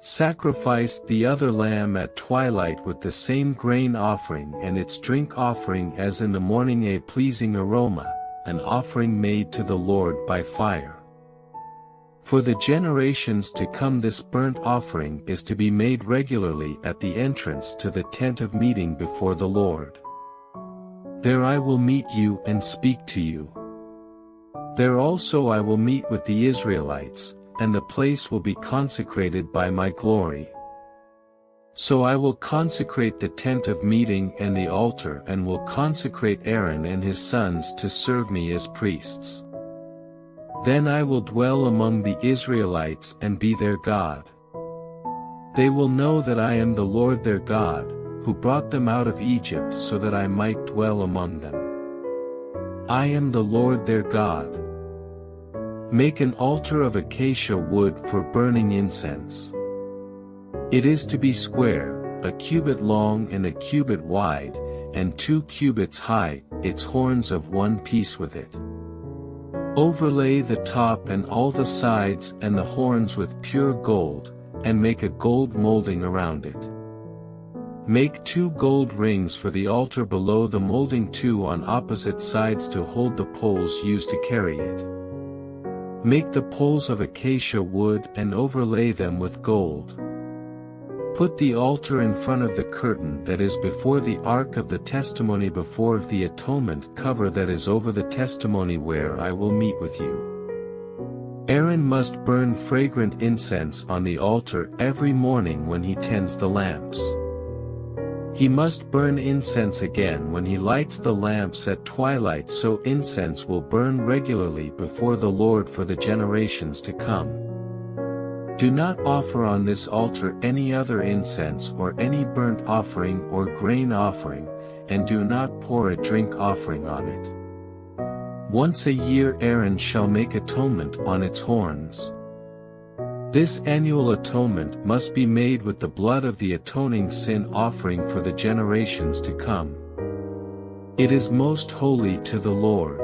Sacrifice the other lamb at twilight with the same grain offering and its drink offering as in the morning, a pleasing aroma, an offering made to the Lord by fire. For the generations to come this burnt offering is to be made regularly at the entrance to the tent of meeting before the Lord. There I will meet you and speak to you. There also I will meet with the Israelites, and the place will be consecrated by my glory. So I will consecrate the tent of meeting and the altar and will consecrate Aaron and his sons to serve me as priests. Then I will dwell among the Israelites and be their God. They will know that I am the Lord their God, who brought them out of Egypt so that I might dwell among them. I am the Lord their God. Make an altar of acacia wood for burning incense. It is to be square, a cubit long and a cubit wide, and 2 cubits high, its horns of one piece with it. Overlay the top and all the sides and the horns with pure gold, and make a gold molding around it. Make 2 gold rings for the altar below the molding, 2 on opposite sides to hold the poles used to carry it. Make the poles of acacia wood and overlay them with gold. Put the altar in front of the curtain that is before the ark of the testimony, before the atonement cover that is over the testimony where I will meet with you. Aaron must burn fragrant incense on the altar every morning when he tends the lamps. He must burn incense again when he lights the lamps at twilight, so incense will burn regularly before the Lord for the generations to come. Do not offer on this altar any other incense or any burnt offering or grain offering, and do not pour a drink offering on it. Once a year Aaron shall make atonement on its horns. This annual atonement must be made with the blood of the atoning sin offering for the generations to come. It is most holy to the Lord.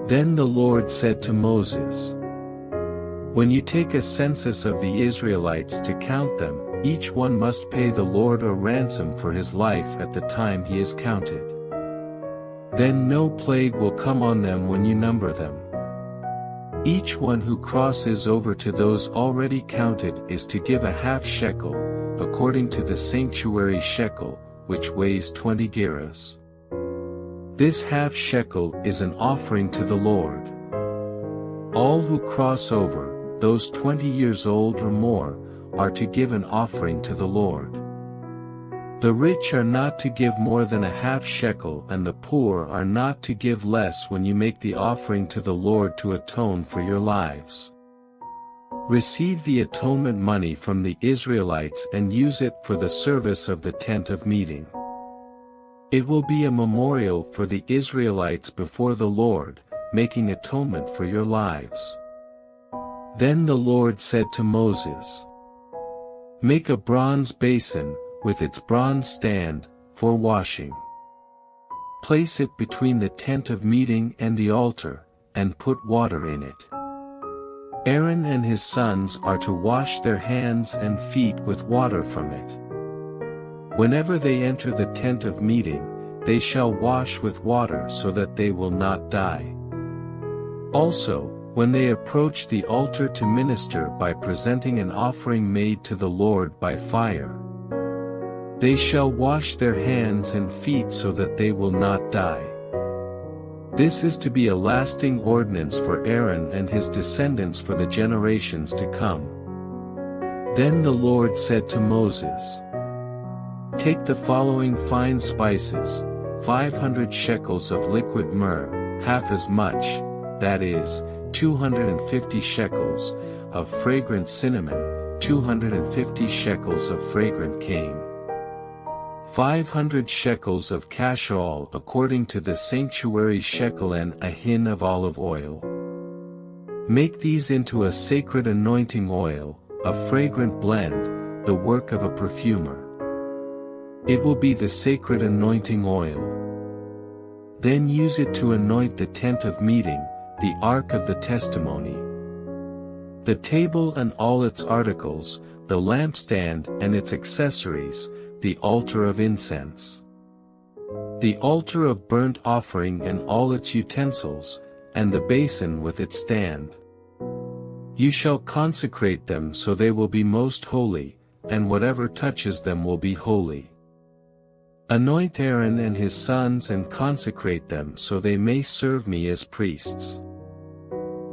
Then the Lord said to Moses, when you take a census of the Israelites to count them, each one must pay the Lord a ransom for his life at the time he is counted. Then no plague will come on them when you number them. Each one who crosses over to those already counted is to give a half shekel, according to the sanctuary shekel, which weighs 20 gerahs. This half shekel is an offering to the Lord. All who cross over, those 20 years old or more, are to give an offering to the Lord. The rich are not to give more than a half shekel, and the poor are not to give less when you make the offering to the Lord to atone for your lives. Receive the atonement money from the Israelites and use it for the service of the tent of meeting. It will be a memorial for the Israelites before the Lord, making atonement for your lives. Then the Lord said to Moses, make a bronze basin, with its bronze stand, for washing. Place it between the tent of meeting and the altar, and put water in it. Aaron and his sons are to wash their hands and feet with water from it. Whenever they enter the tent of meeting, they shall wash with water so that they will not die. Also, when they approach the altar to minister by presenting an offering made to the Lord by fire, they shall wash their hands and feet so that they will not die. This is to be a lasting ordinance for Aaron and his descendants for the generations to come. Then the Lord said to Moses, take the following fine spices, 500 shekels of liquid myrrh, half as much, that is, 250 shekels, of fragrant cinnamon, 250 shekels of fragrant cane, 500 shekels of castor oil according to the sanctuary shekel, and a hin of olive oil. Make these into a sacred anointing oil, a fragrant blend, the work of a perfumer. It will be the sacred anointing oil. Then use it to anoint the tent of meeting, the ark of the testimony, the table and all its articles, the lampstand and its accessories, the altar of incense, the altar of burnt offering and all its utensils, and the basin with its stand. You shall consecrate them so they will be most holy, and whatever touches them will be holy. Anoint Aaron and his sons and consecrate them so they may serve me as priests.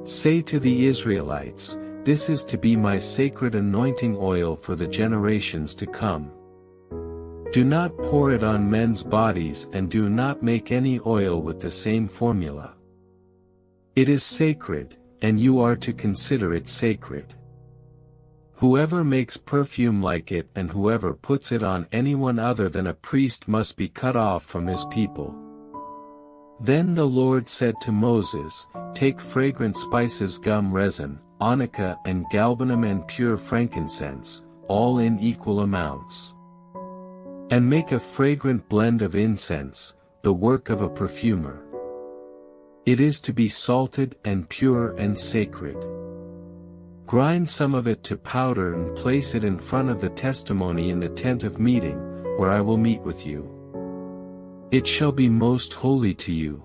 Say to the Israelites, this is to be my sacred anointing oil for the generations to come. Do not pour it on men's bodies and do not make any oil with the same formula. It is sacred, and you are to consider it sacred. Whoever makes perfume like it and whoever puts it on anyone other than a priest must be cut off from his people." Then the Lord said to Moses, "Take fragrant spices, gum resin, onycha and galbanum and pure frankincense, all in equal amounts. And make a fragrant blend of incense, the work of a perfumer. It is to be salted and pure and sacred. Grind some of it to powder and place it in front of the testimony in the tent of meeting, where I will meet with you. It shall be most holy to you.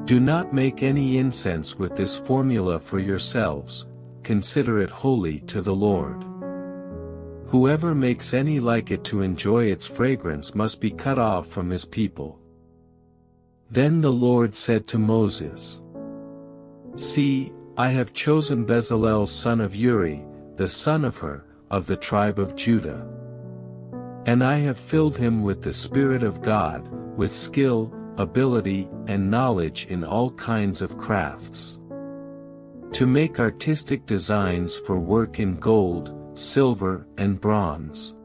Do not make any incense with this formula for yourselves, consider it holy to the Lord. Whoever makes any like it to enjoy its fragrance must be cut off from his people." Then the Lord said to Moses, "See, I have chosen Bezalel son of Uri, the son of Hur, of the tribe of Judah. And I have filled him with the Spirit of God, with skill, ability, and knowledge in all kinds of crafts. To make artistic designs for work in gold, silver, and bronze.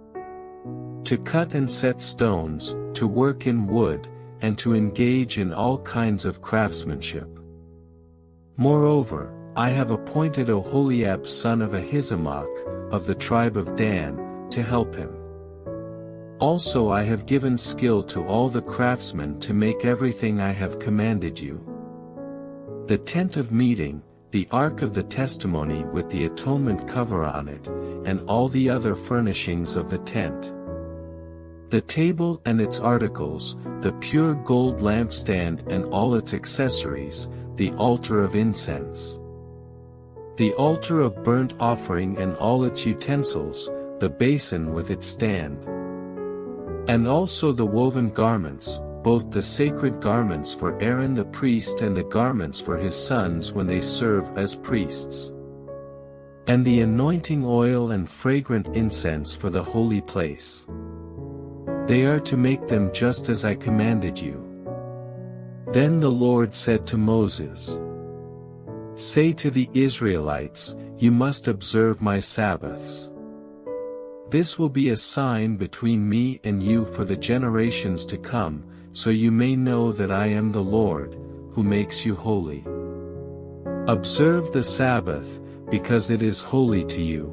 To cut and set stones, to work in wood, and to engage in all kinds of craftsmanship. Moreover, I have appointed Oholiab son of Ahisamach, of the tribe of Dan, to help him. Also I have given skill to all the craftsmen to make everything I have commanded you. The tent of meeting, the ark of the testimony with the atonement cover on it, and all the other furnishings of the tent. The table and its articles, the pure gold lampstand and all its accessories, the altar of incense. The altar of burnt offering and all its utensils, the basin with its stand. And also the woven garments, both the sacred garments for Aaron the priest and the garments for his sons when they serve as priests. And the anointing oil and fragrant incense for the holy place. They are to make them just as I commanded you." Then the Lord said to Moses, "Say to the Israelites, you must observe my Sabbaths. This will be a sign between me and you for the generations to come, so you may know that I am the Lord, who makes you holy. Observe the Sabbath, because it is holy to you.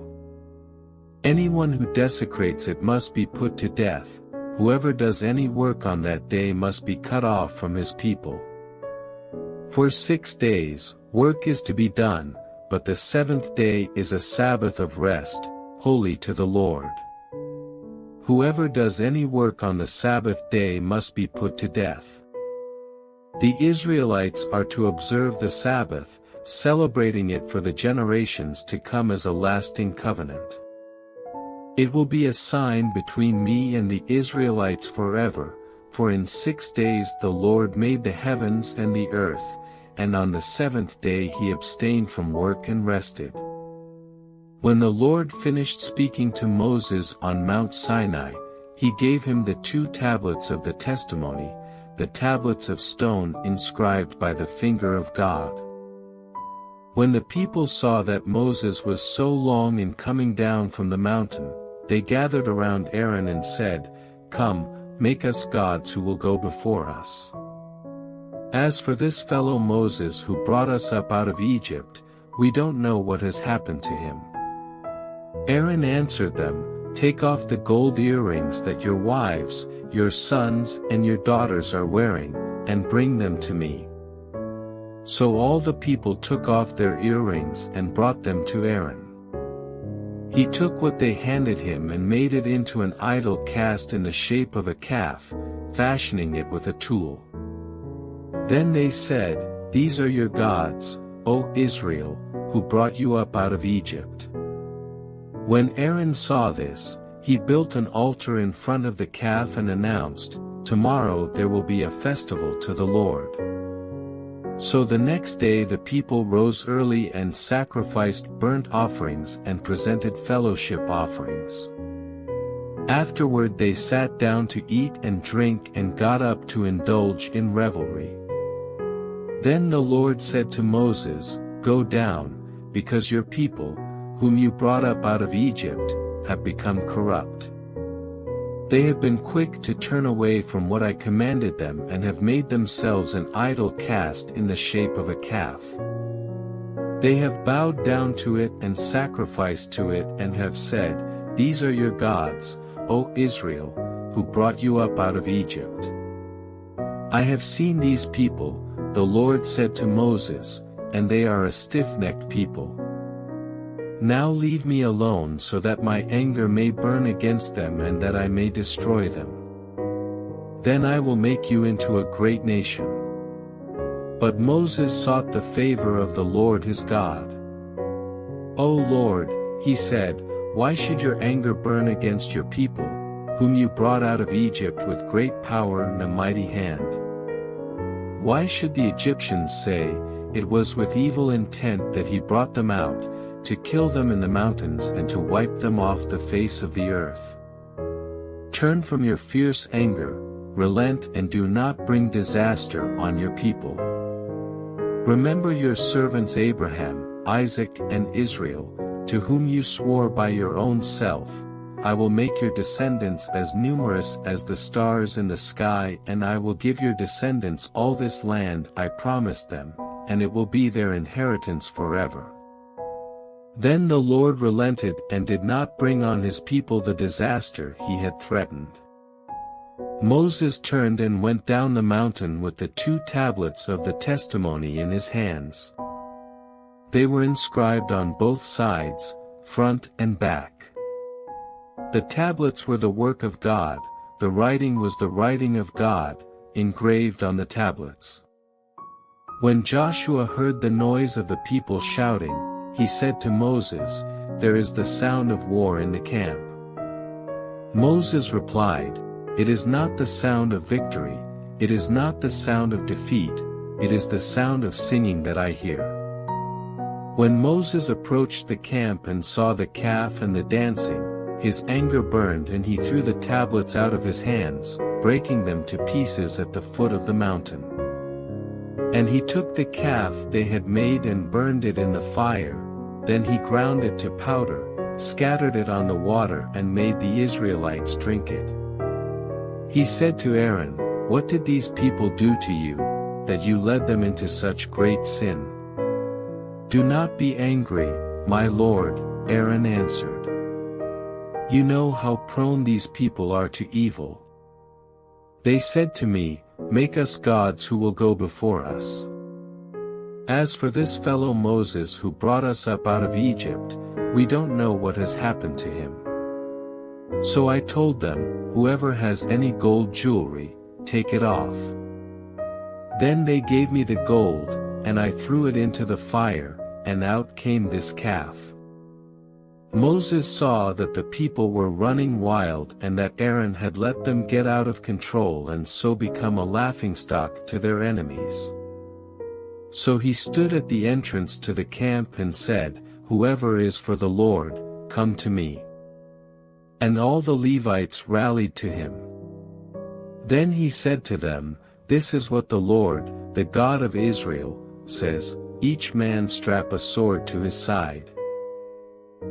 Anyone who desecrates it must be put to death, whoever does any work on that day must be cut off from his people. For 6 days, work is to be done, but the 7th day is a Sabbath of rest, holy to the Lord. Whoever does any work on the Sabbath day must be put to death. The Israelites are to observe the Sabbath, celebrating it for the generations to come as a lasting covenant. It will be a sign between me and the Israelites forever, for in 6 days the Lord made the heavens and the earth, and on the 7th day he abstained from work and rested." When the Lord finished speaking to Moses on Mount Sinai, he gave him the 2 tablets of the testimony, the tablets of stone inscribed by the finger of God. When the people saw that Moses was so long in coming down from the mountain, they gathered around Aaron and said, "Come, make us gods who will go before us. As for this fellow Moses who brought us up out of Egypt, we don't know what has happened to him." Aaron answered them, "Take off the gold earrings that your wives, your sons and your daughters are wearing, and bring them to me." So all the people took off their earrings and brought them to Aaron. He took what they handed him and made it into an idol cast in the shape of a calf, fashioning it with a tool. Then they said, "These are your gods, O Israel, who brought you up out of Egypt." When Aaron saw this, he built an altar in front of the calf and announced, "Tomorrow there will be a festival to the Lord." So the next day the people rose early and sacrificed burnt offerings and presented fellowship offerings. Afterward they sat down to eat and drink and got up to indulge in revelry. Then the Lord said to Moses, "Go down, because your people, whom you brought up out of Egypt, have become corrupt. They have been quick to turn away from what I commanded them and have made themselves an idol cast in the shape of a calf. They have bowed down to it and sacrificed to it and have said, 'These are your gods, O Israel, who brought you up out of Egypt.' I have seen these people," the Lord said to Moses, "and they are a stiff-necked people. Now leave me alone so that my anger may burn against them and that I may destroy them. Then I will make you into a great nation." But Moses sought the favor of the Lord his God. "O Lord," he said, "why should your anger burn against your people, whom you brought out of Egypt with great power and a mighty hand? Why should the Egyptians say, 'It was with evil intent that he brought them out, to kill them in the mountains and to wipe them off the face of the earth'? Turn from your fierce anger, relent and do not bring disaster on your people. Remember your servants Abraham, Isaac and Israel, to whom you swore by your own self, 'I will make your descendants as numerous as the stars in the sky, and I will give your descendants all this land I promised them, and it will be their inheritance forever.' Then the Lord relented and did not bring on his people the disaster he had threatened. Moses turned and went down the mountain with the 2 tablets of the testimony in his hands. They were inscribed on both sides, front and back. The tablets were the work of God, the writing was the writing of God, engraved on the tablets. When Joshua heard the noise of the people shouting, he said to Moses, "There is the sound of war in the camp." Moses replied, "It is not the sound of victory, it is not the sound of defeat, it is the sound of singing that I hear." When Moses approached the camp and saw the calf and the dancing, his anger burned and he threw the tablets out of his hands, breaking them to pieces at the foot of the mountain. And he took the calf they had made and burned it in the fire, then he ground it to powder, scattered it on the water and made the Israelites drink it. He said to Aaron, "What did these people do to you, that you led them into such great sin?" "Do not be angry, my lord," Aaron answered. "You know how prone these people are to evil. They said to me, 'Make us gods who will go before us.' As for this fellow Moses who brought us up out of Egypt, we don't know what has happened to him." So I told them, "Whoever has any gold jewelry, take it off." Then they gave me the gold, and I threw it into the fire, and out came this calf. Moses saw that the people were running wild and that Aaron had let them get out of control and so become a laughingstock to their enemies. So he stood at the entrance to the camp and said, "Whoever is for the Lord, come to me." And all the Levites rallied to him. Then he said to them, "This is what the Lord, the God of Israel, says, each man strap a sword to his side.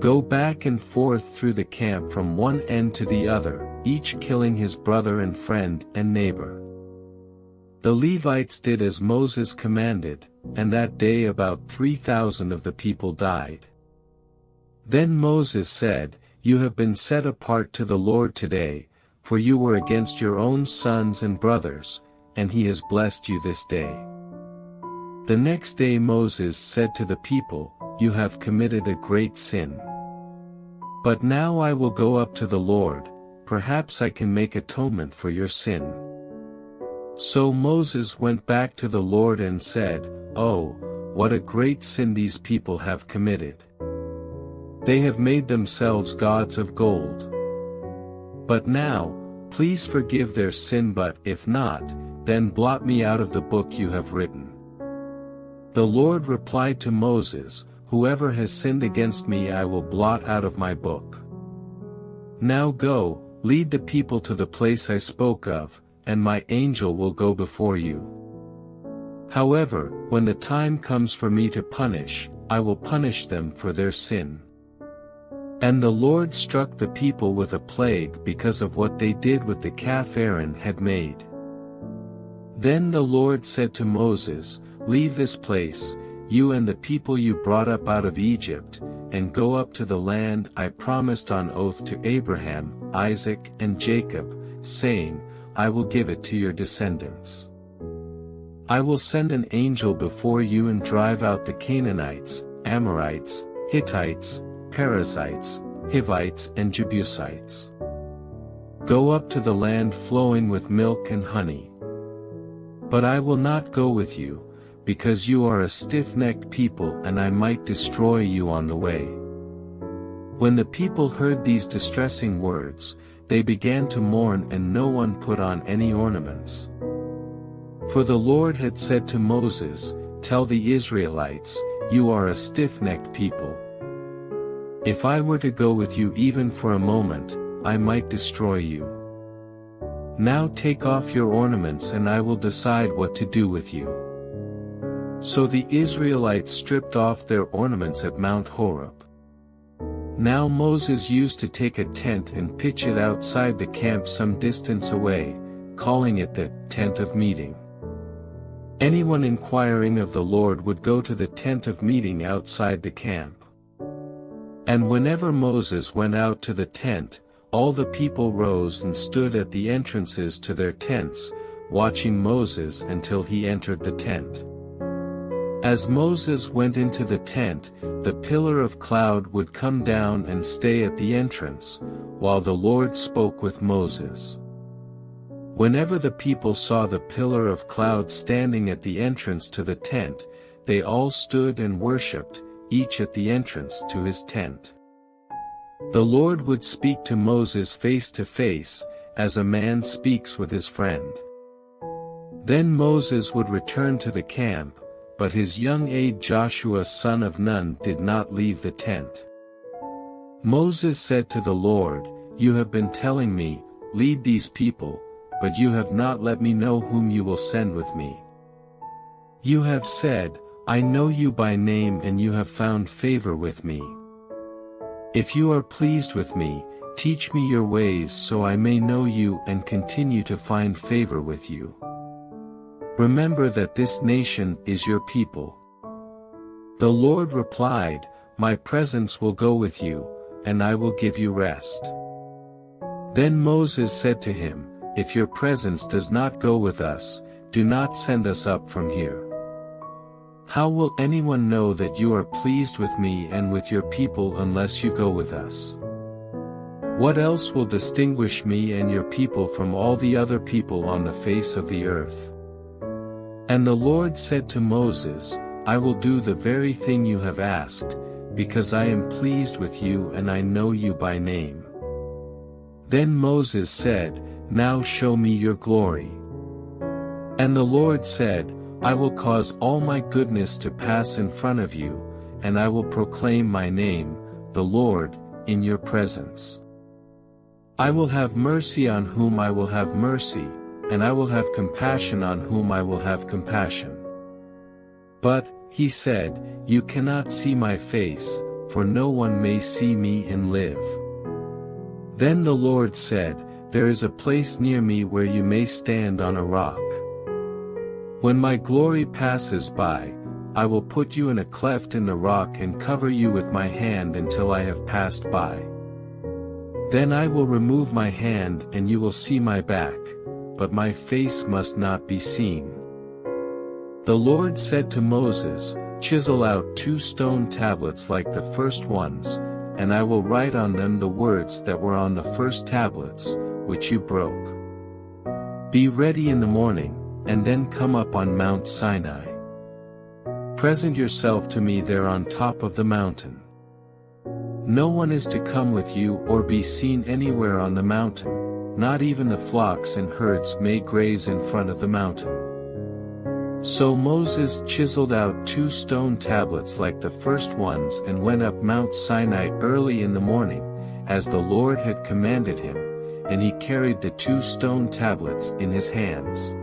Go back and forth through the camp from one end to the other, each killing his brother and friend and neighbor." The Levites did as Moses commanded, and that day about 3,000 of the people died. Then Moses said, "You have been set apart to the Lord today, for you were against your own sons and brothers, and he has blessed you this day." The next day Moses said to the people, "You have committed a great sin. But now I will go up to the Lord, perhaps I can make atonement for your sin." So Moses went back to the Lord and said, "Oh, what a great sin these people have committed. They have made themselves gods of gold. But now, please forgive their sin, but if not, then blot me out of the book you have written." The Lord replied to Moses, "Whoever has sinned against me I will blot out of my book. Now go, lead the people to the place I spoke of, and my angel will go before you. However, when the time comes for me to punish, I will punish them for their sin." And the Lord struck the people with a plague because of what they did with the calf Aaron had made. Then the Lord said to Moses, "Leave this place, you and the people you brought up out of Egypt, and go up to the land I promised on oath to Abraham, Isaac, and Jacob, saying, I will give it to your descendants. I will send an angel before you and drive out the Canaanites, Amorites, Hittites, Perizzites, Hivites and Jebusites. Go up to the land flowing with milk and honey. But I will not go with you, because you are a stiff-necked people and I might destroy you on the way." When the people heard these distressing words, they began to mourn and no one put on any ornaments. For the Lord had said to Moses, "Tell the Israelites, you are a stiff-necked people. If I were to go with you even for a moment, I might destroy you. Now take off your ornaments and I will decide what to do with you." So the Israelites stripped off their ornaments at Mount Horeb. Now Moses used to take a tent and pitch it outside the camp some distance away, calling it the tent of meeting. Anyone inquiring of the Lord would go to the tent of meeting outside the camp. And whenever Moses went out to the tent, all the people rose and stood at the entrances to their tents, watching Moses until he entered the tent. As Moses went into the tent, the pillar of cloud would come down and stay at the entrance, while the Lord spoke with Moses. Whenever the people saw the pillar of cloud standing at the entrance to the tent, they all stood and worshipped, each at the entrance to his tent. The Lord would speak to Moses face to face, as a man speaks with his friend. Then Moses would return to the camp, but his young aide Joshua son of Nun did not leave the tent. Moses said to the Lord, "You have been telling me, 'Lead these people,' but you have not let me know whom you will send with me. You have said, 'I know you by name and you have found favor with me.' If you are pleased with me, teach me your ways so I may know you and continue to find favor with you. Remember that this nation is your people." The Lord replied, "My presence will go with you, and I will give you rest." Then Moses said to him, "If your presence does not go with us, do not send us up from here. How will anyone know that you are pleased with me and with your people unless you go with us? What else will distinguish me and your people from all the other people on the face of the earth?" And the Lord said to Moses, "I will do the very thing you have asked, because I am pleased with you and I know you by name." Then Moses said, "Now show me your glory." And the Lord said, "I will cause all my goodness to pass in front of you, and I will proclaim my name, the Lord, in your presence. I will have mercy on whom I will have mercy, and I will have compassion on whom I will have compassion." But, he said, "You cannot see my face, for no one may see me and live." Then the Lord said, "There is a place near me where you may stand on a rock. When my glory passes by, I will put you in a cleft in the rock and cover you with my hand until I have passed by. Then I will remove my hand and you will see my back, but my face must not be seen." The Lord said to Moses, "Chisel out 2 stone tablets like the first ones, and I will write on them the words that were on the first tablets, which you broke. Be ready in the morning, and then come up on Mount Sinai. Present yourself to me there on top of the mountain. No one is to come with you or be seen anywhere on the mountain, not even the flocks and herds may graze in front of the mountain." So Moses chiseled out 2 stone tablets like the first ones and went up Mount Sinai early in the morning, as the Lord had commanded him, and he carried the 2 stone tablets in his hands.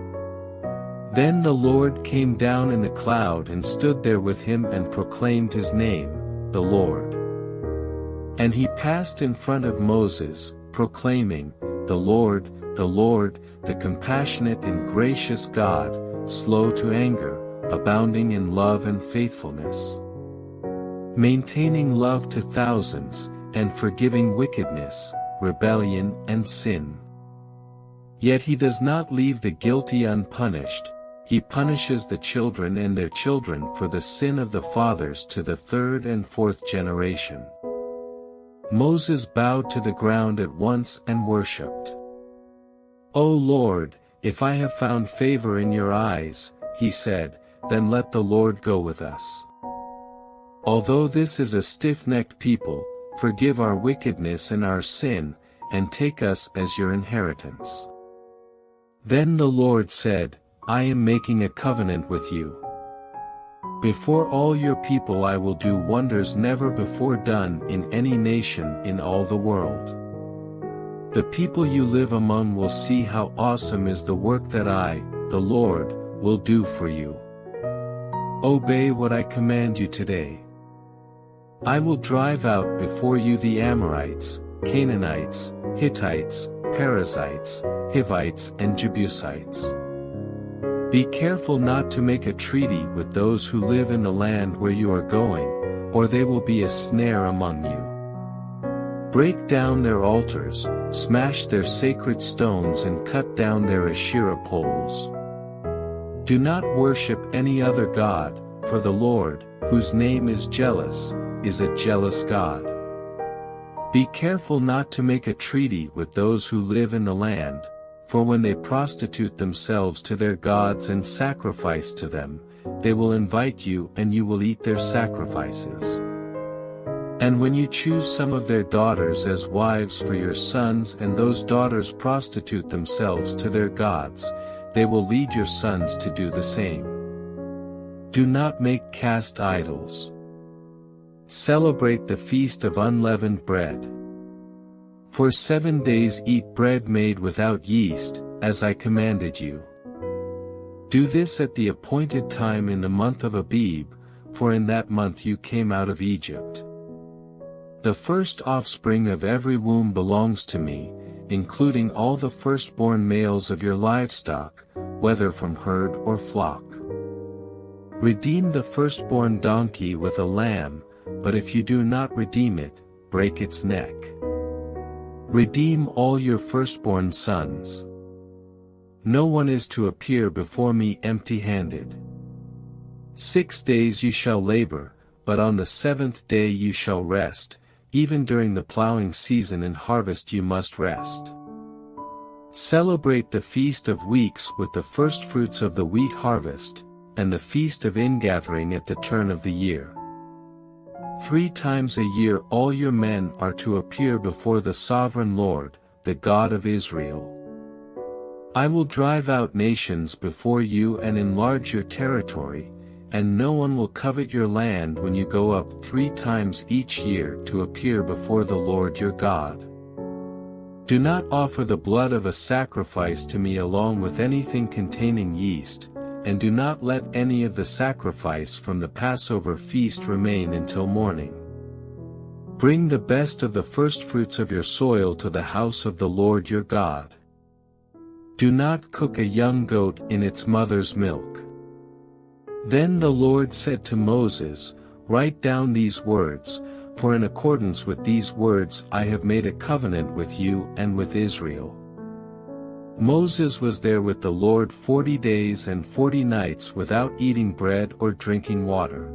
Then the Lord came down in the cloud and stood there with him and proclaimed his name, the Lord. And he passed in front of Moses, proclaiming, the Lord, the compassionate and gracious God, slow to anger, abounding in love and faithfulness, maintaining love to thousands, and forgiving wickedness, rebellion and sin. Yet he does not leave the guilty unpunished. He punishes the children and their children for the sin of the fathers to the third and fourth generation. Moses bowed to the ground at once and worshipped. O Lord, if I have found favor in your eyes, he said, then let the Lord go with us. Although this is a stiff-necked people, forgive our wickedness and our sin, and take us as your inheritance. Then the Lord said, I am making a covenant with you. Before all your people I will do wonders never before done in any nation in all the world. The people you live among will see how awesome is the work that I, the Lord, will do for you. Obey what I command you today. I will drive out before you the Amorites, Canaanites, Hittites, Perizzites, Hivites and Jebusites. Be careful not to make a treaty with those who live in the land where you are going, or they will be a snare among you. Break down their altars, smash their sacred stones and cut down their Asherah poles. Do not worship any other god, for the Lord, whose name is jealous, is a jealous God. Be careful not to make a treaty with those who live in the land, for when they prostitute themselves to their gods and sacrifice to them, they will invite you and you will eat their sacrifices. And when you choose some of their daughters as wives for your sons and those daughters prostitute themselves to their gods, they will lead your sons to do the same. Do not make cast idols. Celebrate the feast of unleavened bread. For 7 days eat bread made without yeast, as I commanded you. Do this at the appointed time in the month of Abib, for in that month you came out of Egypt. The first offspring of every womb belongs to me, including all the firstborn males of your livestock, whether from herd or flock. Redeem the firstborn donkey with a lamb, but if you do not redeem it, break its neck. Redeem all your firstborn sons. No one is to appear before me empty-handed. 6 days you shall labor, but on the 7th day you shall rest, even during the plowing season and harvest you must rest. Celebrate the Feast of Weeks with the firstfruits of the wheat harvest, and the Feast of Ingathering at the turn of the year. 3 times a year all your men are to appear before the Sovereign Lord, the God of Israel. I will drive out nations before you and enlarge your territory, and no one will covet your land when you go up 3 times each year to appear before the Lord your God. Do not offer the blood of a sacrifice to me along with anything containing yeast, and do not let any of the sacrifice from the Passover feast remain until morning. Bring the best of the firstfruits of your soil to the house of the Lord your God. Do not cook a young goat in its mother's milk. Then the Lord said to Moses, Write down these words, for in accordance with these words I have made a covenant with you and with Israel. Moses was there with the Lord 40 days and 40 nights without eating bread or drinking water.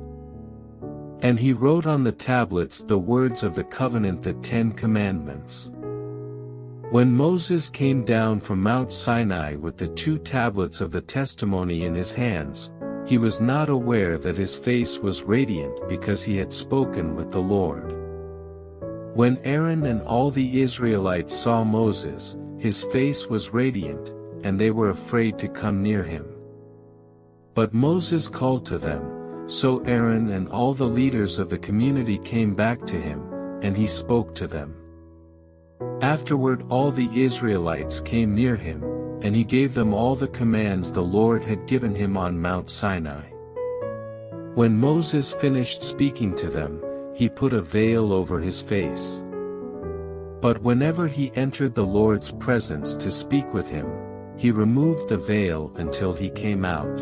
And he wrote on the tablets the words of the covenant, the 10 Commandments. When Moses came down from Mount Sinai with the 2 tablets of the testimony in his hands, he was not aware that his face was radiant because he had spoken with the Lord. When Aaron and all the Israelites saw Moses, his face was radiant, and they were afraid to come near him. But Moses called to them, so Aaron and all the leaders of the community came back to him, and he spoke to them. Afterward all the Israelites came near him, and he gave them all the commands the Lord had given him on Mount Sinai. When Moses finished speaking to them, he put a veil over his face. But whenever he entered the Lord's presence to speak with him, he removed the veil until he came out.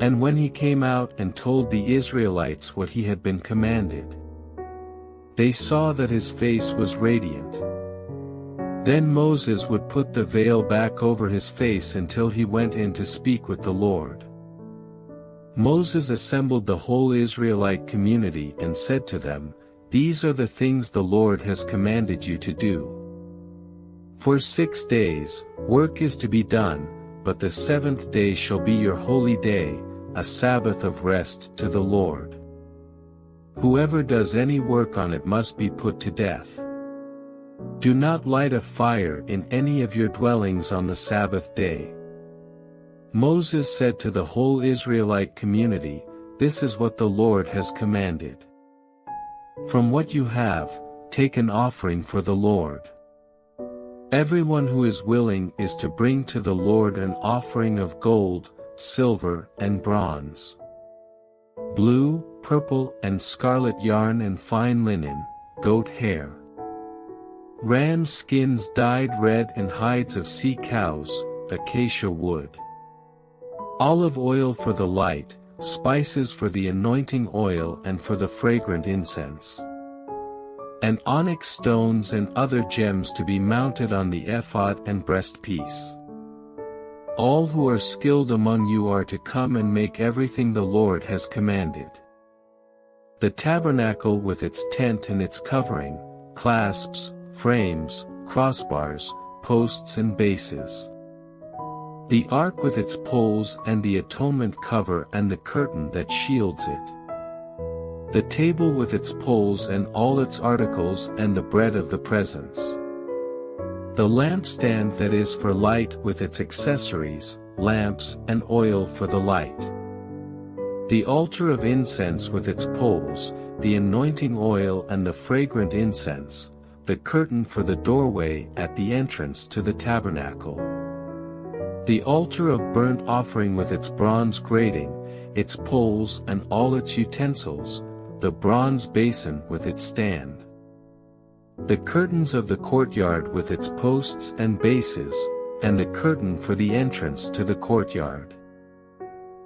And when he came out and told the Israelites what he had been commanded, they saw that his face was radiant. Then Moses would put the veil back over his face until he went in to speak with the Lord. Moses assembled the whole Israelite community and said to them, "These are the things the Lord has commanded you to do. For 6 days, work is to be done, but the 7th day shall be your holy day, a Sabbath of rest to the Lord. Whoever does any work on it must be put to death. Do not light a fire in any of your dwellings on the Sabbath day." Moses said to the whole Israelite community, "This is what the Lord has commanded. From what you have, take an offering for the Lord. Everyone who is willing is to bring to the Lord an offering of gold, silver, and bronze, blue, purple, and scarlet yarn and fine linen, goat hair, ram skins dyed red and hides of sea cows, acacia wood, olive oil for the light, spices for the anointing oil and for the fragrant incense, and onyx stones and other gems to be mounted on the ephod and breastpiece. All who are skilled among you are to come and make everything the Lord has commanded. The tabernacle with its tent and its covering, clasps, frames, crossbars, posts and bases. The ark with its poles and the atonement cover and the curtain that shields it. The table with its poles and all its articles and the bread of the presence. The lampstand that is for light with its accessories, lamps and oil for the light. The altar of incense with its poles, the anointing oil and the fragrant incense, the curtain for the doorway at the entrance to the tabernacle. The altar of burnt offering with its bronze grating, its poles and all its utensils, the bronze basin with its stand. The curtains of the courtyard with its posts and bases, and the curtain for the entrance to the courtyard.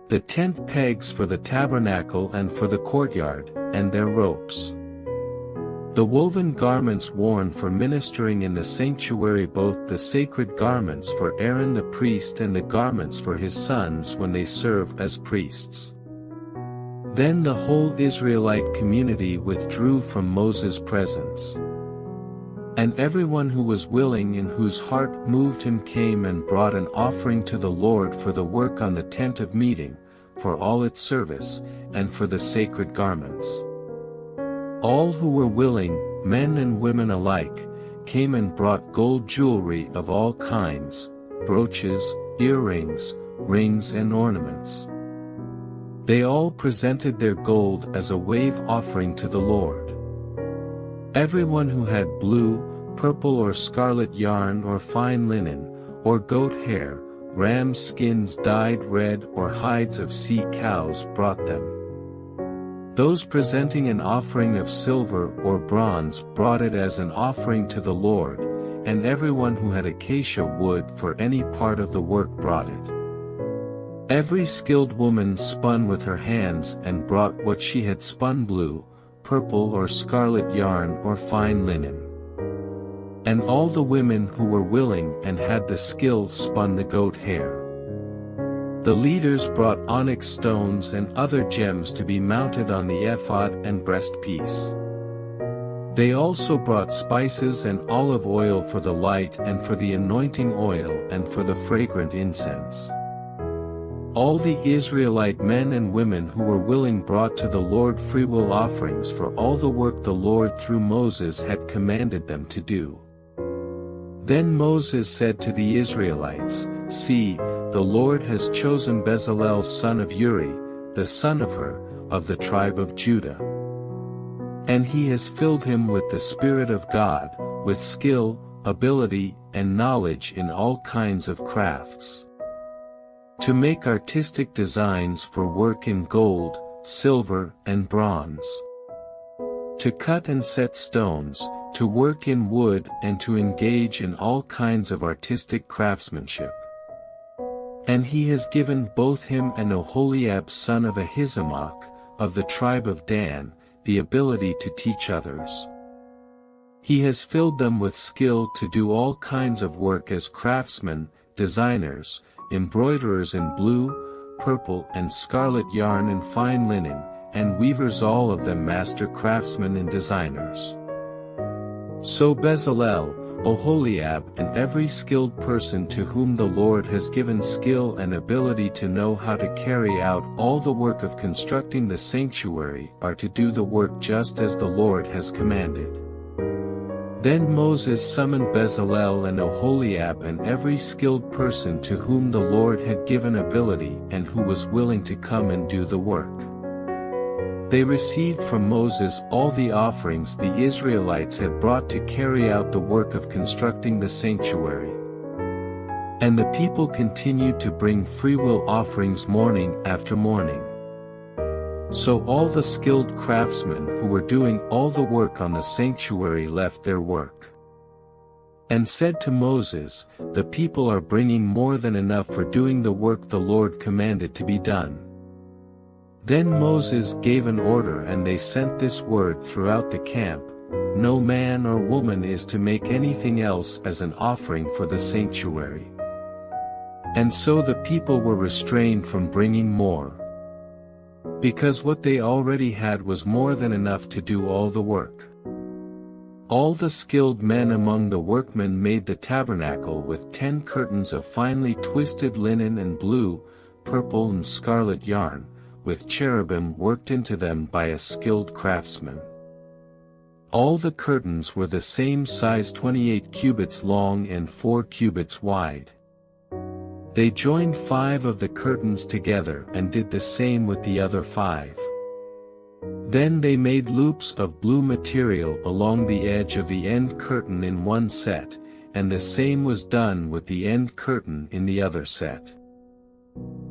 The tent pegs for the tabernacle and for the courtyard, and their ropes. The woven garments worn for ministering in the sanctuary, both the sacred garments for Aaron the priest and the garments for his sons when they serve as priests. Then the whole Israelite community withdrew from Moses' presence. And everyone who was willing and whose heart moved him came and brought an offering to the Lord for the work on the tent of meeting, for all its service, and for the sacred garments. All who were willing, men and women alike, came and brought gold jewelry of all kinds, brooches, earrings, rings and ornaments. They all presented their gold as a wave offering to the Lord. Everyone who had blue, purple or scarlet yarn or fine linen, or goat hair, ram skins dyed red or hides of sea cows brought them. Those presenting an offering of silver or bronze brought it as an offering to the Lord, and everyone who had acacia wood for any part of the work brought it. Every skilled woman spun with her hands and brought what she had spun, blue, purple or scarlet yarn or fine linen. And all the women who were willing and had the skill spun the goat hair. The leaders brought onyx stones and other gems to be mounted on the ephod and breastpiece. They also brought spices and olive oil for the light and for the anointing oil and for the fragrant incense. All the Israelite men and women who were willing brought to the Lord freewill offerings for all the work the Lord through Moses had commanded them to do. Then Moses said to the Israelites, "See, the Lord has chosen Bezalel son of Uri, the son of Hur, of the tribe of Judah. And he has filled him with the Spirit of God, with skill, ability, and knowledge in all kinds of crafts. To make artistic designs for work in gold, silver, and bronze. To cut and set stones, to work in wood and to engage in all kinds of artistic craftsmanship. And he has given both him and Oholiab son of Ahisamach, of the tribe of Dan, the ability to teach others. He has filled them with skill to do all kinds of work as craftsmen, designers, embroiderers in blue, purple and scarlet yarn and fine linen, and weavers, all of them master craftsmen and designers. So Bezalel, Oholiab and every skilled person to whom the Lord has given skill and ability to know how to carry out all the work of constructing the sanctuary are to do the work just as the Lord has commanded. Then Moses summoned Bezalel and Oholiab and every skilled person to whom the Lord had given ability and who was willing to come and do the work. They received from Moses all the offerings the Israelites had brought to carry out the work of constructing the sanctuary. And the people continued to bring freewill offerings morning after morning. So all the skilled craftsmen who were doing all the work on the sanctuary left their work. And said to Moses, "The people are bringing more than enough for doing the work the Lord commanded to be done." Then Moses gave an order and they sent this word throughout the camp, "No man or woman is to make anything else as an offering for the sanctuary." And so the people were restrained from bringing more, because what they already had was more than enough to do all the work. All the skilled men among the workmen made the tabernacle with 10 curtains of finely twisted linen and blue, purple and scarlet yarn, with cherubim worked into them by a skilled craftsman. All the curtains were the same size, 28 cubits long and 4 cubits wide. They joined 5 of the curtains together and did the same with the other 5. Then they made loops of blue material along the edge of the end curtain in one set, and the same was done with the end curtain in the other set.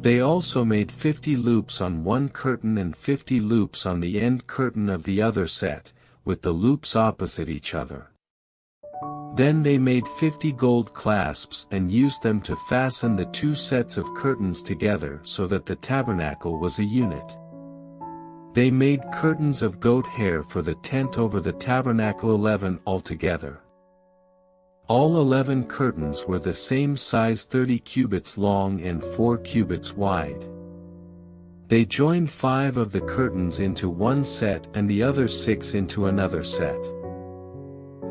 They also made 50 loops on one curtain and 50 loops on the end curtain of the other set, with the loops opposite each other. Then they made 50 gold clasps and used them to fasten the 2 sets of curtains together so that the tabernacle was a unit. They made curtains of goat hair for the tent over the tabernacle, 11 altogether. All 11 curtains were the same size, 30 cubits long and 4 cubits wide. They joined 5 of the curtains into one set and the other 6 into another set.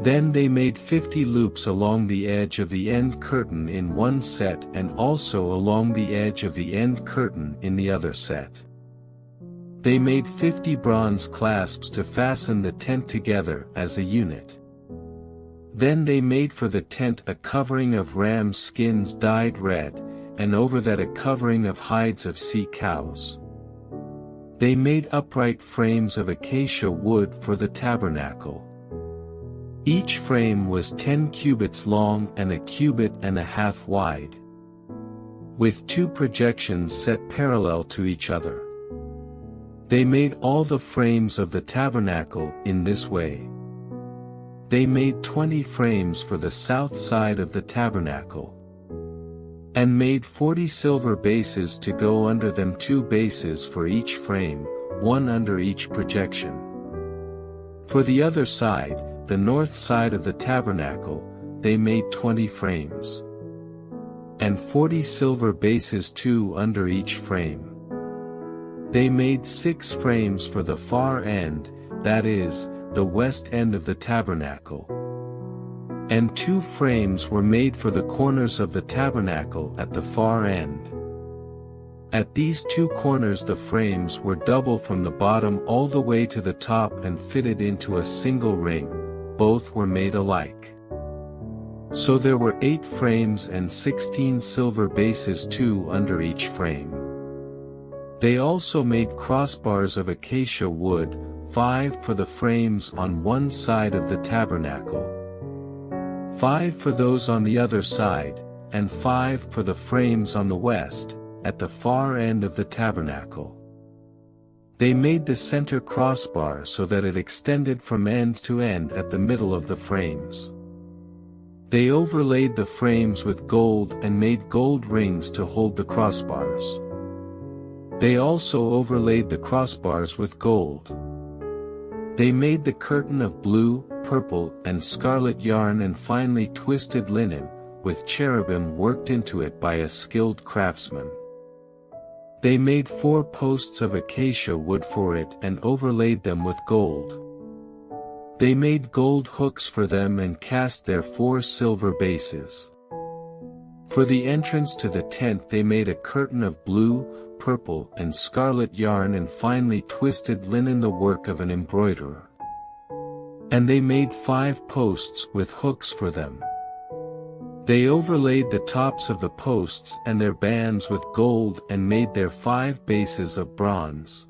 Then they made 50 loops along the edge of the end curtain in one set and also along the edge of the end curtain in the other set. They made 50 bronze clasps to fasten the tent together as a unit. Then they made for the tent a covering of ram skins dyed red, and over that a covering of hides of sea cows. They made upright frames of acacia wood for the tabernacle. Each frame was 10 cubits long and a cubit and a half wide, with 2 projections set parallel to each other. They made all the frames of the tabernacle in this way. They made 20 frames for the south side of the tabernacle, and made 40 silver bases to go under them, 2 bases for each frame, 1 under each projection. For the other side, the north side of the tabernacle, they made 20 frames, and 40 silver bases, 2 under each frame. They made 6 frames for the far end, that is, the west end of the tabernacle. And 2 frames were made for the corners of the tabernacle at the far end. At these 2 corners the frames were double from the bottom all the way to the top and fitted into a single ring, both were made alike. So there were 8 frames and 16 silver bases, 2 under each frame. They also made crossbars of acacia wood, 5 for the frames on one side of the tabernacle, 5 for those on the other side, and 5 for the frames on the west, at the far end of the tabernacle. They made the center crossbar so that it extended from end to end at the middle of the frames. They overlaid the frames with gold and made gold rings to hold the crossbars. They also overlaid the crossbars with gold. They made the curtain of blue, purple, and scarlet yarn and finely twisted linen, with cherubim worked into it by a skilled craftsman. They made 4 posts of acacia wood for it and overlaid them with gold. They made gold hooks for them and cast their 4 silver bases. For the entrance to the tent they made a curtain of blue, purple, and scarlet yarn and finely twisted linen, the work of an embroiderer. And they made 5 posts with hooks for them. They overlaid the tops of the posts and their bands with gold and made their 5 bases of bronze.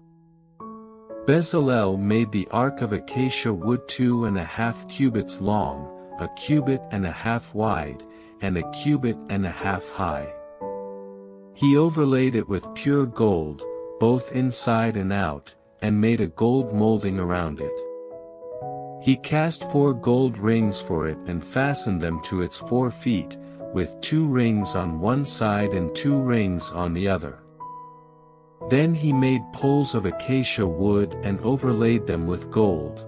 Bezalel made the ark of acacia wood 2.5 cubits long, 1.5 cubits wide, and 1.5 cubits high. He overlaid it with pure gold, both inside and out, and made a gold molding around it. He cast 4 gold rings for it and fastened them to its 4 feet, with 2 rings on one side and 2 rings on the other. Then he made poles of acacia wood and overlaid them with gold.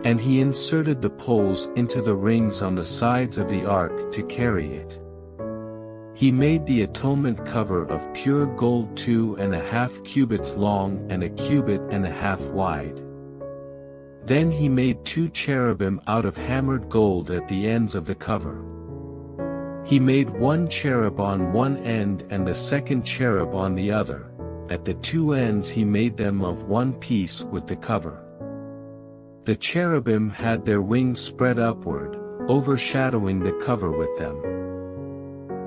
And he inserted the poles into the rings on the sides of the ark to carry it. He made the atonement cover of pure gold 2.5 cubits long and 1.5 cubits wide. Then he made 2 cherubim out of hammered gold at the ends of the cover. He made 1 cherub on one end and the second cherub on the other. At the 2 ends he made them of one piece with the cover. The cherubim had their wings spread upward, overshadowing the cover with them.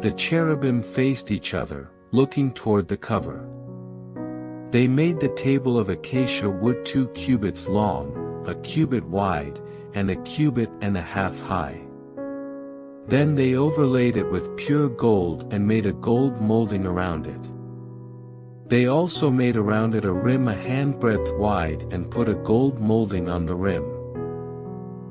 The cherubim faced each other, looking toward the cover. They made the table of acacia wood 2 cubits long, 1 cubit wide, and 1.5 cubits high. Then they overlaid it with pure gold and made a gold molding around it. They also made around it a rim a handbreadth wide and put a gold molding on the rim.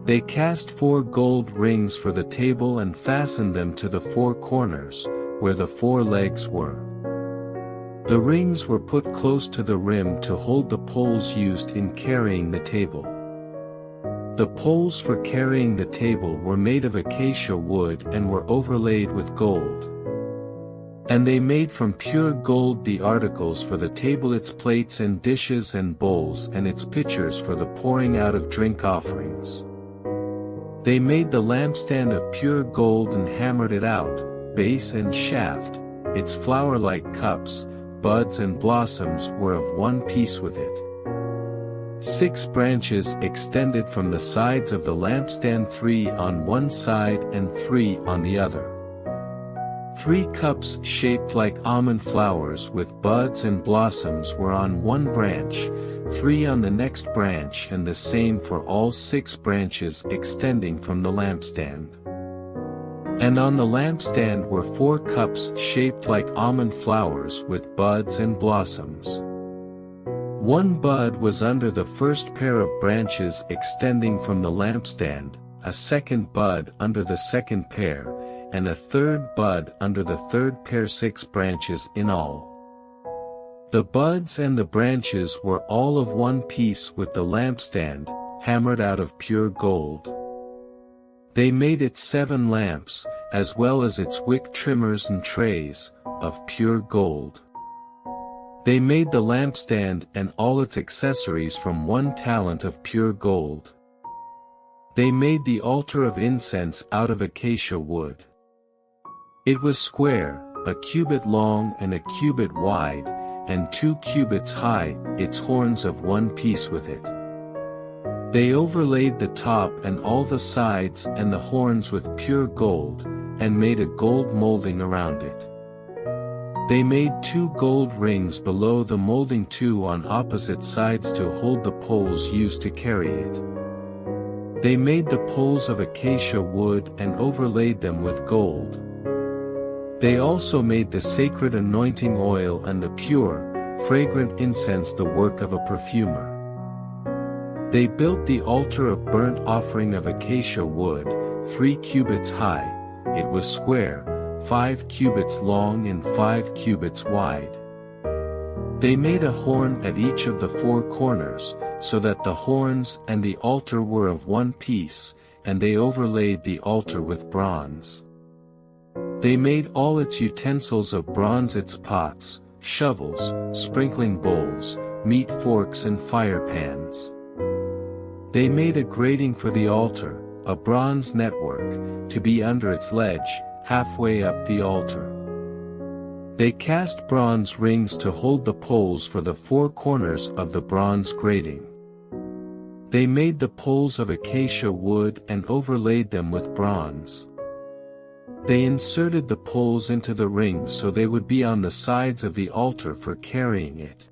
They cast 4 gold rings for the table and fastened them to the 4 corners, where the 4 legs were. The rings were put close to the rim to hold the poles used in carrying the table. The poles for carrying the table were made of acacia wood and were overlaid with gold. And they made from pure gold the articles for the table, its plates and dishes and bowls and its pitchers for the pouring out of drink offerings. They made the lampstand of pure gold and hammered it out, base and shaft, its flower-like cups, buds and blossoms were of one piece with it. 6 branches extended from the sides of the lampstand, 3 on one side and 3 on the other. 3 cups shaped like almond flowers with buds and blossoms were on one branch, 3 on the next branch, and the same for all 6 branches extending from the lampstand. And on the lampstand were 4 cups shaped like almond flowers with buds and blossoms. 1 bud was under the first pair of branches extending from the lampstand, a second bud under the second pair, and a third bud under the third pair, 6 branches in all. The buds and the branches were all of one piece with the lampstand, hammered out of pure gold. They made it 7 lamps, as well as its wick trimmers and trays, of pure gold. They made the lampstand and all its accessories from 1 talent of pure gold. They made the altar of incense out of acacia wood. It was square, 1 cubit long and 1 cubit wide, and 2 cubits high, its horns of one piece with it. They overlaid the top and all the sides and the horns with pure gold, and made a gold molding around it. They made 2 gold rings below the molding, 2 on opposite sides to hold the poles used to carry it. They made the poles of acacia wood and overlaid them with gold. They also made the sacred anointing oil and the pure, fragrant incense the work of a perfumer. They built the altar of burnt offering of acacia wood, 3 cubits high, it was square, 5 cubits long and 5 cubits wide. They made a horn at each of the 4 corners, so that the horns and the altar were of one piece, and they overlaid the altar with bronze. They made all its utensils of bronze, its pots, shovels, sprinkling bowls, meat forks and fire pans. They made a grating for the altar, a bronze network, to be under its ledge, halfway up the altar. They cast bronze rings to hold the poles for the 4 corners of the bronze grating. They made the poles of acacia wood and overlaid them with bronze. They inserted the poles into the rings so they would be on the sides of the altar for carrying it.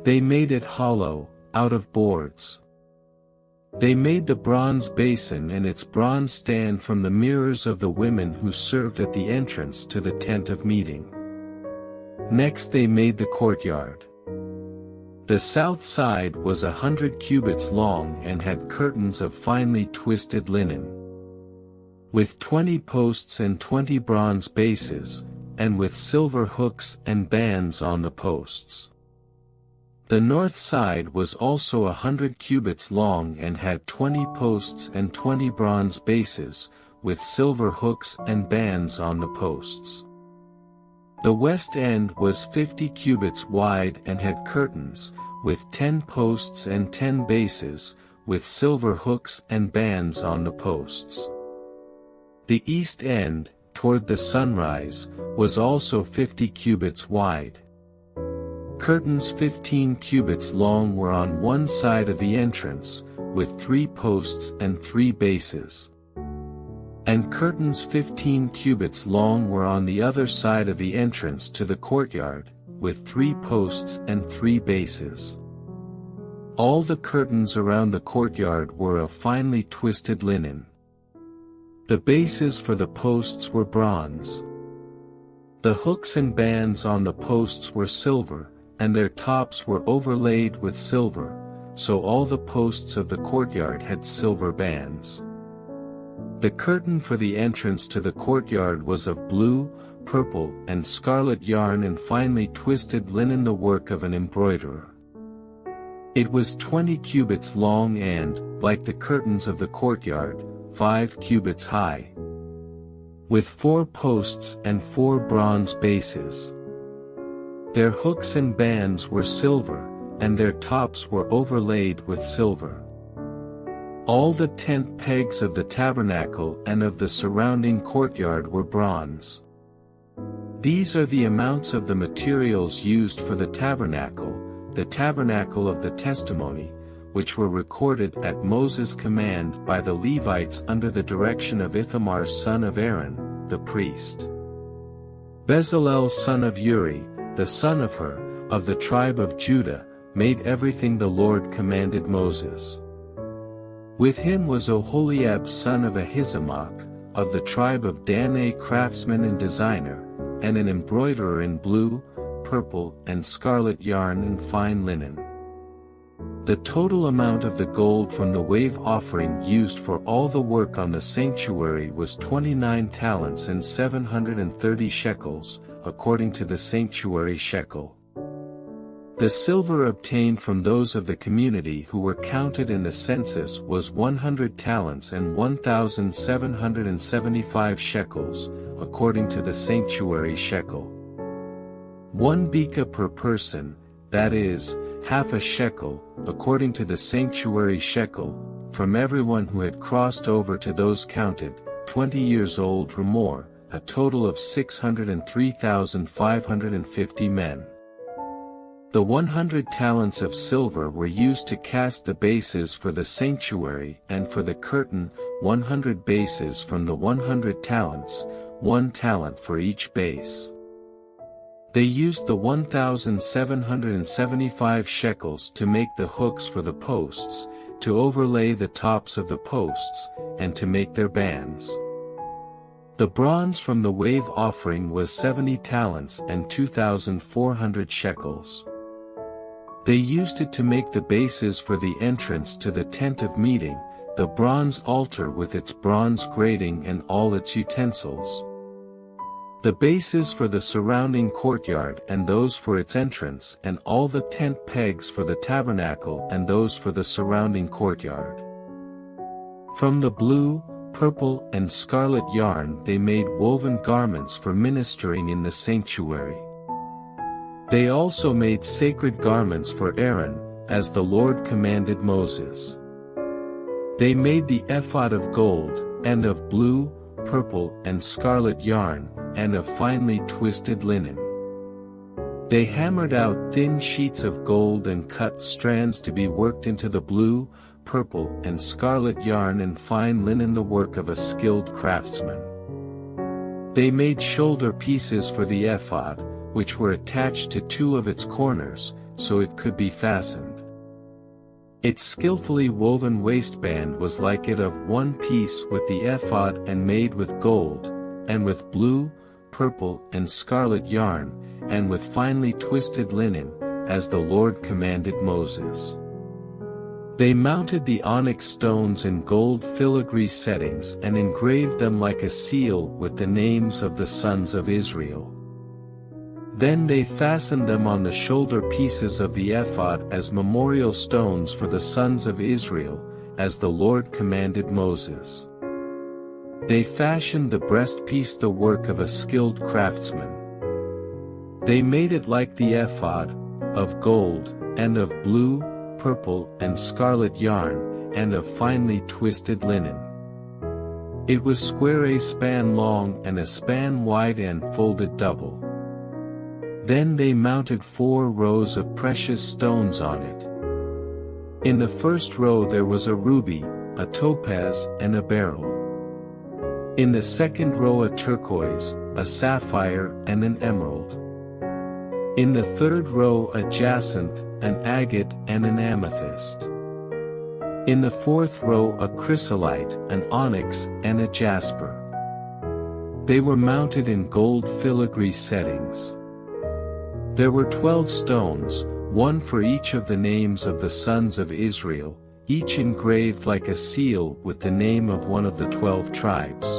They made it hollow, out of boards. They made the bronze basin and its bronze stand from the mirrors of the women who served at the entrance to the tent of meeting. Next they made the courtyard. The south side was 100 cubits long and had curtains of finely twisted linen, with 20 posts and 20 bronze bases, and with silver hooks and bands on the posts. The north side was also 100 cubits long and had 20 posts and 20 bronze bases, with silver hooks and bands on the posts. The west end was 50 cubits wide and had curtains, with 10 posts and 10 bases, with silver hooks and bands on the posts. The east end, toward the sunrise, was also 50 cubits wide. Curtains 15 cubits long were on one side of the entrance, with 3 posts and 3 bases. And curtains 15 cubits long were on the other side of the entrance to the courtyard, with 3 posts and 3 bases. All the curtains around the courtyard were of finely twisted linen. The bases for the posts were bronze. The hooks and bands on the posts were silver, and their tops were overlaid with silver, so all the posts of the courtyard had silver bands. The curtain for the entrance to the courtyard was of blue, purple, and scarlet yarn and finely twisted linen, the work of an embroiderer. It was 20 cubits long and, like the curtains of the courtyard, 5 cubits high, with 4 posts and 4 bronze bases. Their hooks and bands were silver, and their tops were overlaid with silver. All the tent pegs of the tabernacle and of the surrounding courtyard were bronze. These are the amounts of the materials used for the tabernacle of the testimony, which were recorded at Moses' command by the Levites under the direction of Ithamar son of Aaron, the priest. Bezalel son of Uri, the son of Hur, of the tribe of Judah, made everything the Lord commanded Moses. With him was Oholiab son of Ahisamach, of the tribe of Dan, a craftsman and designer, and an embroiderer in blue, purple, and scarlet yarn and fine linen. The total amount of the gold from the wave offering used for all the work on the sanctuary was 29 talents and 730 shekels, according to the sanctuary shekel. The silver obtained from those of the community who were counted in the census was 100 talents and 1,775 shekels, according to the sanctuary shekel. 1 beka per person, that is, half a shekel, according to the sanctuary shekel, from everyone who had crossed over to those counted, 20 years old or more, a total of 603,550 men. The 100 talents of silver were used to cast the bases for the sanctuary and for the curtain, 100 bases from the 100 talents, 1 talent for each base. They used the 1,775 shekels to make the hooks for the posts, to overlay the tops of the posts, and to make their bands. The bronze from the wave offering was 70 talents and 2,400 shekels. They used it to make the bases for the entrance to the tent of meeting, the bronze altar with its bronze grating and all its utensils. The bases for the surrounding courtyard and those for its entrance, and all the tent pegs for the tabernacle and those for the surrounding courtyard. From the blue, purple and scarlet yarn they made woven garments for ministering in the sanctuary. They also made sacred garments for Aaron, as the Lord commanded Moses. They made the ephod of gold, and of blue, purple and scarlet yarn, and of finely twisted linen. They hammered out thin sheets of gold and cut strands to be worked into the blue, purple and scarlet yarn and fine linen, the work of a skilled craftsman. They made shoulder pieces for the ephod, which were attached to two of its corners, so it could be fastened. Its skillfully woven waistband was like it of one piece with the ephod and made with gold, and with blue, purple and scarlet yarn, and with finely twisted linen, as the Lord commanded Moses. They mounted the onyx stones in gold filigree settings and engraved them like a seal with the names of the sons of Israel. Then they fastened them on the shoulder pieces of the ephod as memorial stones for the sons of Israel, as the Lord commanded Moses. They fashioned the breastpiece, the work of a skilled craftsman. They made it like the ephod, of gold, and of blue, purple and scarlet yarn, and of finely twisted linen. It was square, a span long and a span wide and folded double. Then they mounted 4 rows of precious stones on it. In the first row there was a ruby, a topaz and a beryl. In the second row a turquoise, a sapphire and an emerald. In the third row a jacinth, an agate and an amethyst. In the fourth row a chrysolite, an onyx and a jasper. They were mounted in gold filigree settings. There were 12 stones, one for each of the names of the sons of Israel, each engraved like a seal with the name of one of the 12 tribes.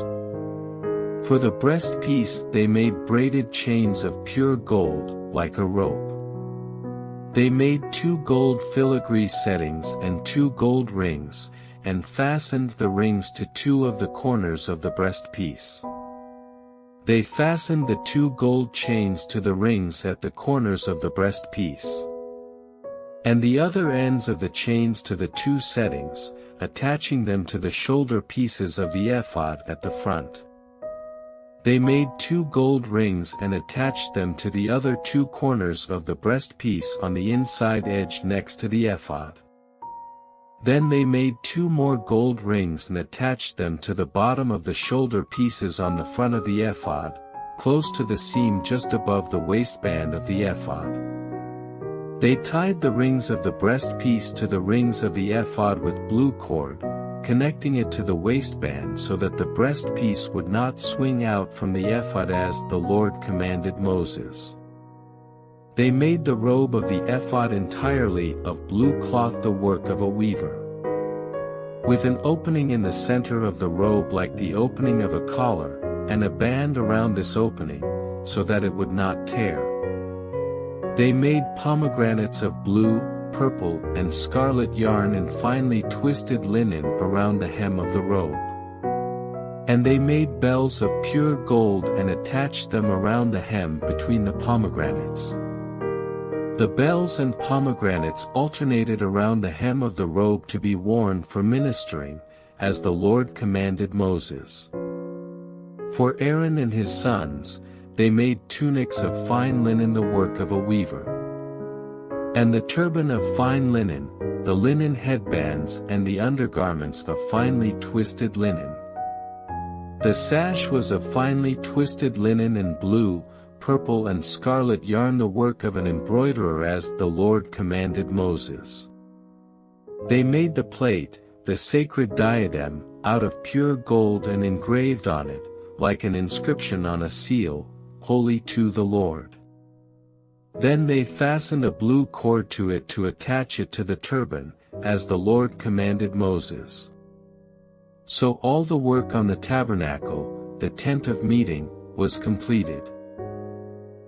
For the breastpiece they made braided chains of pure gold, like a rope. They made 2 gold filigree settings and 2 gold rings, and fastened the rings to 2 of the corners of the breastpiece. They fastened the 2 gold chains to the rings at the corners of the breastpiece, and the other ends of the chains to the 2 settings, attaching them to the shoulder pieces of the ephod at the front. They made 2 gold rings and attached them to the other 2 corners of the breastpiece on the inside edge next to the ephod. Then they made 2 more gold rings and attached them to the bottom of the shoulder pieces on the front of the ephod, close to the seam just above the waistband of the ephod. They tied the rings of the breastpiece to the rings of the ephod with blue cord, connecting it to the waistband so that the breastpiece would not swing out from the ephod as the Lord commanded Moses. They made the robe of the ephod entirely of blue cloth, the work of a weaver, with an opening in the center of the robe like the opening of a collar, and a band around this opening, so that it would not tear. They made pomegranates of blue, purple and scarlet yarn and finely twisted linen around the hem of the robe. And they made bells of pure gold and attached them around the hem between the pomegranates. The bells and pomegranates alternated around the hem of the robe to be worn for ministering, as the Lord commanded Moses. For Aaron and his sons, they made tunics of fine linen, the work of a weaver, and the turban of fine linen, the linen headbands and the undergarments of finely twisted linen. The sash was of finely twisted linen and blue, purple and scarlet yarn, the work of an embroiderer, as the Lord commanded Moses. They made the plate, the sacred diadem, out of pure gold and engraved on it, like an inscription on a seal, "Holy to the Lord." Then they fastened a blue cord to it to attach it to the turban, as the Lord commanded Moses. So all the work on the tabernacle, the tent of meeting, was completed.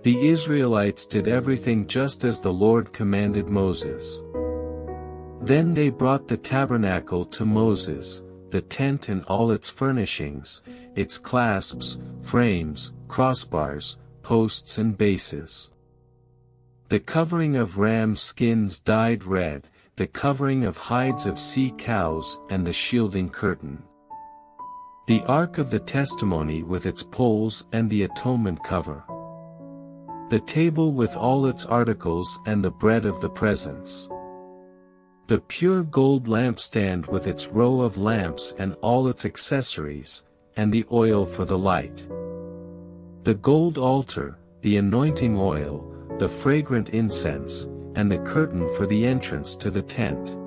The Israelites did everything just as the Lord commanded Moses. Then they brought the tabernacle to Moses, the tent and all its furnishings, its clasps, frames, crossbars, posts and bases. The covering of ram skins dyed red, the covering of hides of sea cows and the shielding curtain. The ark of the testimony with its poles and the atonement cover. The table with all its articles and the bread of the presence. The pure gold lampstand with its row of lamps and all its accessories, and the oil for the light. The gold altar, the anointing oil, the fragrant incense, and the curtain for the entrance to the tent.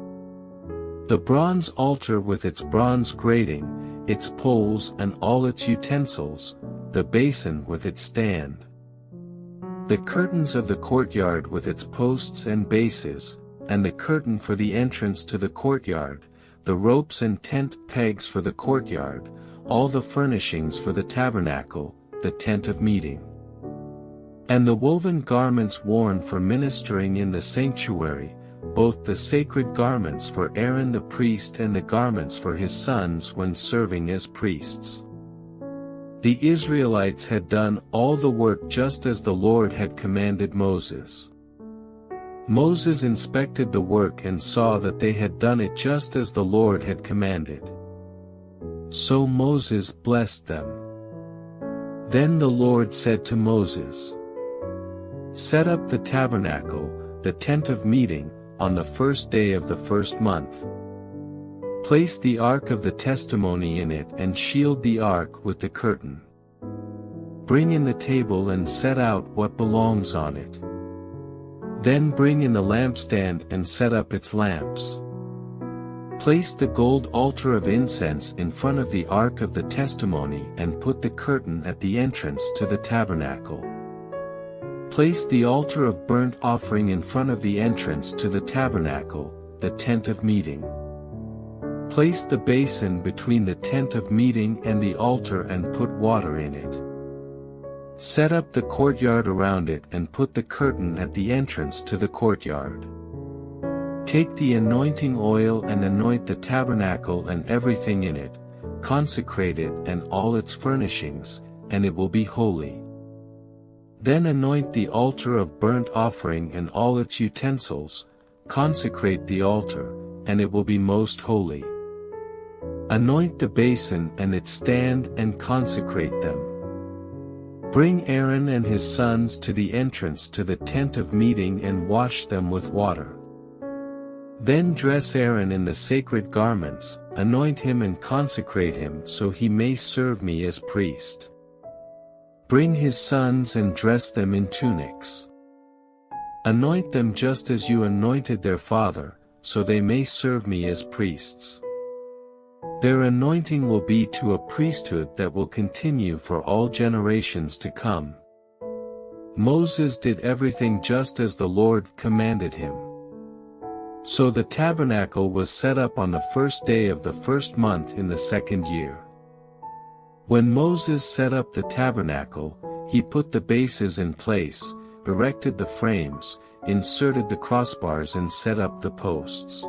The bronze altar with its bronze grating, its poles and all its utensils, the basin with its stand. The curtains of the courtyard with its posts and bases, and the curtain for the entrance to the courtyard, the ropes and tent pegs for the courtyard, all the furnishings for the tabernacle, the tent of meeting. And the woven garments worn for ministering in the sanctuary, both the sacred garments for Aaron the priest and the garments for his sons when serving as priests. The Israelites had done all the work just as the Lord had commanded Moses. Moses inspected the work and saw that they had done it just as the Lord had commanded. So Moses blessed them. Then the Lord said to Moses, "Set up the tabernacle, the tent of meeting, on the first day of the first month. Place the ark of the testimony in it and shield the ark with the curtain. Bring in the table and set out what belongs on it. Then bring in the lampstand and set up its lamps. Place the gold altar of incense in front of the ark of the testimony and put the curtain at the entrance to the tabernacle. Place the altar of burnt offering in front of the entrance to the tabernacle, the tent of meeting. Place the basin between the tent of meeting and the altar and put water in it. Set up the courtyard around it and put the curtain at the entrance to the courtyard. Take the anointing oil and anoint the tabernacle and everything in it, consecrate it and all its furnishings, and it will be holy. Then anoint the altar of burnt offering and all its utensils, consecrate the altar, and it will be most holy. Anoint the basin and its stand and consecrate them. Bring Aaron and his sons to the entrance to the tent of meeting and wash them with water. Then dress Aaron in the sacred garments, anoint him and consecrate him so he may serve me as priest. Bring his sons and dress them in tunics. Anoint them just as you anointed their father, so they may serve me as priests. Their anointing will be to a priesthood that will continue for all generations to come. Moses did everything just as the Lord commanded him. So the tabernacle was set up on the first day of the first month in the second year. When Moses set up the tabernacle, he put the bases in place, erected the frames, inserted the crossbars and set up the posts.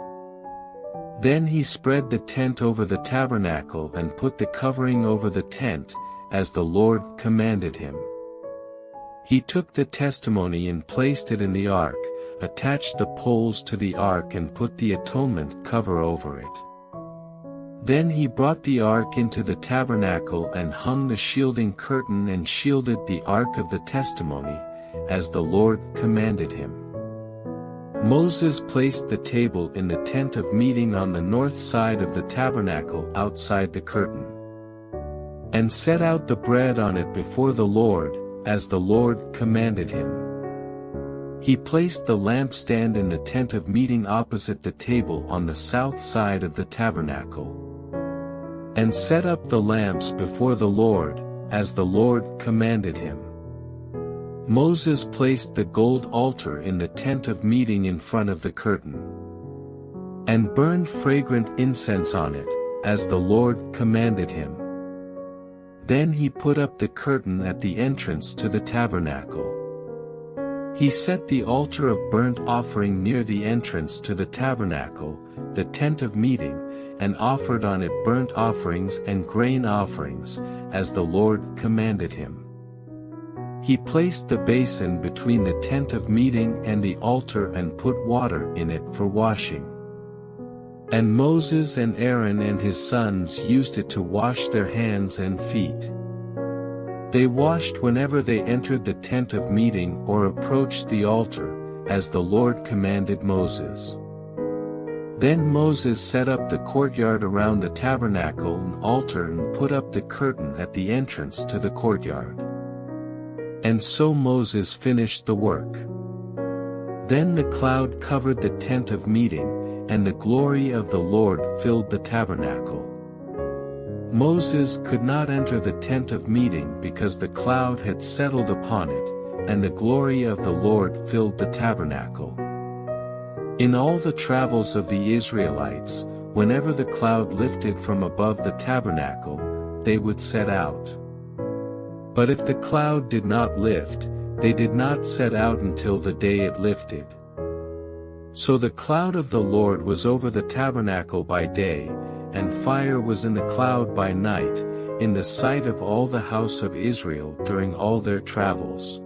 Then he spread the tent over the tabernacle and put the covering over the tent, as the Lord commanded him. He took the testimony and placed it in the ark, attached the poles to the ark and put the atonement cover over it. Then he brought the ark into the tabernacle and hung the shielding curtain and shielded the ark of the testimony, as the Lord commanded him. Moses placed the table in the tent of meeting on the north side of the tabernacle outside the curtain, and set out the bread on it before the Lord, as the Lord commanded him. He placed the lampstand in the tent of meeting opposite the table on the south side of the tabernacle, and set up the lamps before the Lord, as the Lord commanded him. Moses placed the gold altar in the tent of meeting in front of the curtain, and burned fragrant incense on it, as the Lord commanded him. Then he put up the curtain at the entrance to the tabernacle. He set the altar of burnt offering near the entrance to the tabernacle, the tent of meeting, and offered on it burnt offerings and grain offerings, as the Lord commanded him. He placed the basin between the tent of meeting and the altar and put water in it for washing. And Moses and Aaron and his sons used it to wash their hands and feet. They washed whenever they entered the tent of meeting or approached the altar, as the Lord commanded Moses. Then Moses set up the courtyard around the tabernacle and altar and put up the curtain at the entrance to the courtyard. And so Moses finished the work. Then the cloud covered the tent of meeting, and the glory of the Lord filled the tabernacle. Moses could not enter the tent of meeting because the cloud had settled upon it, and the glory of the Lord filled the tabernacle. In all the travels of the Israelites, whenever the cloud lifted from above the tabernacle, they would set out. But if the cloud did not lift, they did not set out until the day it lifted. So the cloud of the Lord was over the tabernacle by day, and fire was in the cloud by night, in the sight of all the house of Israel during all their travels.